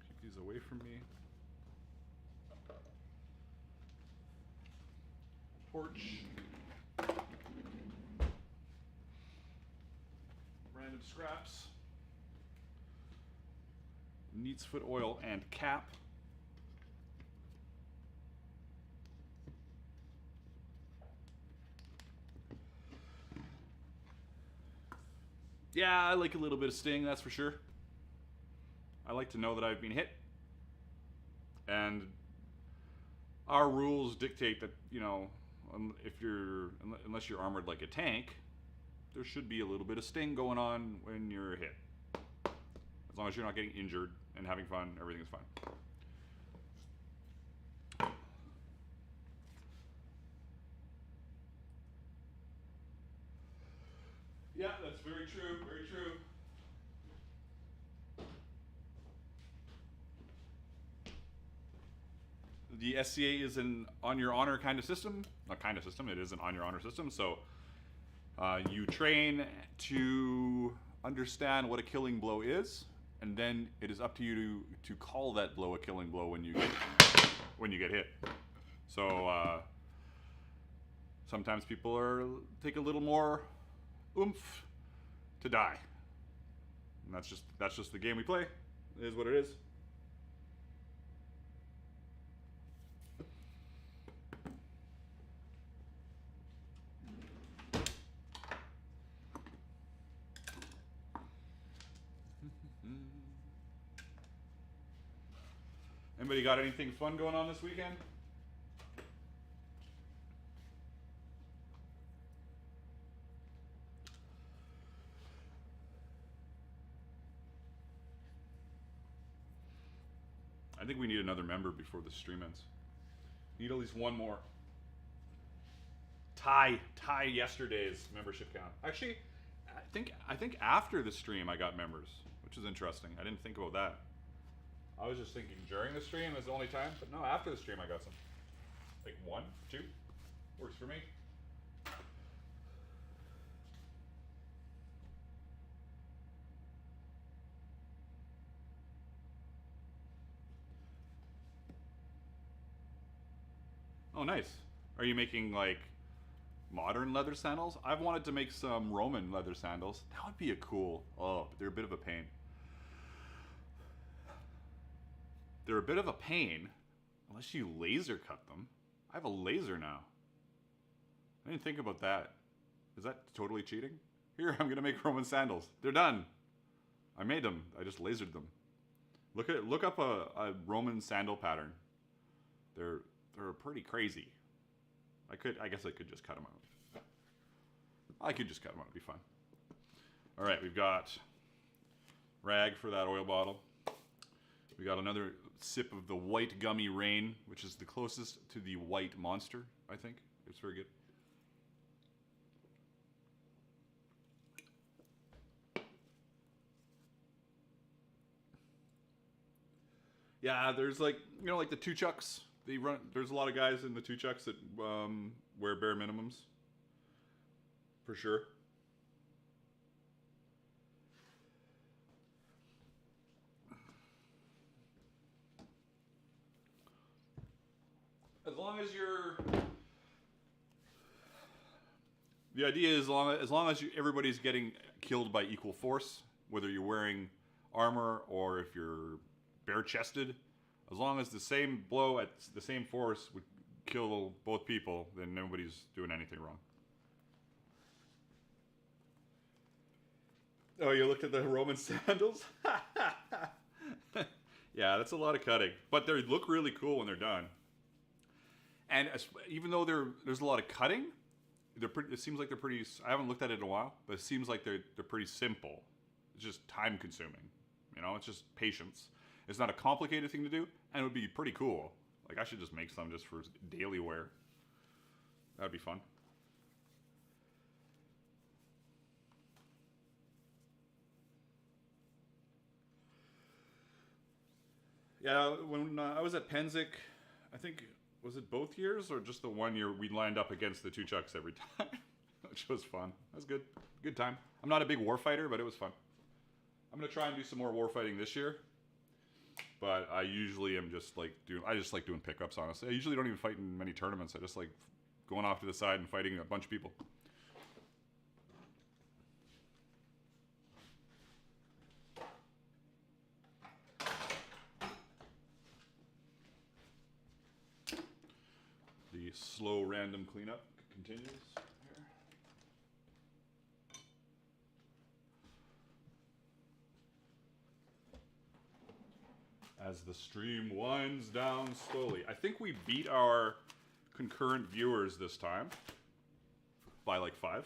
Keep these away from me. Torch. Random scraps. Neat's foot oil and cap. Yeah, I like a little bit of sting, that's for sure. I like to know that I've been hit. And our rules dictate that, you know, unless you're armored like a tank, there should be a little bit of sting going on when you're hit. As long as you're not getting injured and having fun, everything is fine. Yeah, that's very true, very true. the SCA is an on your honor kind of system. Not kind of system, it is an on your honor system. So you train to understand what a killing blow is, and then it is up to you to call that blow a killing blow when you get hit. So sometimes people take a little more oomph to die. And that's just the game we play. It is what it is. Anybody got anything fun going on this weekend? I think we need another member before the stream ends. Need at least one more. Tie yesterday's membership count. Actually, I think after the stream I got members, which is interesting. I didn't think about that. I was just thinking during the stream is the only time, but no, after the stream I got some. Like 1, 2, works for me. Oh, nice. Are you making like modern leather sandals? I've wanted to make some Roman leather sandals. That would be a cool. Oh, but they're a bit of a pain. They're a bit of a pain unless you laser cut them. I have a laser now. I didn't think about that. Is that totally cheating? Here, I'm gonna make Roman sandals. They're done. I made them. I just lasered them. Look up a Roman sandal pattern. They're pretty crazy. I guess I could just cut them out. I could just cut them out. It'd be fun. All right, we've got rag for that oil bottle. We got another sip of the white gummy rain, which is the closest to the white monster, I think. It's very good. Yeah, there's like, you know, like the two chucks. There's a lot of guys in the two chucks that wear bare minimums. For sure. As long as the idea is as long as everybody's getting killed by equal force, whether you're wearing armor or if you're bare-chested, as long as the same blow at the same force would kill both people, then nobody's doing anything wrong. Oh, you looked at the Roman sandals? Yeah, that's a lot of cutting. But they look really cool when they're done. And even though there's a lot of cutting, it seems like they're pretty... I haven't looked at it in a while, but it seems like they're pretty simple. It's just time-consuming. You know, it's just patience. It's not a complicated thing to do, and it would be pretty cool. Like, I should just make some just for daily wear. That'd be fun. Yeah, when I was at Penzic, I think, was it both years or just the 1 year we lined up against the two chucks every time? Which was fun. That was good. Good time. I'm not a big warfighter, but it was fun. I'm going to try and do some more warfighting this year. But I usually am just like doing pickups, honestly. I usually don't even fight in many tournaments. I just like going off to the side and fighting a bunch of people. The slow random cleanup continues here. As the stream winds down slowly. I think we beat our concurrent viewers this time by like 5.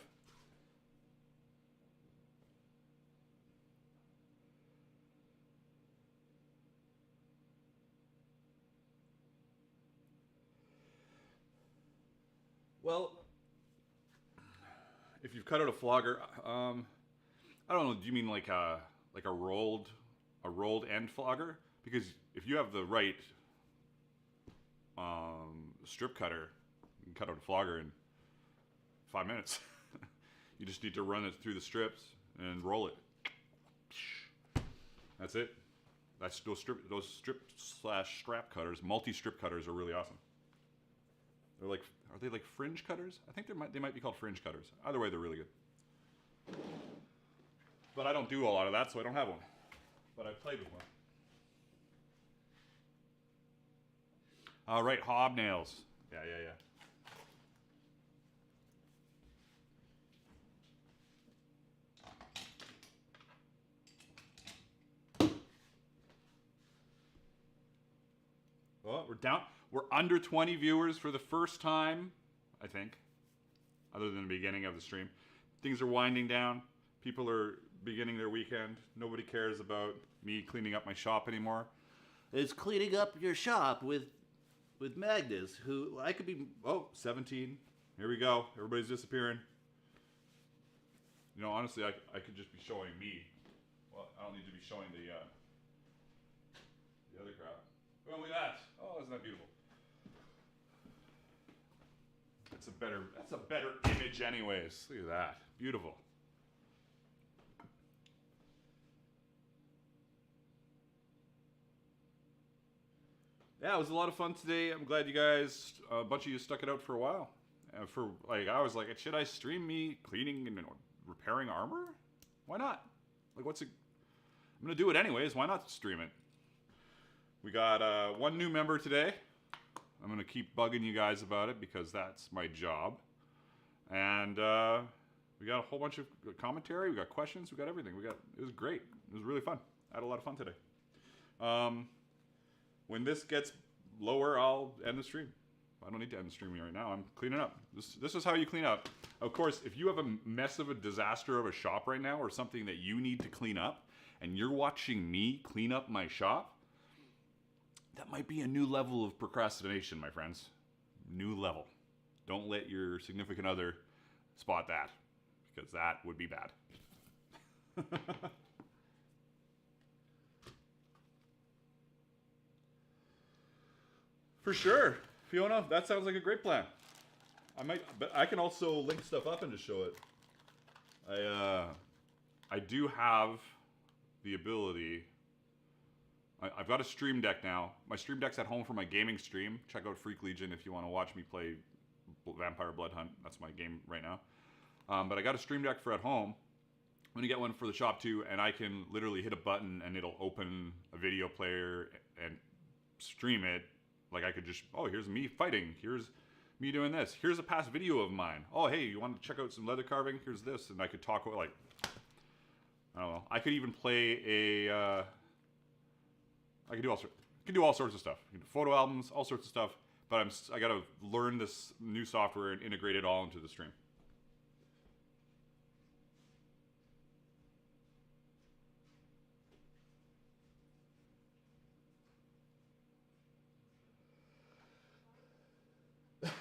Well, if you've cut out a flogger, I don't know. Do you mean like a rolled end flogger? Because if you have the right strip cutter. You can cut out a flogger in 5 minutes. You just need to run it through the strips and roll it. That's it. That's those strip/strap cutters. Multi-strip cutters are really awesome. They're like, are they like fringe cutters? I think they might be called fringe cutters. Either way, they're really good. But I don't do a lot of that, so I don't have one. But I've played with one. All right, hobnails. Yeah. Well, we're down. We're under 20 viewers for the first time, I think, other than the beginning of the stream. Things are winding down. People are beginning their weekend. Nobody cares about me cleaning up my shop anymore. It's cleaning up your shop with Magnus, who I could be... Oh, 17. Here we go. Everybody's disappearing. You know, honestly, I could just be showing me. Well, I don't need to be showing the other crap. Oh, look at that. Oh, isn't that beautiful? That's a better image anyways. Look at that. Beautiful. Yeah, it was a lot of fun today. I'm glad you guys, a bunch of you stuck it out for a while. I was like, should I stream me cleaning and repairing armor? Why not? Like, I'm gonna do it anyways. Why not stream it? We got one new member today. I'm gonna keep bugging you guys about it because that's my job. And we got a whole bunch of commentary. We got questions. We got everything. It was great. It was really fun. I had a lot of fun today. When this gets lower, I'll end the stream. I don't need to end the stream right now. I'm cleaning up. This is how you clean up. Of course, if you have a mess of a disaster of a shop right now or something that you need to clean up and you're watching me clean up my shop, that might be a new level of procrastination, my friends. New level. Don't let your significant other spot that, because that would be bad. For sure. Fiona, that sounds like a great plan. But I can also link stuff up and just show it. I do have the ability. I've got a stream deck now. My stream deck's at home for my gaming stream. Check out Freak Legion if you want to watch me play Vampire Blood Hunt. That's my game right now. But I got a stream deck for at home. I'm gonna get one for the shop too, and I can literally hit a button and it'll open a video player and stream it. Like I could just, oh, here's me fighting. Here's me doing this. Here's a past video of mine. Oh, hey, you want to check out some leather carving? Here's this. And I could talk, like, I don't know. I could even play I could do all sorts of stuff. Photo albums, all sorts of stuff. But I got to learn this new software and integrate it all into the stream.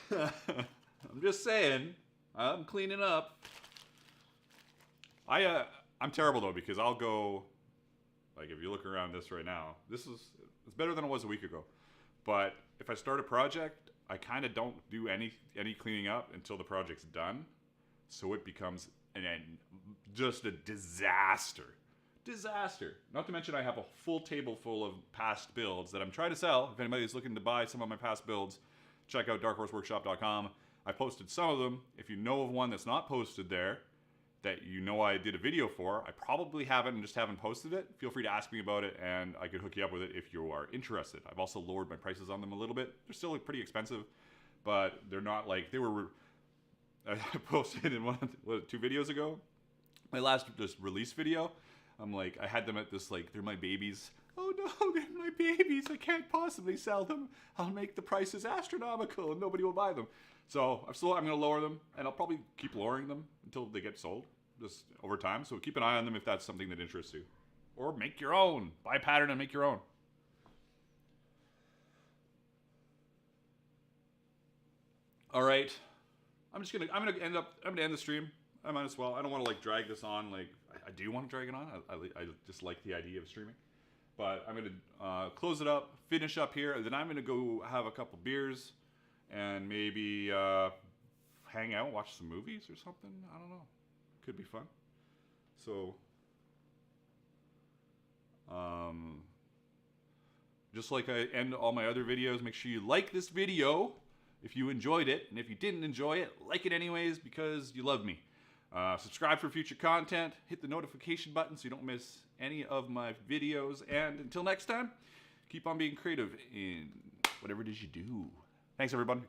I'm just saying, I'm cleaning up. I'm terrible though, because I'll go, like if you look around this right now, it's better than it was a week ago. But if I start a project, I kind of don't do any cleaning up until the project's done. So it becomes just a disaster. Disaster. Not to mention I have a full table full of past builds that I'm trying to sell. If anybody's looking to buy some of my past builds, check out darkhorseworkshop.com. I posted some of them. If you know of one that's not posted there, that you know I did a video for, I probably haven't and just haven't posted it. Feel free to ask me about it and I could hook you up with it if you are interested. I've also lowered my prices on them a little bit. They're still pretty expensive, but they're not like they were. I posted in 2 videos ago, my last just release video. I'm like, I had them at this, like, they're my babies. Oh no, they're my babies. I can't possibly sell them. I'll make the prices astronomical and nobody will buy them. So I'm going to lower them, and I'll probably keep lowering them until they get sold, just over time. So keep an eye on them if that's something that interests you. Or make your own. Buy a pattern and make your own. All right. I'm going to end the stream. I might as well. I don't want to, like, drag this on. Like, I do want to drag it on. I just like the idea of streaming. But I'm going to close it up, finish up here, and then I'm going to go have a couple beers and maybe hang out, watch some movies or something. I don't know. Could be fun. So, just like I end all my other videos, make sure you like this video if you enjoyed it. And if you didn't enjoy it, like it anyways because you love me. Subscribe for future content. Hit the notification button so you don't miss any of my videos. And until next time, keep on being creative in whatever it is you do. Thanks, everybody.